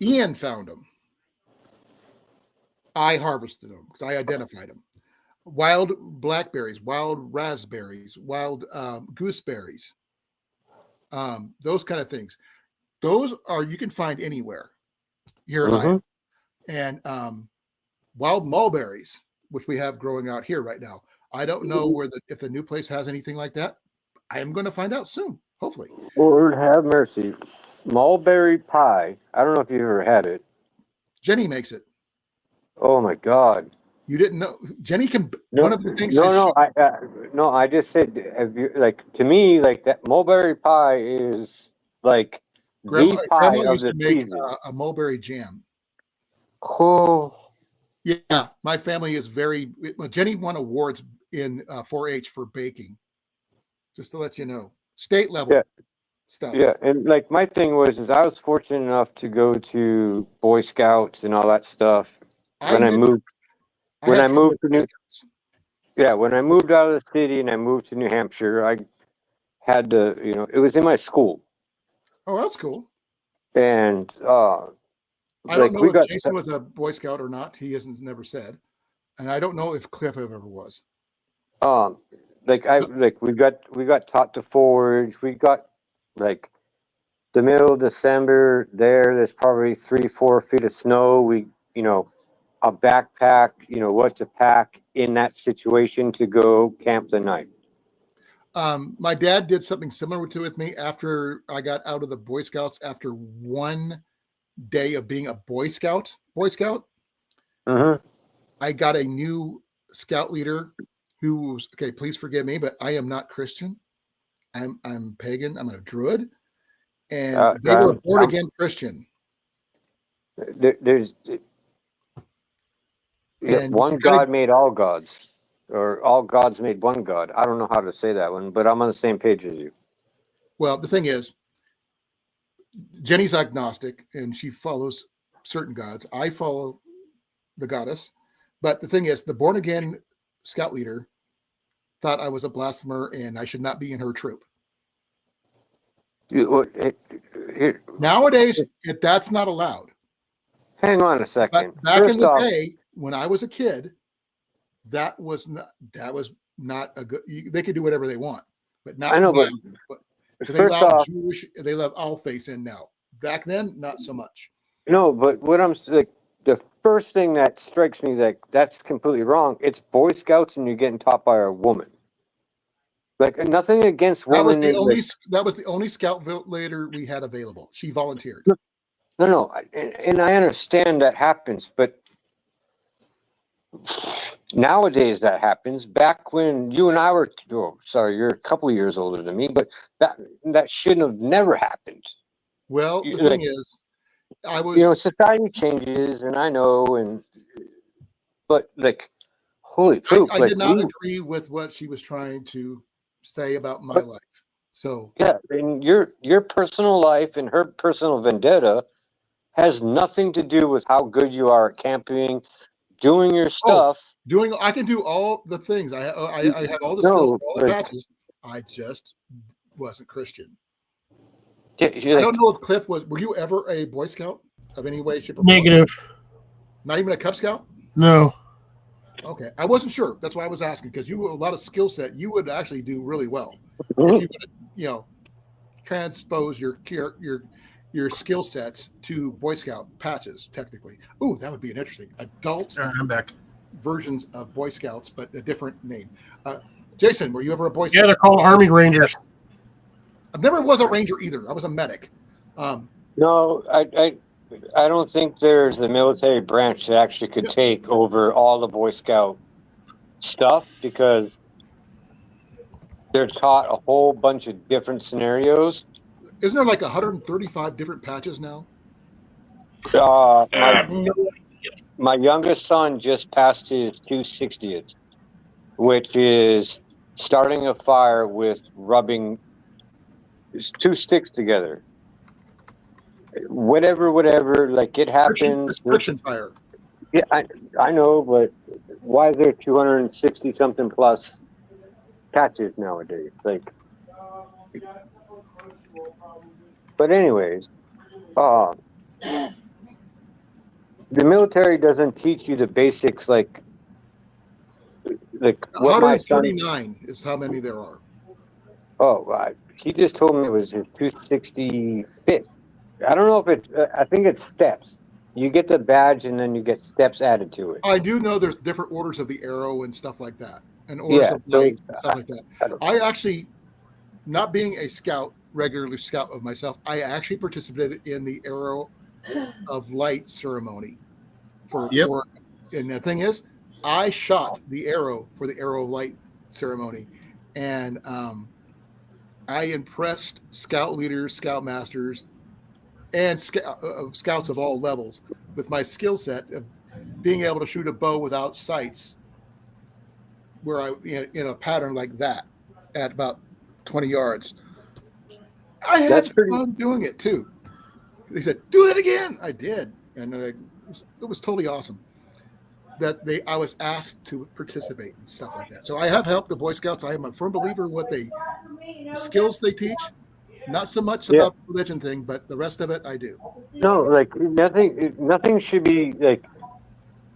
Ian found them. I harvested them because I identified them. Wild blackberries, wild raspberries, wild gooseberries, those kind of things. Those are, you can find anywhere here in Iowa. And wild mulberries, which we have growing out here right now. I don't know if the new place has anything like that. I am going to find out soon, hopefully. Lord have mercy. Mulberry pie. I don't know if you ever had it. Jenny makes it. Oh my God. You didn't know Jenny can. No, one of the things. I just said, have you, like, to me, like, that mulberry pie is like the pie of used the to make season. a mulberry jam. Oh, Yeah, my family is very. Well, Jenny won awards in 4-H for baking. Just to let you know, state level stuff. Yeah, and like my thing was, is I was fortunate enough to go to Boy Scouts and all that stuff when I moved. When I moved to when I moved out of the city and I moved to New Hampshire, I had to, it was in my school. Oh, that's cool. And I don't know if Jason was a Boy Scout or not. He hasn't never said, and I don't know if Cliff ever was. We got taught to forage. We got like the middle of December. There's probably 3-4 feet of snow. A backpack. What to pack in that situation to go camp the night. My dad did something similar with me after I got out of the Boy Scouts. After one day of being a Boy Scout, I got a new scout leader who was, okay, please forgive me, but I am not Christian. I'm pagan. I'm a Druid, and they were born again Christian. There's one God made all gods, or all gods made one God. I don't know how to say that one, but I'm on the same page as you. Well, the thing is, Jenny's agnostic and she follows certain gods. I follow the goddess. But the thing is, the born again scout leader thought I was a blasphemer and I should not be in her troop. Nowadays, that's not allowed. Hang on a second. But back in the day, when I was a kid, that was not a good. They could do whatever they want, but not. I know, now. But they allow Jewish. They love all face in now. Back then, not so much. No, but what I'm like, the first thing that strikes me like that's completely wrong. It's Boy Scouts, and you're getting taught by a woman. Like nothing against women. That was the only scout leader we had available. She volunteered. No, and I understand that happens, but nowadays that happens. Back when you and I were, oh, sorry, you're a couple of years older than me, but that shouldn't have never happened. Well, the Like, thing is, I was society changes, and I know, but like, holy poop, I like did not agree with what she was trying to say about my But- life. So yeah, and your personal life and her personal vendetta has nothing to do with how good you are at camping, doing your stuff. I can do all the things. I have all the skills No, for all the like, patches. I just wasn't Christian. you're I don't like, know if Cliff was. Were you ever a Boy Scout of any way, shape, or form? Negative. Not even a Cub Scout. No. Okay, I wasn't sure. That's why I was asking because you have a lot of skill set. You would actually do really well if you would, transpose your skill sets to Boy Scout patches. Technically, ooh, that would be an interesting adult I'm back. versions of Boy Scouts, but a different name. Jason, were you ever a Boy Yeah, Scout? they're called Army Rangers. Yes. I never was a Ranger either. I was a medic. no, I don't think there's a military branch that actually could take over all the Boy Scout stuff because they're taught a whole bunch of different scenarios. Isn't there like 135 different patches now? My my youngest son just passed his 260th, which is starting a fire with rubbing two sticks together. Whatever, like it happens. It's friction fire. Yeah, I know, but why is there 260 something plus patches nowadays? Like, but anyways, uh, the military doesn't teach you the basics, like what my son. 139 is how many there are. Oh, he just told me it was his 265th. I don't know if it's. I think it's steps. You get the badge, and then you get steps added to it. I do know there's different orders of the arrow and stuff like that, and orders Yeah. of So light and stuff like that. I don't. I actually, not being a scout, regular scout of myself, I actually participated in the arrow of light ceremony Yep. and the thing is, I shot the arrow for the arrow of light ceremony, and I impressed scout leaders, scout masters, and scouts of all levels with my skill set of being able to shoot a bow without sights, where I in a pattern like that at about 20 yards. I had That's pretty. fun doing it too. They said, "Do it again." I did, and it was totally awesome. I was asked to participate and stuff like that. So I have helped the Boy Scouts. I am a firm believer in the skills they teach. Not so much Yeah. about the religion thing, but the rest of it I do. No, like nothing. Nothing should be like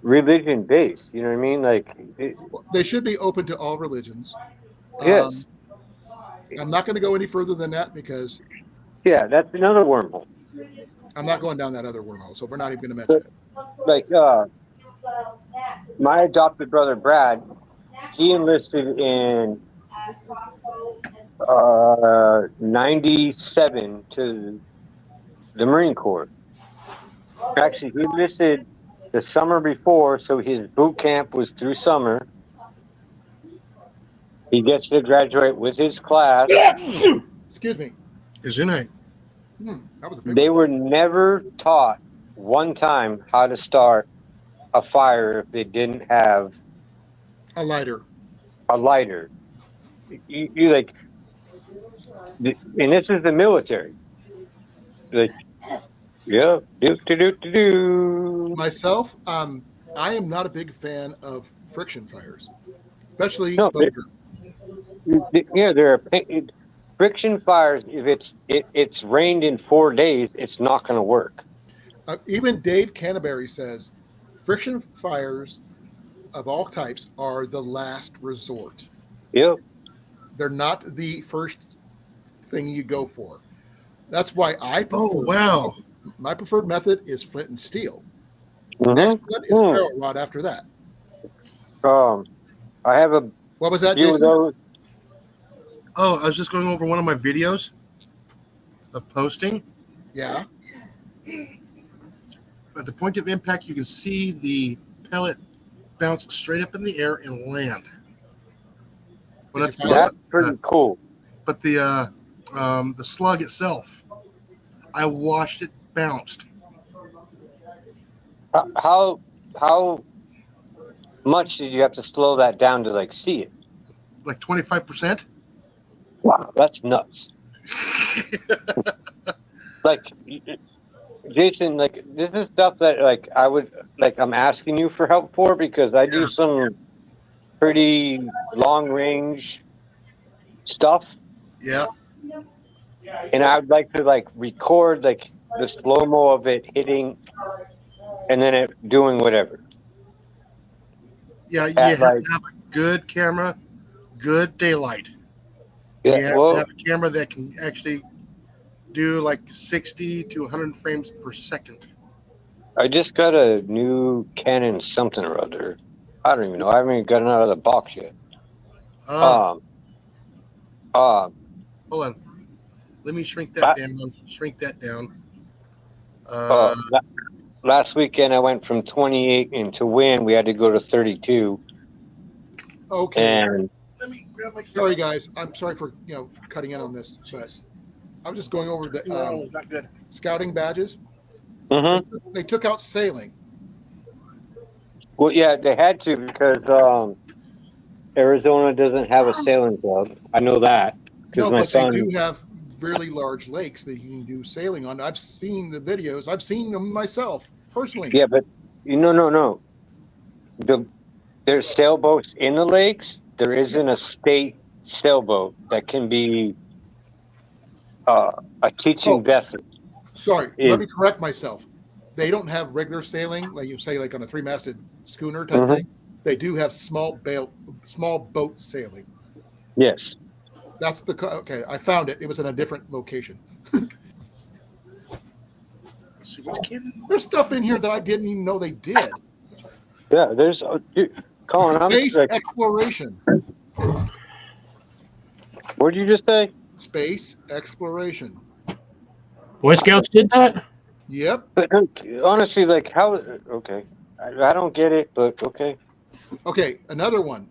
religion based. You know what I mean? Like, They should be open to all religions. yes, I'm not going to go any further than that because yeah. That's another wormhole. I'm not going down that other wormhole. So we're not even going to mention But it. like, my adopted brother Brad, he enlisted in 97 to the Marine Corps. Actually, he enlisted the summer before, so his boot camp was through summer. He gets to graduate with his class. Excuse me. Is your night? That was a big They one. were never taught one time how to start a fire if they didn't have A lighter. a lighter. You like, and this is the military. Like, yeah, do. Myself, I am not a big fan of friction fires, especially No, boat. yeah, there are friction fires. If it's rained in 4 days, it's not going to work. Even Dave Canterbury says friction fires of all types are the last resort. Yep. They're not the first thing you go for. That's why I prefer. Oh wow! My preferred method is flint and steel. Mm-hmm. Next one is ferro rod. After that, I have a what was that, few of Jason? those. Oh, I was just going over one of my videos of posting. Yeah. at the point of impact, you can see the pellet bounce straight up in the air and land. Well, Did that's you find That's it? pretty cool. But the slug itself, I watched it bounced. How much did you have to slow that down to like see it? Like 25%. Wow, that's nuts. Like, Jason, like this is stuff that like I would like I'm asking you for help for because I do Yeah. some pretty long range stuff Yeah. and I'd like to like record like the slow-mo of it hitting and then it doing whatever. Yeah. You At have like to have a good camera, good daylight. yeah, You have to well have a camera that can actually do like 60 to 100 frames per second. I just got a new Canon something or other. I don't even know. I haven't even gotten out of the box yet. Ah, Um um hold on. Let me shrink that la- down. Shrink that down. uh, la- last weekend I went from 28 and to win we had to go to 32 Okay. and Let me grab my Sorry, camera. guys. I'm sorry for cutting in on this, but I was just going over the No, not good. scouting badges. mhm. They took out sailing. Well, yeah, they had to because Arizona doesn't have a sailing club. I know that because No, my but they son. do have really large lakes that you can do sailing on. I've seen the videos. I've seen them myself personally. Yeah, but no. The there's sailboats in the lakes. There isn't a state sailboat that can be a teaching Oh, vessel. sorry. Is Let me correct myself. They don't have regular sailing, like you say, like on a three-masted schooner type Mhm. thing. They do have small boat sailing. Yes. That's okay. I found it. It was in a different location. Let's see which camera. There's stuff in here that I didn't even know they did. Yeah. There's dude, Colin. I'm Space like, exploration. what did you just say? Space exploration. Boy Scouts did that. Yep. But honestly, like, how? Okay, I don't get it, but okay, Okay. Another one.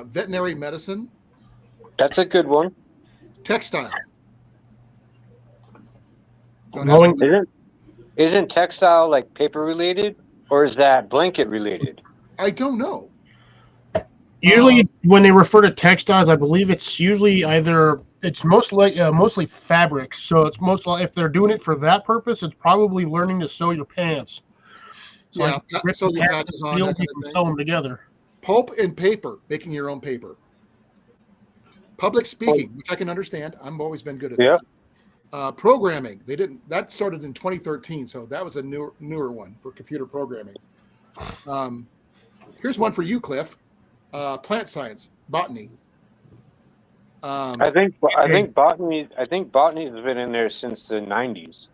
Veterinary medicine. that's a good one. Textile. Don't ask Blowing. me. Isn't textile like paper related, or is that blanket related? I don't know. Usually, when they refer to textiles, I believe it's usually it's mostly fabrics. So it's most like if they're doing it for that purpose, it's probably learning to sew your pants. So Yeah. like rip Sew the your pants patches and on, steel, that you kind can of sew thing. them together. Pulp and paper. Making your own paper. Public speaking, which I can understand. I've always been good at Yeah. that. Programming. They didn't. That started in 2013, so that was a newer one for computer programming. Here's one for you, Cliff. Plant science, botany. I think botany. I think botany has been in there since the '90s.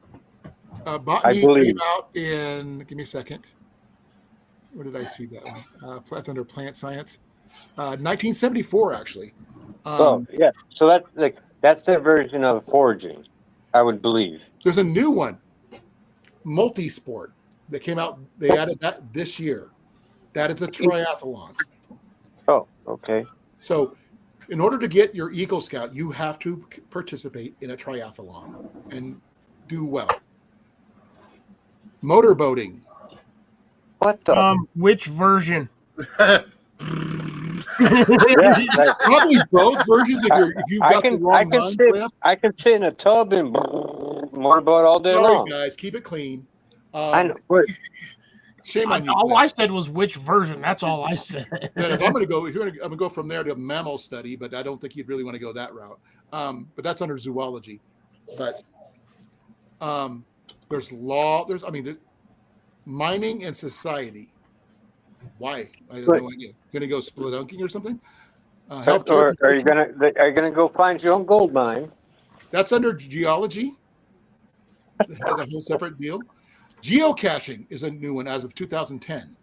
I Botany came believe. out in. Give me a second. Where did I see that one? That's under plant science. 1974, actually. Oh yeah, so that's their version of foraging, I would believe. There's a new one, multi-sport, that came out. They added that this year. That is a triathlon. Oh, okay. So, in order to get your Eagle Scout, you have to participate in a triathlon and do well. Motorboating. What the? Which version? Yeah, like, Probably both versions if you've got the wrong one, Cliff. I can sit in a tub and motorboat all day Sorry, long. guys, keep it clean. I know. But Shame on you. All Cliff. I said was which version. That's all I said. But if I'm going to go, I'm going to go from there to a mammal study, but I don't think you'd really want to go that route. But that's under zoology. But there's law. There's mining and society. Why? I have no idea. Going to go spelunking or something? Healthcare. or are you gonna go find your own gold mine? That's under geology. It has a whole separate deal. Geocaching is a new one as of 2010.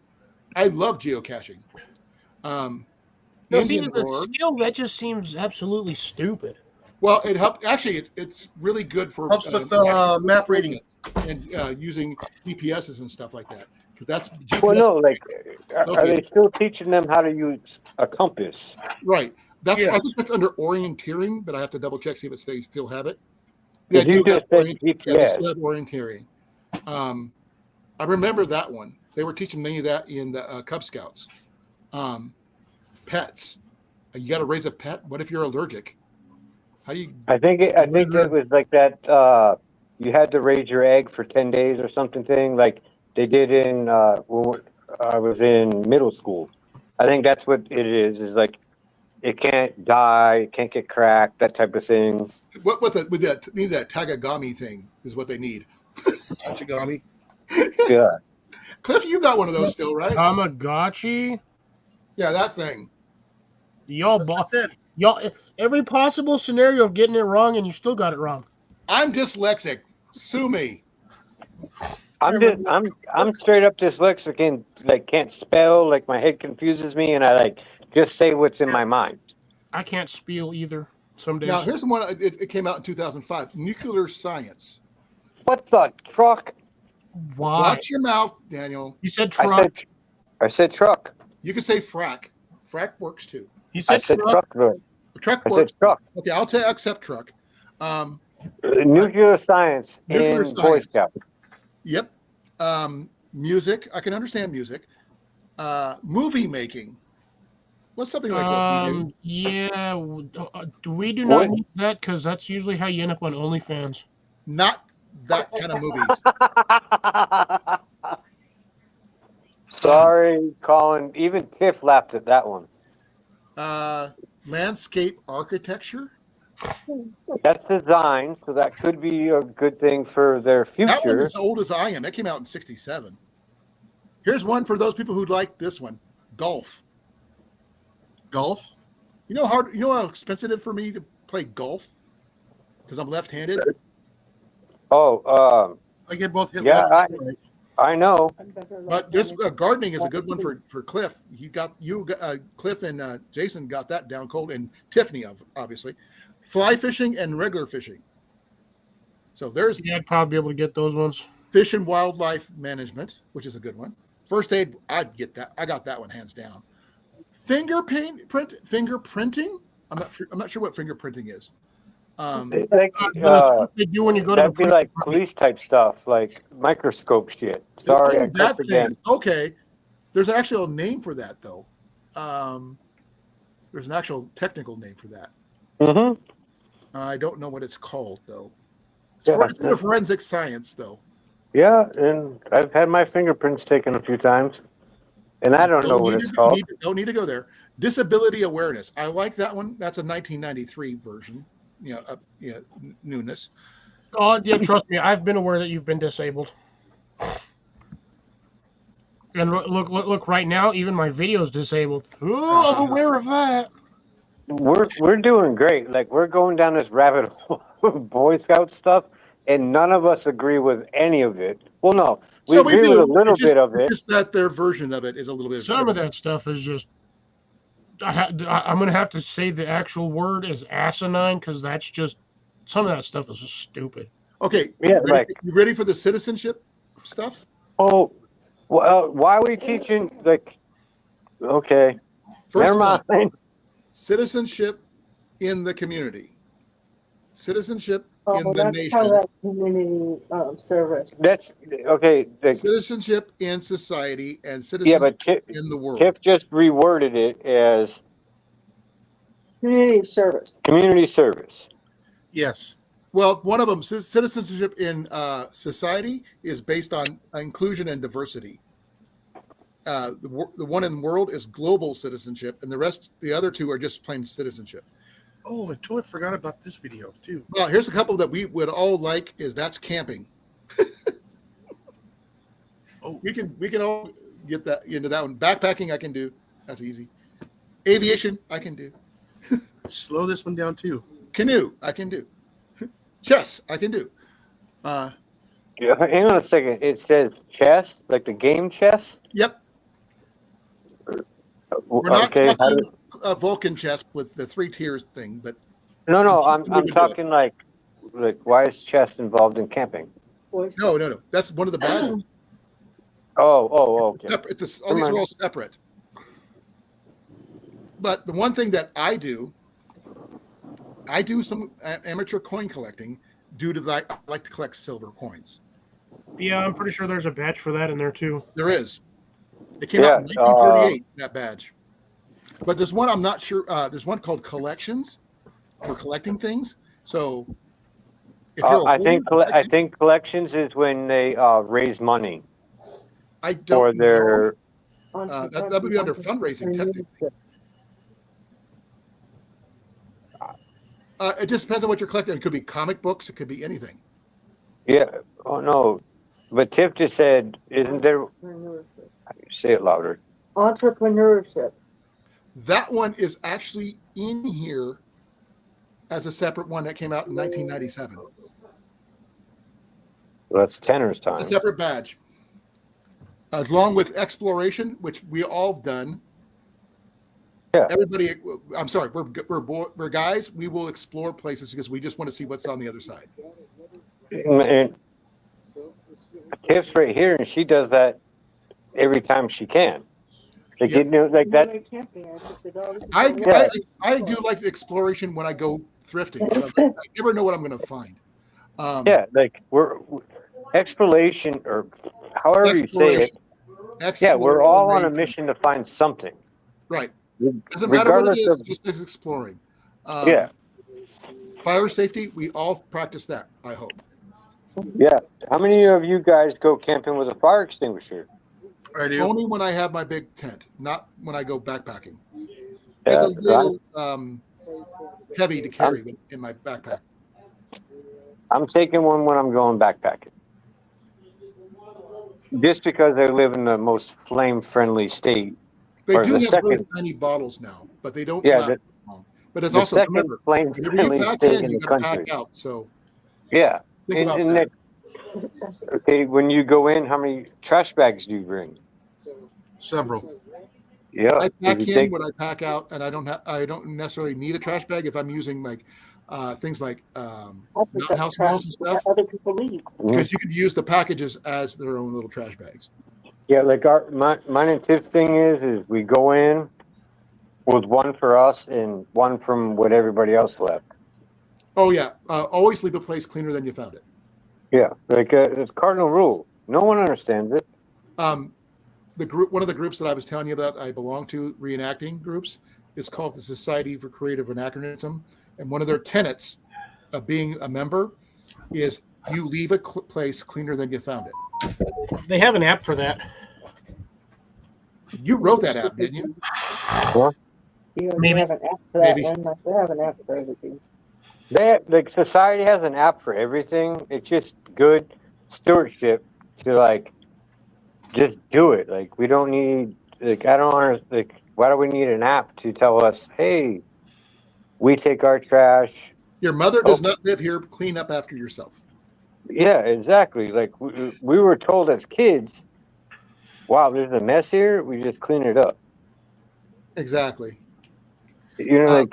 I love geocaching. No, see, Indian the lore. skill that just seems absolutely stupid. Well, it helped. Actually, it's really good for Helps with map reading. and using GPSs and stuff like that. Because that's Well, GPS, no, like, are Okay. they still teaching them how to use a compass? right? I Yes. think that's under orienteering, but I have to double check see if they still have it. Because you do have just said yeah, they still GPS. have orienteering. I remember that one. They were teaching me that in the Cub Scouts. Pets. You got to raise a pet. What if you're allergic? How do you? I think it was like that. You had to raise your egg for 10 days or something thing like they did in when I was in middle school. I think that's what it is like it can't die, it can't get cracked, that type of thing. What with that need that Tagagami thing is what they need. Hachigami. Yeah. Cliff, you got one of those still, right? Tamagotchi. Yeah, that thing. Y'all, That's what I said. y'all, every possible scenario of getting it wrong, and you still got it wrong. I'm dyslexic. Sue me. I'm straight up dyslexic and like can't spell, like my head confuses me and I like just say what's in my mind. I can't spiel either. Some days. Now, here's the one. It came out in 2005. Nuclear science. What the truck? Why? Watch your mouth, Daniel. You said I truck. said truck. You can say frack. Frack works too. He I said said truck. truck. Bro. Truck I works. said truck. Okay, I'll accept truck. Nuclear science Nuclear in Boy science. Scout. Yep. Music. I can understand music. Movie making. What's something like what you do? Yeah. We do What? not need that because that's usually how you end up on OnlyFans. Not that kind of movies. Sorry, Colin. Even Tiff laughed at that one. Landscape architecture. That's design, so that could be a good thing for their That one future. is old as I am. That came out in '67. Here's one for those people who like this one: golf. Golf. You know how expensive it is for me to play golf because I'm left-handed. Oh, I get both hit Yeah, left and right. I know. But this gardening is a good one for Cliff. Cliff and Jason got that down cold, and Tiffany obviously. Fly fishing and regular fishing. So there's Yeah, I'd probably be able to get those ones. fish and wildlife management, which is a good one. First aid, I'd get that. I got that one hands down. Fingerprinting. I'm not sure what fingerprinting is. Like, But that's what they do when you go to the that'd be like police type stuff, like microscope shit. Sorry, I that cussed again. thing. Okay, there's an actual name for that though. There's an actual technical name for that. Mm-hmm. I don't know what it's called though. Yeah. It's for forensic science though. Yeah, and I've had my fingerprints taken a few times, and I don't know what it's called. Don't need to go there. Disability awareness. I like that one. That's a 1993 version. Newness. Oh, yeah, trust me, I've been aware that you've been disabled. And look! Right now, even my video's disabled. Oh, I'm aware of that. We're doing great. Like we're going down this rabbit hole of Boy Scout stuff, and none of us agree with any of it. Well, no, we agree with a little bit of it. Just that their version of it is a little bit. Some of that stuff is just. I'm gonna have to say the actual word is asinine because that's just some of that stuff is just stupid. Okay. Yeah, you ready for the citizenship stuff? Oh, well, why are we teaching? Like, okay, First never of all, mind. citizenship in the community. Citizenship in the that's nation. part of that community service. That's okay. Like, Citizenship in society and yeah, citizenship but Tiff in the world. just reworded it as Community service. community service. Yes. Well, one of them, citizenship in society, is based on inclusion and diversity. The one in the world is global citizenship, and the other two are just plain citizenship. Oh, I totally forgot about this video too. Well, here's a couple that we would all like. That's camping. Oh, We can all get that into that one. Backpacking, I can do. That's easy. Aviation, I can do. slow this one down too. Canoe, I can do. Chess, I can do. Yeah, hang on a second. It says chess, like the game chess. Yep. We're not Okay. talking Vulcan chess with the 3 tiers thing, but No, we I'm would do it. talking like why is chess involved in camping? Boys. No. That's one of the badges. Okay. All these are all separate. But the one thing that I do some amateur coin collecting due to that. I like to collect silver coins. Yeah, I'm pretty sure there's a badge for that in there too. There is. It came out in Yeah, 1938, that badge. But there's one I'm not sure. There's one called collections for collecting things. So if you're a I holder, think collections is when they raise money I for don't know. their. That would be under fundraising, technically. It just depends on what you're collecting. It could be comic books. It could be anything. Yeah. Oh no. But Tiff just said, "Isn't there?" Say it louder. Entrepreneurship. That one is actually in here as a separate one that came out in 1997. Well, that's Tenor's time. It's a separate badge. Along with exploration, which we all have done. Yeah. Everybody, I'm sorry, we're guys. We will explore places because we just want to see what's on the other side. And Tiff's right here, and she does that every time she can. Like, Yeah. you know, like that. I do like exploration when I go thrifting. I never know what I'm going to find. Yeah, like we're exploration, or however you say it. Yeah, we're all on a mission to find something. Right. Doesn't matter what it Regardless is, of just is exploring. yeah, Fire safety, we all practice that, I hope. yeah. How many of you guys go camping with a fire extinguisher? I do. Only when I have my big tent, not when I go backpacking. Yeah, It's a little heavy to carry in my backpack. I'm taking one when I'm going backpacking. Just because I live in the most flame-friendly state. They Or do the have second- very tiny bottles now, but they don't Yeah, last long. But it's The also, second remember, whenever you flame-friendly pack state in, in you the got to country. pack out. So Yeah. think about And that. okay, when you go in, how many trash bags do you bring? Several. Yeah. I pack you in take- what I pack out, and I don't necessarily need a trash bag if I'm using like things like mountain house meals and stuff, Other people leave. because you can use the packages as their own little trash bags. Yeah, like mine and Tiff's thing is we go in with one for us and one from what everybody else left. Oh yeah, always leave a place cleaner than you found it. Yeah, like it's cardinal rule. No one understands it. One of the groups that I was telling you about, I belong to, reenacting groups, is called the Society for Creative Anachronism, and one of their tenets of being a member is you leave a place cleaner than you found it. They have an app for that. You wrote that app, didn't you? You Maybe. have an app for that, Maybe. and they have an app for everything. Like society has an app for everything. It's just good stewardship to like just do it. Like we don't need I don't understand, why do we need an app to tell us, hey, we take our trash? Your mother does not live here. Clean up after yourself. Yeah, exactly. Like we were told as kids, wow, there's a mess here. We just clean it up. Exactly. You know,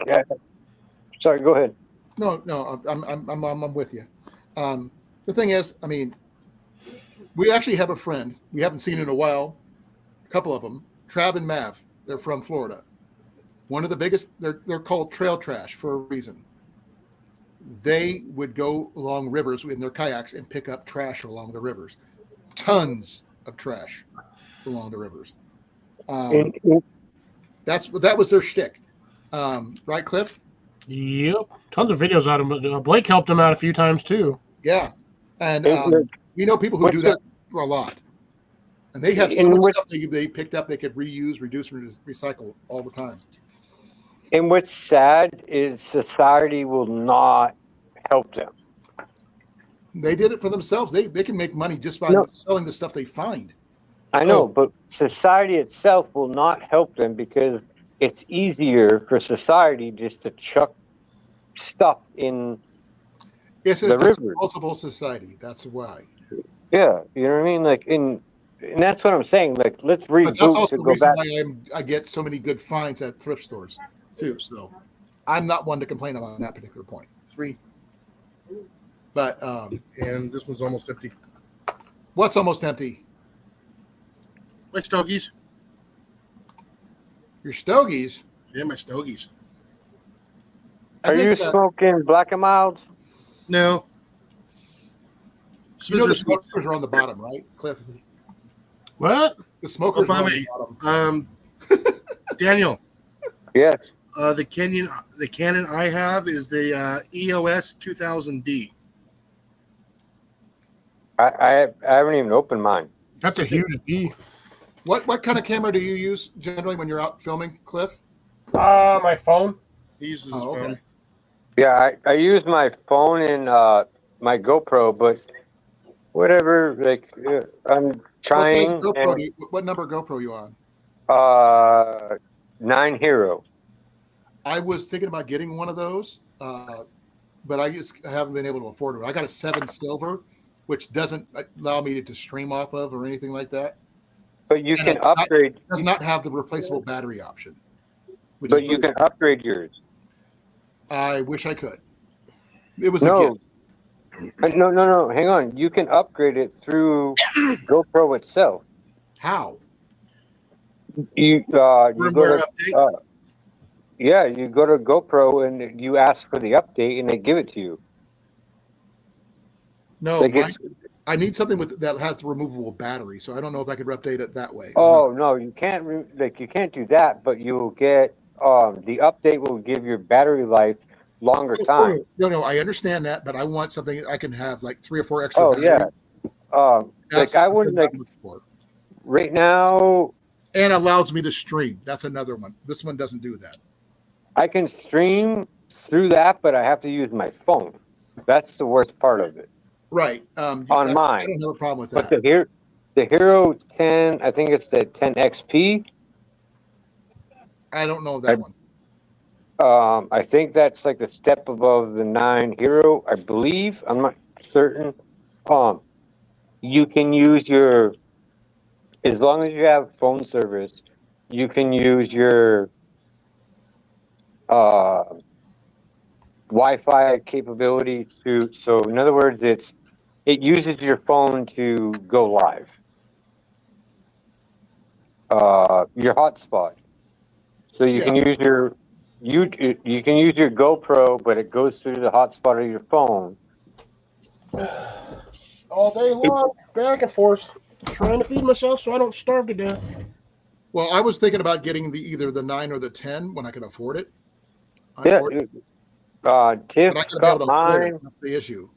sorry, go ahead. No, I'm with you. The thing is, I mean, we actually have a friend we haven't seen in a while. A couple of them, Trav and Mav. They're from Florida. One of the biggest. They're called trail trash for a reason. They would go along rivers in their kayaks and pick up trash along the rivers. Tons of trash along the rivers. That was their shtick, right, Cliff? Yep. Tons of videos out of them. Blake helped him out a few times too. Yeah, and Look, we know people who do that a lot, and they have so And much what's- stuff they picked up they could reuse, reduce, and recycle all the time. And what's sad is society will not help them. They did it for themselves. They can make money just by No. selling the stuff they find. I know, but society itself will not help them because it's easier for society just to chuck stuff in. It's The a river. disposable society. That's why. Yeah, you know what I mean? Like and that's what I'm saying. Like let's But that's reboot also to the go reason back. why I get so many good finds at thrift stores too. So I'm not one to complain about that particular point. 3, But and this one's almost empty. What's almost empty? My stogies. Your stogies. Yeah, my stogies. Are you smoking Black and Milds? No. you know the Swizzler Sweets. smokers are on the bottom, right, Cliff? What? The smokers Oh, are on by the the bottom. Daniel, Yes. the Canon I have is the EOS 2000D. I haven't even opened mine. That's a huge D. What kind of camera do you use generally when you're out filming, Cliff? My phone. He uses his Oh, okay. phone. Yeah, I use my phone and my GoPro, but whatever. Like I'm What trying. size GoPro? What number GoPro you on? 9 Hero. I was thinking about getting one of those, but I haven't been able to afford it. I got a 7 silver, which doesn't allow me to stream off of or anything like that. But you And can upgrade. It does not have the replaceable battery option. But you can upgrade yours. I wish I could. It was a No, gift. no. Hang on. You can upgrade it through GoPro itself. How? You go Firmware to update. yeah, you go to GoPro and you ask for the update, and they give it to you. No, Like I need something that has the removable battery, so I don't know if I could update it that way. Oh no, you can't you can't do that, but you'll get the update will give your battery life longer time. No, I understand that, but I want something I can have like 3 or 4 extra Oh batteries. yeah. That's Like I wouldn't what like I'm looking for. right now. And allows me to stream. That's another one. This one doesn't do that. I can stream through that, but I have to use my phone. That's the worst part of it. Right. On I mine. don't have a problem with But that. the Hero 10, I think it's the 10 XP. I don't know that one. I think that's like a step above the 9 Hero, I believe. I'm not certain. You can use your, as long as you have phone service, you can use your Wi-Fi capability to. So in other words, it uses your phone to go live. Your hotspot. So you can use you can use your GoPro, but it goes through the hotspot of your phone. All day long, back and forth, trying to feed myself so I don't starve to death. Well, I was thinking about getting either the 9 or the 10 when I can afford it. Yeah. Tiff But I gotta be got able to afford mine. it. That's the issue.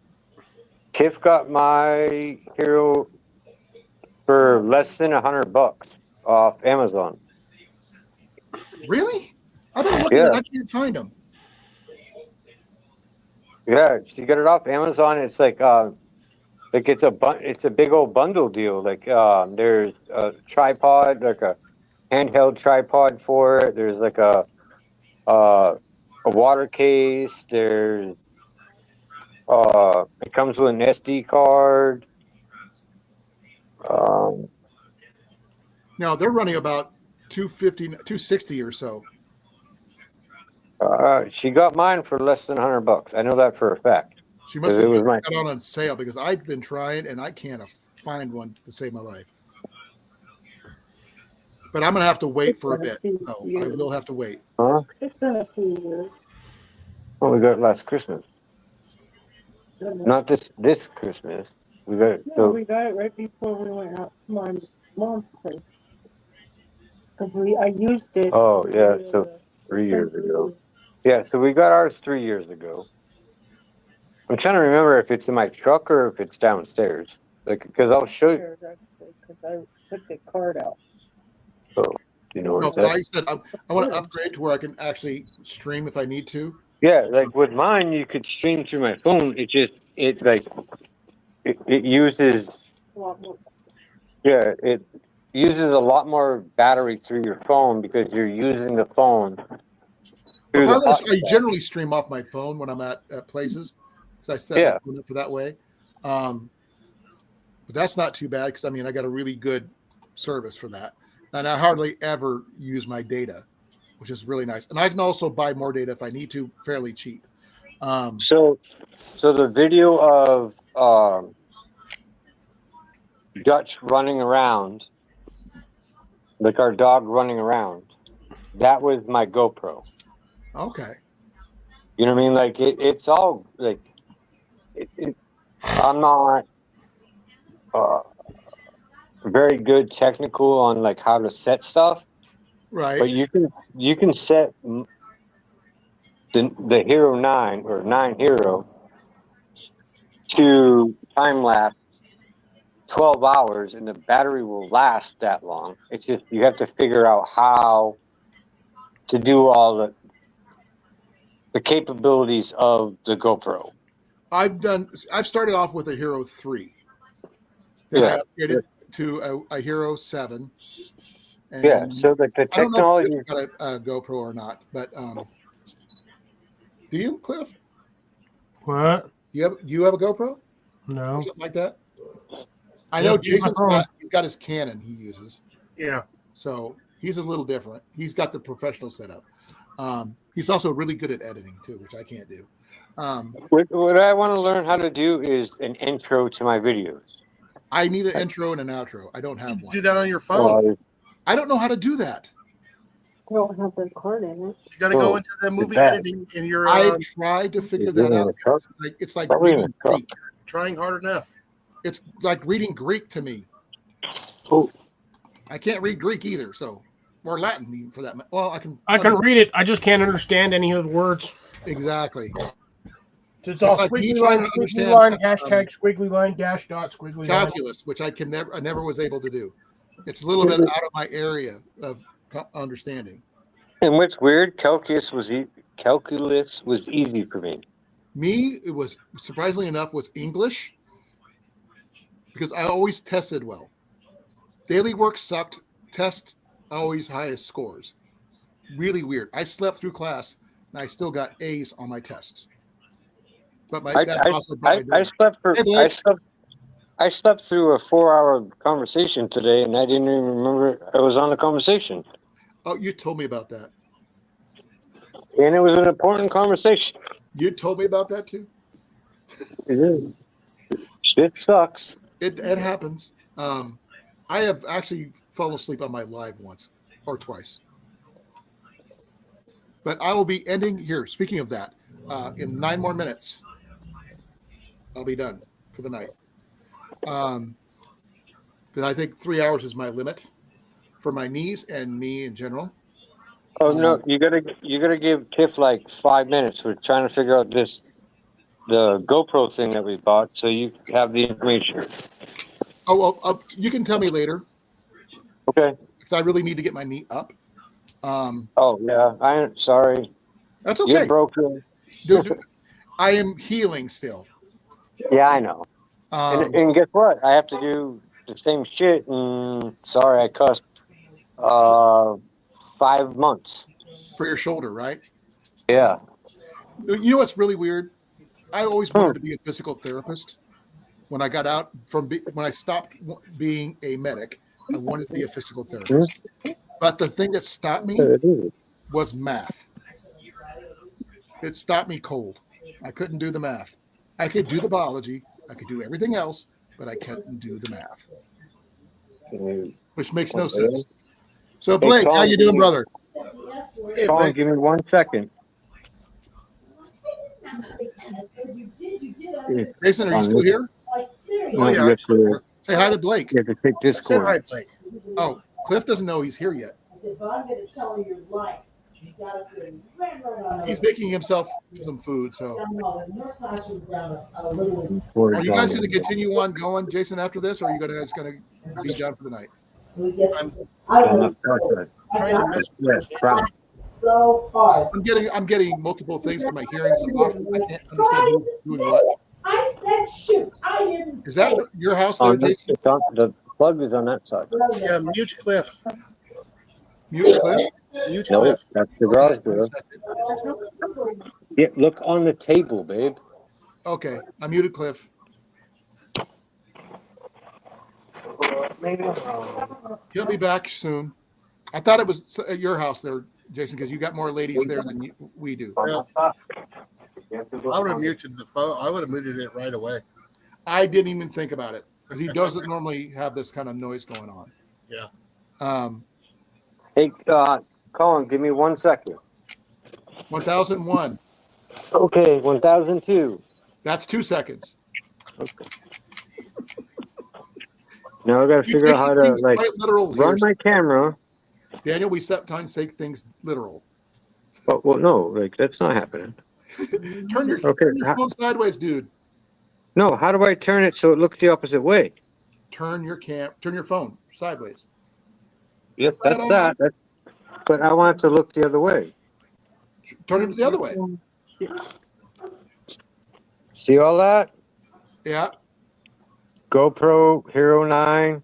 Tiff got my Hero for less than $100 off Amazon. Really? I've been looking and I can't find them. Yeah, she got it off Amazon. It's like it's a big old bundle deal. Like there's a tripod, like a handheld tripod for it. There's like a water case. There's it comes with an SD card. Now they're running about 250, 260 or so. She got mine for less than $100. I know that for a fact. She must It have was my got on sale because I've been trying and I can't find one to save my life. But I'm gonna have to wait for a bit. So I will have to wait. huh? It's been a few years. Well, we got it last Christmas. Not this Christmas. We got it. No, we got it right before we went out to my mom's place. Because I used it. Oh yeah, so 3 years ago. Yeah, so we got ours 3 years ago. I'm trying to remember if it's in my truck or if it's downstairs. Like, because I'll show you. Because I took the card out. Oh, you know where No, it's at? like I said, I want to upgrade to where I can actually stream if I need to. Yeah, like with mine, you could stream through my phone. It uses it uses a lot more battery through your phone because you're using the phone through the I generally stream off my phone when I'm at places because I set my phone up for that way. But that's not too bad because I mean I got a really good service for that, and I hardly ever use my data, which is really nice. And I can also buy more data if I need to, fairly cheap. So the video of Dutch running around, like our dog running around, that was my GoPro. Okay. You know what I mean? Like it's all like I'm not uh, very good technical on like how to set stuff, Right. but you can set the Hero 9 or 9 Hero to time lapse 12 hours, and the battery will last that long. It's just you have to figure out how to do all the capabilities of the GoPro. I've started off with a Hero 3. Then I Yeah. upgraded to a Hero 7. Yeah. And So like the I don't know if technology. Cliff's got a GoPro or not, but do you, Cliff? What? You have a GoPro or No. something like that? I know Yep, use my Jason's phone. he's got his Canon he uses, Yeah. so he's a little different. He's got the professional setup. He's also really good at editing too, which I can't do. What I want to learn how to do is an intro to my videos. I need an intro and an outro. I don't have one. Do that on your phone. I don't know how to do that. I don't have the cord in it. You got to go into the movie bad. editing in your. I tried to figure that out. It's like Probably in reading a truck. Greek. Trying hard enough. It's like reading Greek to me. Oh, I can't read Greek either, so or Latin even for that. Well, I can. I can read it. I just can't understand any of the words. Exactly. It's all like me squiggly trying line, to squiggly understand, line, hashtag, squiggly line, dash dot, squiggly line. Calculus, which I never was able to do. It's a little bit out of my area of understanding. and what's weird? Calculus was easy for me. Me, it was surprisingly enough was English because I always tested well. Daily work sucked. Test always highest scores. Really weird. I slept through class and I still got A's on my tests. But I slept for Hey, Blake. I slept through a 4-hour conversation today, and I didn't even remember I was on the conversation. Oh, you told me about that. And it was an important conversation. You told me about that too. It is. Shit sucks. It happens. I have actually fallen asleep on my live once or twice. But I will be ending here. Speaking of that, in 9 more minutes, I'll be done for the night. Because I think 3 hours is my limit for my knees and me in general. Oh no, you gotta give Tiff like 5 minutes. We're trying to figure out the GoPro thing that we bought, so you have the information. Oh, well, you can tell me later Okay. because I really need to get my knee up. Oh yeah, I'm sorry. That's You're okay. broken. Dude, I am healing still. Yeah, I know. And guess what? I have to do the same shit. And sorry, I cussed. 5 months. For your shoulder, right? Yeah. You know what's really weird? I always wanted to be a physical therapist. When I got out when I stopped being a medic, I wanted to be a physical therapist. But the thing that stopped me was math. It stopped me cold. I couldn't do the math. I could do the biology. I could do everything else, but I couldn't do the math, which makes no sense. So, Blake, how you doing, brother? Hey, Colin, Blake. give me 1 second. Jason, are you still here? Oh yeah. Say hi to Blake. You have to take this Said hi, cord. Blake. Oh, Cliff doesn't know he's here yet. He's making himself some food. So, are you guys going to continue on going, Jason, after this, or are you guys going to be done for the night? I'm trying to mess with the camera. So hard. I'm getting multiple things because my hearing's off. I can't understand who's doing what. I said shoot. I didn't. Is that your house there, Jason? The plug is on that side. Yeah, mute Cliff. Mute Cliff? Mute No, Cliff. that's the Okay, garage door. Yeah, look on the table, babe. okay, I muted Cliff. He'll be back soon. I thought it was at your house there, Jason, because you got more ladies there than we do. Yeah. I would have muted the phone. I would have muted it right away. I didn't even think about it. 'Cause he doesn't normally have this kind of noise going on. Yeah. Hey, Colin, give me 1 second. 1001. Okay, 1002. That's 2 seconds. Okay. Now I gotta You're figure out how taking to things like quite literal here. run my camera. Daniel, we sometimes take things literal. Oh, well, no, like that's not happening. Turn your Okay. phone sideways, dude. No, how do I turn it so it looks the opposite way? Turn your phone sideways. Yep, Right that's on. that. But I want it to look the other way. Turn it the other way. See all that? Yeah. GoPro Hero 9,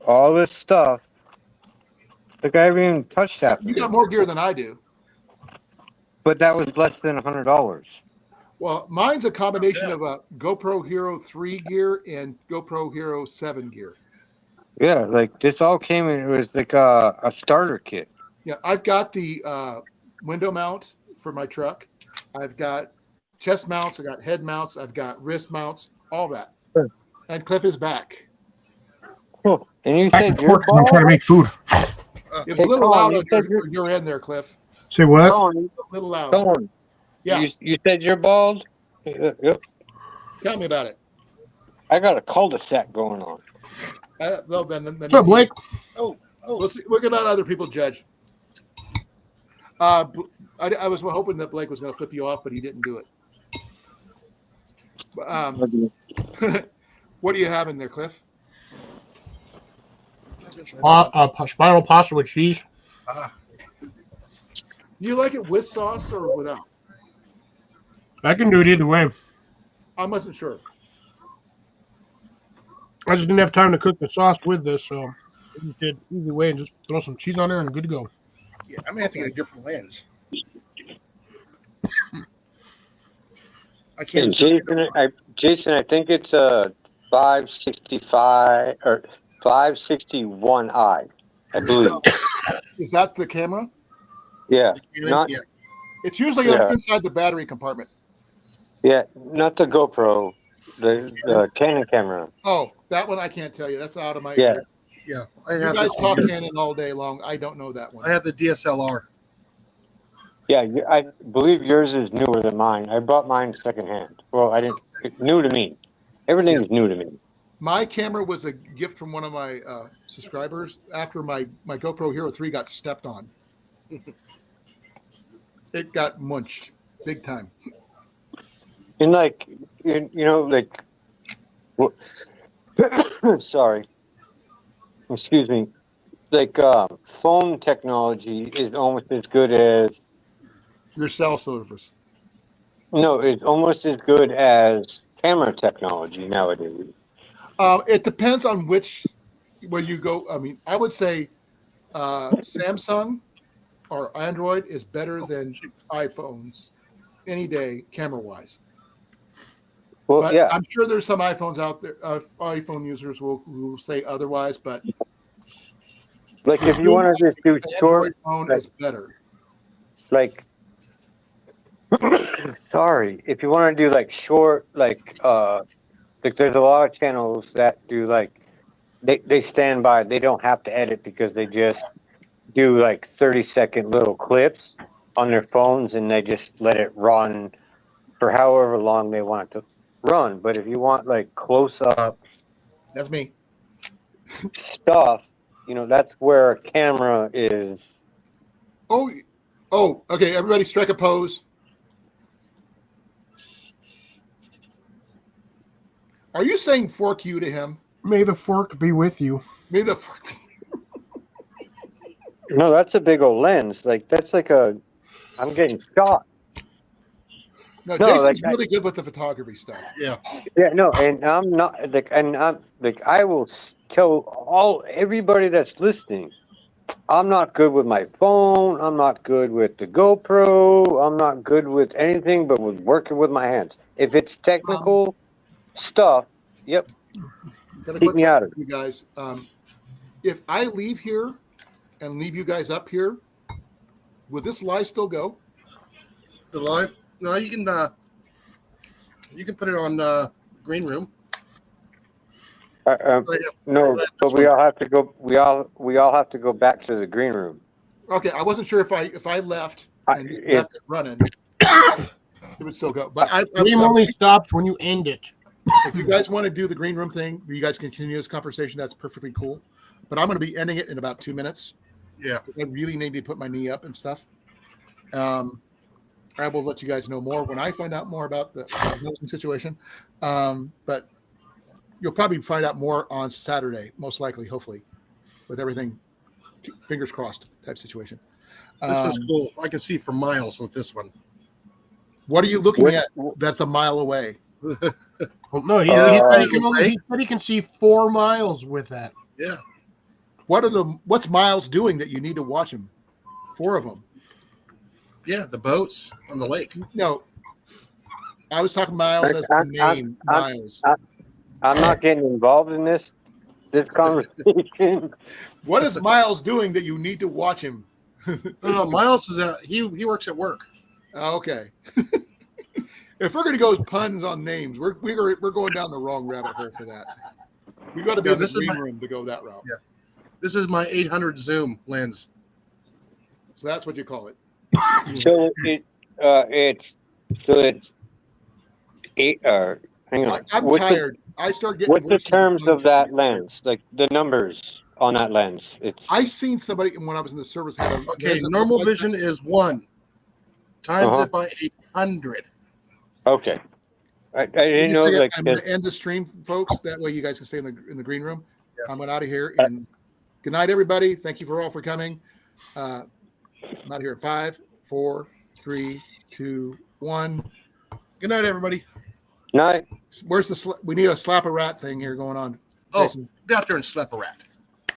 all this stuff. The guy haven't even touched that. You got more gear than I do. But that was less than $100. Well, mine's a combination Yeah. of a GoPro Hero 3 gear and GoPro Hero 7 gear. Yeah, like this all came in. It was like a starter kit. Yeah, I've got the window mount for my truck. I've got chest mounts. I got head mounts. I've got wrist mounts. All that. Sure. And Cliff is back. Cool. And you Back said and your forth 'cause I'm trying to ball? make food. It was Hey, a little Colin, loud you on said your end there, Cliff. Say what? Colin, A little loud. Colin, Yeah. you said you're bald? Yep. Tell me about it. I got a cul-de-sac going on. Well, then What's up, Blake? Oh, we'll see. We're gonna let other people judge. I was hoping that Blake was going to flip you off, but he didn't do it. What do you have in there, Cliff? Spiral pasta with cheese. Do you like it with sauce or without? I can do it either way. I wasn't sure. I just didn't have time to cook the sauce with this, so I just did easy way and just throw some cheese on there and good to go. Yeah, I'm gonna have to get a different lens. I And can't see. Jason, I think it's a 565 or 561i, I believe. Is that the camera? Yeah, Yeah. It's usually Yeah. inside the battery compartment. not the GoPro, the Canon camera. Oh, that one I can't tell you. That's out of my Yeah. area. Yeah, I You have guys this. talk Canon all day long. I don't know that one. I have the DSLR. Yeah, I believe yours is newer than mine. I bought mine secondhand. Well, I didn't. New to me. Everything is new to me. My camera was a gift from one of my subscribers after my GoPro Hero 3 got stepped on. It got munched big time. And like, sorry, excuse me. Like, phone technology is almost as good as Your cell service. no, it's almost as good as camera technology nowadays. It depends on where you go. I mean, I would say Samsung or Android is better than iPhones any day, camera wise. Well, But yeah, I'm sure there's some iPhones out there, iPhone users who will say otherwise. But like if you want to just do short, Android phone like- is better. like, sorry, if you want to do like short, like there's a lot of channels that do like they stand by. They don't have to edit because they just do like 30-second little clips on their phones and they just let it run for however long they want it to run. But if you want like close up That's me. stuff, that's where a camera is. Oh, okay. Everybody strike a pose. Are you saying fork you to him? May the fork be with you. May the fork. No, that's a big old lens. Like that's like I'm getting shot. No, No, Jason's like really good with the photography stuff. Yeah. Yeah, no, and I'm not like, and I'm like, I will tell everybody that's listening, I'm not good with my phone. I'm not good with the GoPro. I'm not good with anything but with working with my hands. If it's technical stuff, yep, Got a keep quick me out of question, you guys. If I leave here and leave you guys up here, will this live still go? The live? No, you can put it on green room. No, but we all have to go. We all have to go back to the green room. Okay, I wasn't sure if I left and just If left it running, it would still go. But Stream only stops when you end it. if you guys want to do the green room thing, you guys continue this conversation. That's perfectly cool. But I'm going to be ending it in about 2 minutes. Yeah. I really need to put my knee up and stuff. I will let you guys know more when I find out more about the housing situation. But you'll probably find out more on Saturday, most likely, hopefully, with everything fingers crossed type situation. This one's cool. I can see for miles with this one. What are you looking at that's a mile away? Well, no, he said he can see 4 miles with that. Yeah. What's Miles doing that you need to watch him? 4 of them. Yeah, the boats on the lake. No, I was talking Miles as the name Miles. I'm not getting involved in this conversation. What is Miles doing that you need to watch him? No, Miles is he works at work. Okay. If we're going to go puns on names, we're going down the wrong rabbit hole for that. We got to be in the green room to go that route. Yeah. This is my 800 zoom lens. So that's what you call it. So it's 8. Hang on. I'm tired. I start getting. What's the terms of that lens? Like the numbers on that lens? I seen somebody when I was in the service had a Okay, normal vision is 1 times it by 800. Okay. I didn't know. Like I'm going to end the stream, folks. That way, you guys can stay in the green room. Yes. I'm out of here. And good night, everybody. Thank you all for coming. I'm out here at 5, 4, 3, 2, 1. Good night, everybody. Night. Where's we need a slap a rat thing here going on. Oh, get out there and slap a rat.